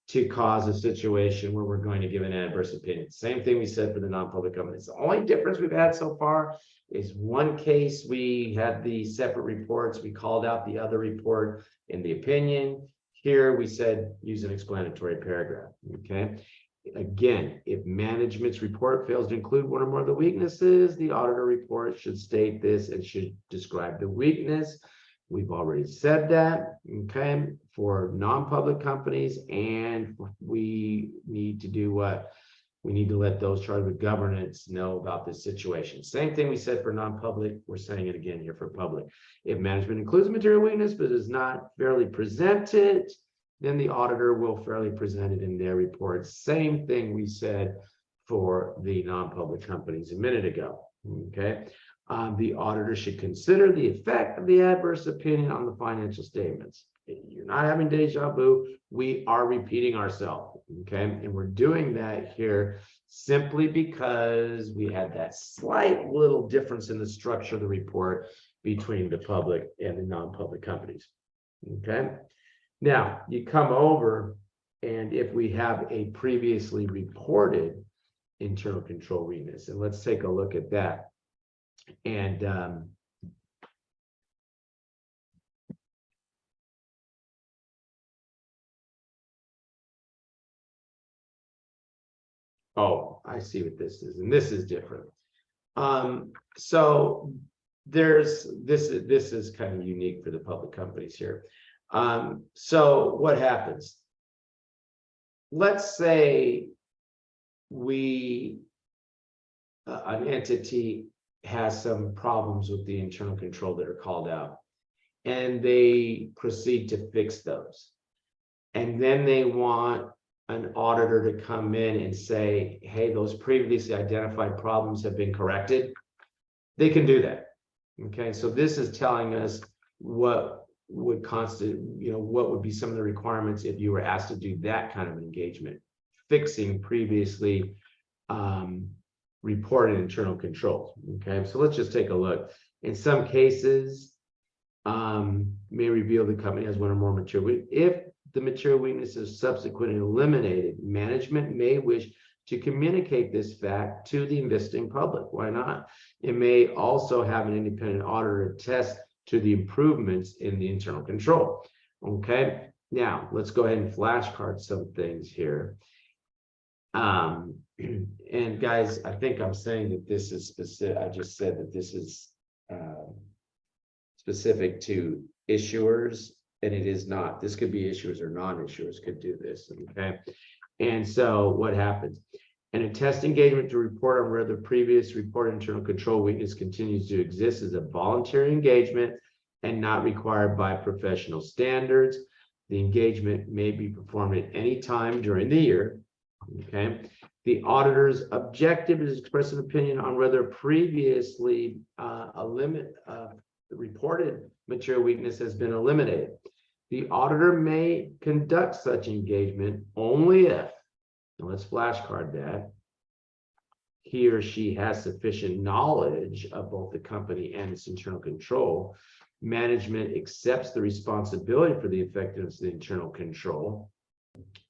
to cause a situation where we're going to give an adverse opinion. Same thing we said for the non-public companies. The only difference we've had so far is one case we had the separate reports. We called out the other report in the opinion. Here we said use an explanatory paragraph. Okay. Again, if management's report fails to include one or more of the weaknesses, the auditor report should state this and should describe the weakness. We've already said that, okay, for non-public companies, and we need to do what? We need to let those charged with governance know about this situation. Same thing we said for non-public, we're saying it again here for public. If management includes a material weakness but does not fairly present it, then the auditor will fairly present it in their report. Same thing we said for the non-public companies a minute ago, okay? The auditor should consider the effect of the adverse opinion on the financial statements. You're not having deja vu. We are repeating ourselves, okay? And we're doing that here simply because we had that slight little difference in the structure of the report between the public and the non-public companies, okay? Now, you come over, and if we have a previously reported internal control weakness, and let's take a look at that. And oh, I see what this is, and this is different. So there's this is kind of unique for the public companies here. So what happens? Let's say an entity has some problems with the internal control that are called out, and they proceed to fix those. And then they want an auditor to come in and say, hey, those previously identified problems have been corrected. They can do that. Okay, so this is telling us what would constitute, you know, what would be some of the requirements if you were asked to do that kind of engagement, fixing previously reported internal controls. Okay, so let's just take a look. In some cases, may reveal the company has one or more material. If the material weakness is subsequently eliminated, management may wish to communicate this fact to the investing public. Why not? It may also have an independent auditor attest to the improvements in the internal control. Okay, now let's go ahead and flashcard some things here. And guys, I think I'm saying that this is specific. I just said that this is specific to issuers, and it is not. This could be issuers or non-issuers could do this. Okay, and so what happens? And a test engagement to report on whether the previous reported internal control weakness continues to exist is a voluntary engagement and not required by professional standards. The engagement may be performed at any time during the year. Okay. The auditor's objective is to express an opinion on whether previously reported material weakness has been eliminated. The auditor may conduct such engagement only if, and let's flashcard that, he or she has sufficient knowledge of both the company and its internal control. Management accepts the responsibility for the effectiveness of the internal control.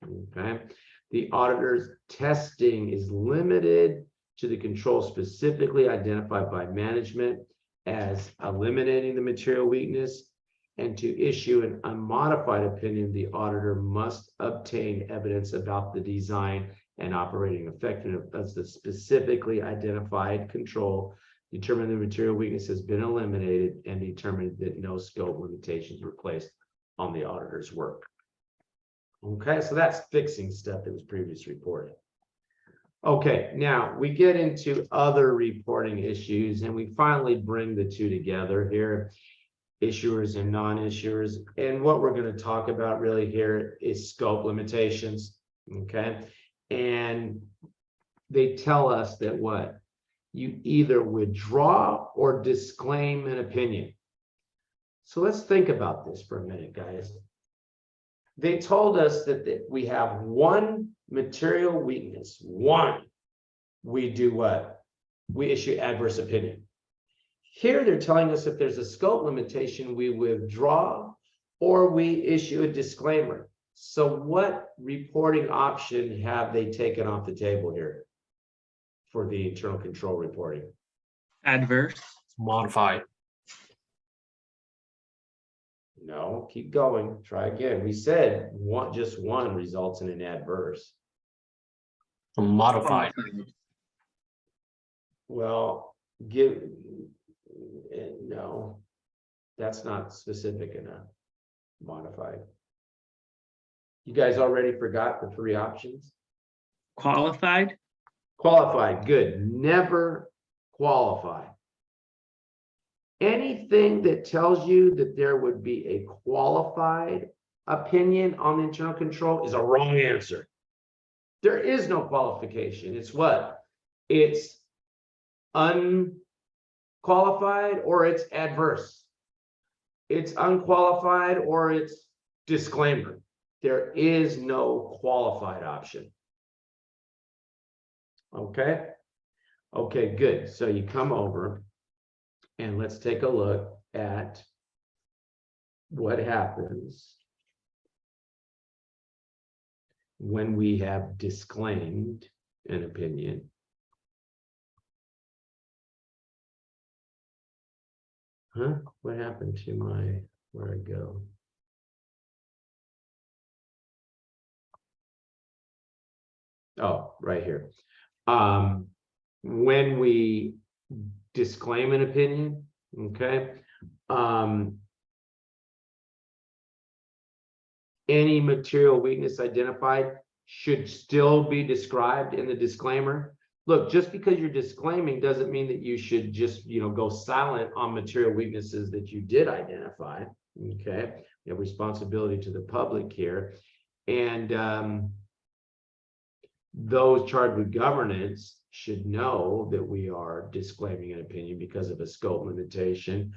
Okay. The auditor's testing is limited to the control specifically identified by management as eliminating the material weakness, and to issue an unmodified opinion, the auditor must obtain evidence about the design and operating effectiveness of the specifically identified control, determine the material weakness has been eliminated, and determine that no scope limitations were placed on the auditor's work. Okay, so that's fixing stuff that was previously reported. Okay, now we get into other reporting issues, and we finally bring the two together here, issuers and non-issuers. And what we're going to talk about really here is scope limitations. Okay, and they tell us that what? You either withdraw or disclaim an opinion. So let's think about this for a minute, guys. They told us that we have one material weakness. One, we do what? We issue adverse opinion. Here they're telling us if there's a scope limitation, we withdraw or we issue a disclaimer. So what reporting option have they taken off the table here for the internal control reporting? Adverse. Modify. No, keep going. Try again. We said just one results in an adverse. Modify. Well, no, that's not specific enough. Modified. You guys already forgot the three options? Qualified. Qualified, good. Never qualify. Anything that tells you that there would be a qualified opinion on the internal control is a wrong answer. There is no qualification. It's what? It's unqualified or it's adverse. It's unqualified or it's disclaimer. There is no qualified option. Okay. Okay, good. So you come over and let's take a look at what happens when we have disclaimed an opinion. Huh? What happened to where I go? Oh, right here. When we disclaim an opinion, okay, any material weakness identified should still be described in the disclaimer. Look, just because you're disclaiming doesn't mean that you should just, go silent on material weaknesses that you did identify. Okay, you have responsibility to the public here, and those charged with governance should know that we are disclaiming an opinion because of a scope limitation.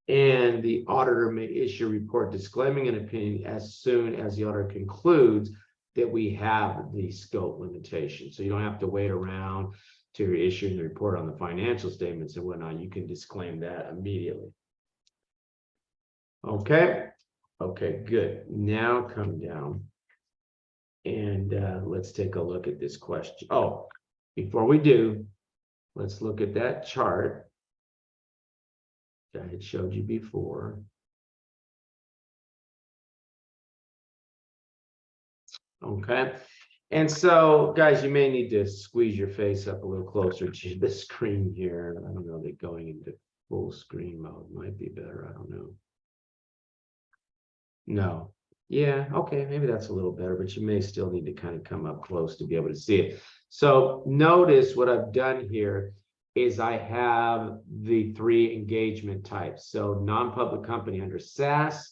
And the auditor may issue a report disclaiming an opinion as soon as the auditor concludes that we have the scope limitation. So you don't have to wait around to issuing the report on the financial statements and whatnot, you can disclaim that immediately. Okay, okay, good. Now come down and let's take a look at this question. Oh, before we do, let's look at that chart that I had showed you before. Okay, and so guys, you may need to squeeze your face up a little closer to the screen here. I don't know that going into full screen mode might be better. I don't know. No, yeah, okay, maybe that's a little better, but you may still need to kind of come up close to be able to see it. So notice what I've done here is I have the 3 engagement types. So non-public company under SAS,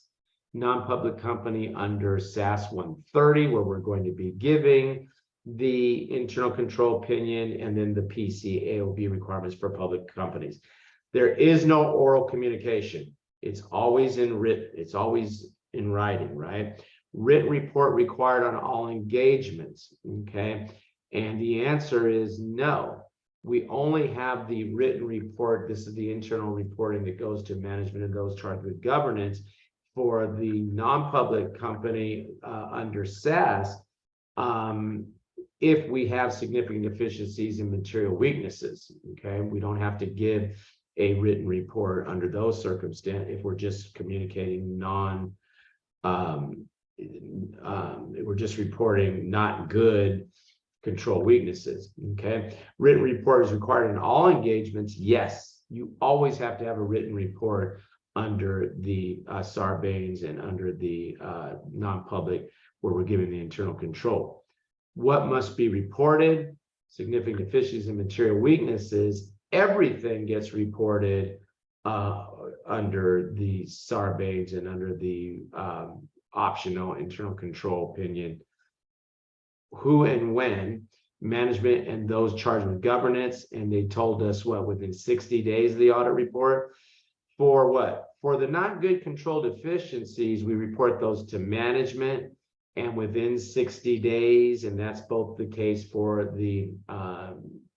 non-public company under SAS 130, where we're going to be giving the internal control opinion, and then the PCAOB requirements for public companies. There is no oral communication. It's always in written, it's always in writing, right? Written report required on all engagements, okay? And the answer is no. We only have the written report. This is the internal reporting that goes to management and those charged with governance. For the non-public company under SAS, if we have significant deficiencies and material weaknesses, okay, we don't have to give a written report under those circumstances if we're just communicating we're just reporting not good control weaknesses, okay? Written report is required in all engagements. Yes, you always have to have a written report under the Sarbanes and under the non-public where we're giving the internal control. What must be reported? Significant deficiencies and material weaknesses. Everything gets reported under the Sarbanes and under the optional internal control opinion. Who and when? Management and those charged with governance. And they told us what, within 60 days of the audit report. For what? For the not good control deficiencies, we report those to management and within 60 days, and that's both the case for the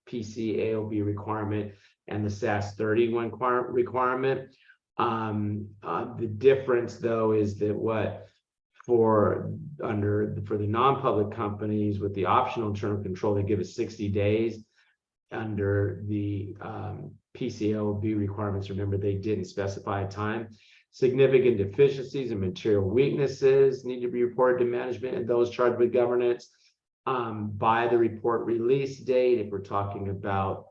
PCAOB requirement and the SAS 31 requirement. The difference though is that what for the non-public companies with the optional internal control, they give us 60 days. Under the PCAOB requirements, remember they didn't specify a time. Significant deficiencies and material weaknesses need to be reported to management and those charged with governance by the report release date. If we're talking about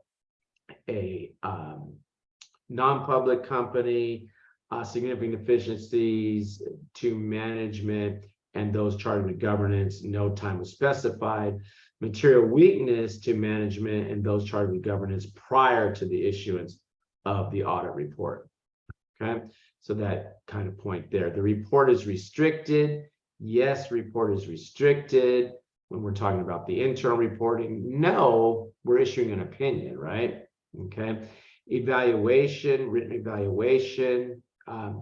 a non-public company, significant deficiencies to management and those charged with governance, no time was specified. Material weakness to management and those charged with governance prior to the issuance of the audit report. Okay, so that kind of point there. The report is restricted. Yes, report is restricted. When we're talking about the internal reporting, no, we're issuing an opinion, right? Okay, evaluation, written evaluation.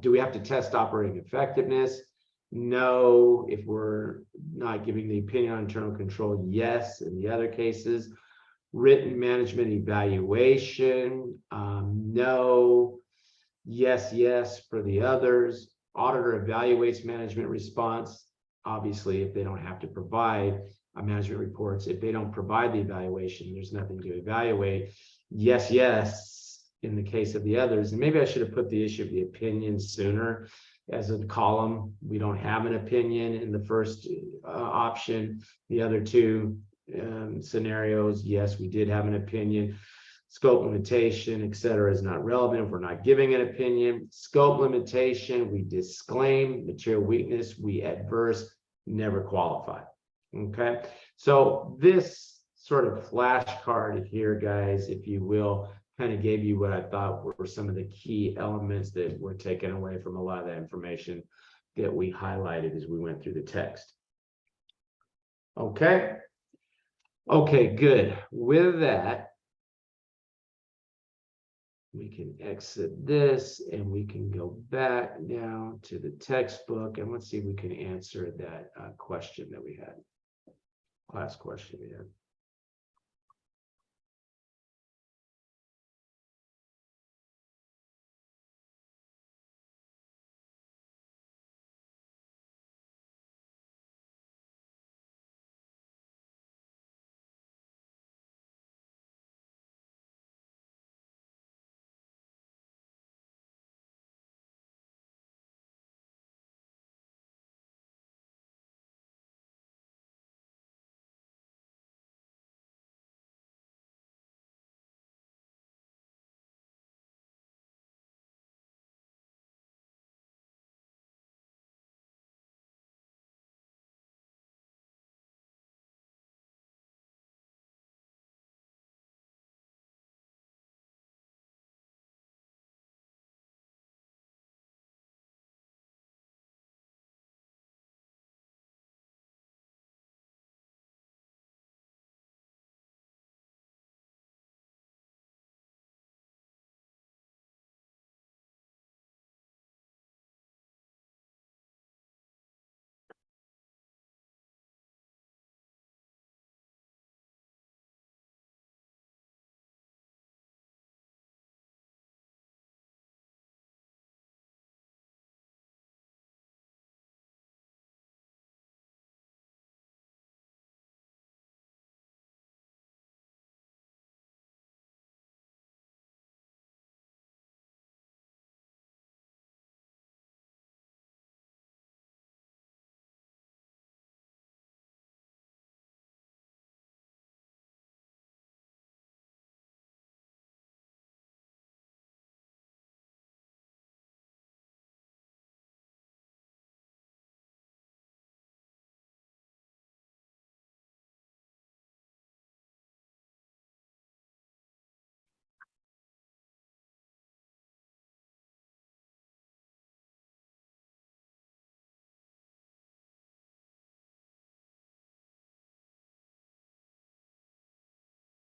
Do we have to test operating effectiveness? No. If we're not giving the opinion on internal control, yes. In the other cases, written management evaluation, no. Yes, yes for the others. Auditor evaluates management response. Obviously, if they don't have to provide management reports, if they don't provide the evaluation, there's nothing to evaluate. Yes, yes, in the case of the others. And maybe I should have put the issue of the opinion sooner as a column. We don't have an opinion in the first option. The other two scenarios, yes, we did have an opinion. Scope limitation, et cetera, is not relevant if we're not giving an opinion. Scope limitation, we disclaim. Material weakness, we adverse, never qualify. Okay, so this sort of flashcard here, guys, if you will, kind of gave you what I thought were some of the key elements that were taken away from a lot of that information that we highlighted as we went through the text. Okay. Okay, good. With that, we can exit this and we can go back now to the textbook and let's see if we can answer that question that we had, class question we had.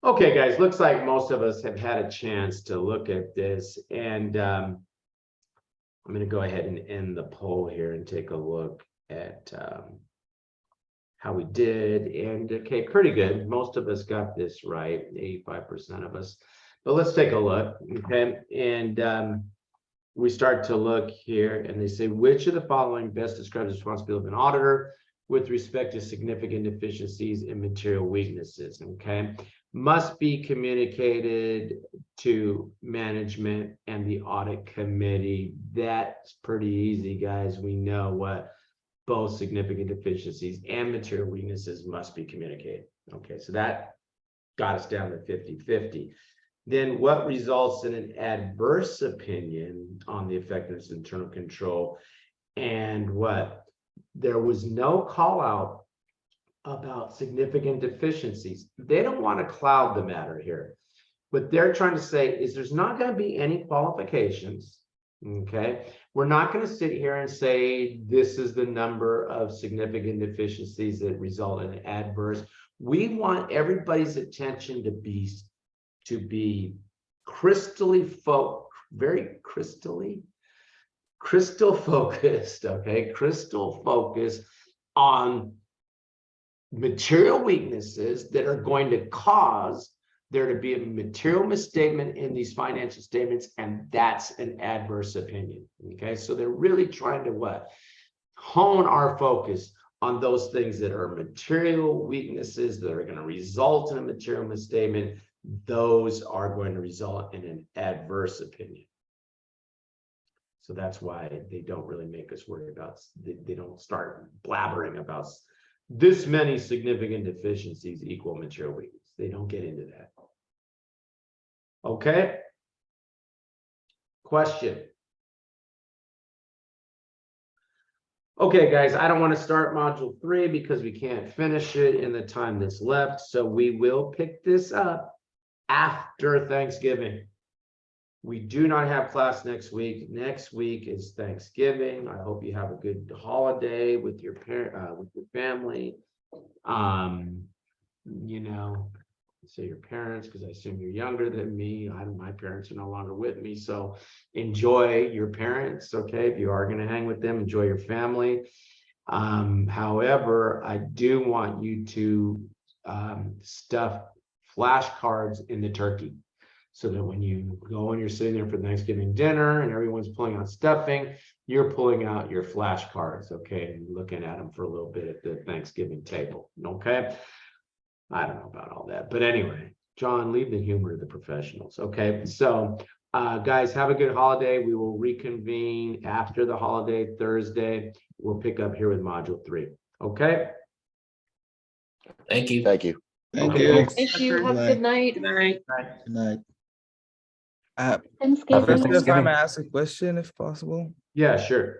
Okay, guys, looks like most of us have had a chance to look at this, and I'm going to go ahead and end the poll here and take a look at how we did. And okay, pretty good. Most of us got this right, 85% of us. But let's take a look, okay? And we start to look here, and they say, which of the following best describes the responsibility of an auditor with respect to significant deficiencies and material weaknesses, okay? Must be communicated to management and the audit committee. That's pretty easy, guys. We know what both significant deficiencies and material weaknesses must be communicated. Okay, so that got us down to 50-50. Then what results in an adverse opinion on the effectiveness of internal control? And what? There was no call out about significant deficiencies. They don't want to cloud the matter here. What they're trying to say is there's not going to be any qualifications. Okay, we're not going to sit here and say this is the number of significant deficiencies that result in adverse. We want everybody's attention to be very crystal focused, okay, crystal focused on material weaknesses that are going to cause there to be a material misstatement in these financial statements, and that's an adverse opinion. Okay, so they're really trying to what? Hone our focus on those things that are material weaknesses that are going to result in a material misstatement. Those are going to result in an adverse opinion. So that's why they don't really make us worry about, they don't start blabbering about this many significant deficiencies equal material weakness. They don't get into that. Okay. Question. Okay, guys, I don't want to start module 3 because we can't finish it in the time that's left. So we will pick this up after Thanksgiving. We do not have class next week. Next week is Thanksgiving. I hope you have a good holiday with your with your family. You know, say your parents, because I assume you're younger than me. My parents are no longer with me, so enjoy your parents. Okay, if you are going to hang with them, enjoy your family. However, I do want you to stuff flashcards in the turkey, so that when you go and you're sitting there for Thanksgiving dinner and everyone's pulling out stuffing, you're pulling out your flashcards, okay, and looking at them for a little bit at the Thanksgiving table, okay? I don't know about all that, but anyway, John, leave the humor to the professionals, okay? So, guys, have a good holiday. We will reconvene after the holiday, Thursday. We'll pick up here with module 3, okay? Thank you. Thank you. Thank Okay, you. thanks. Thank you. Have a Good good night. Good night. Good night. Uh, Happy Professor, if I Thanksgiving. may ask a question, if possible. Yeah, sure.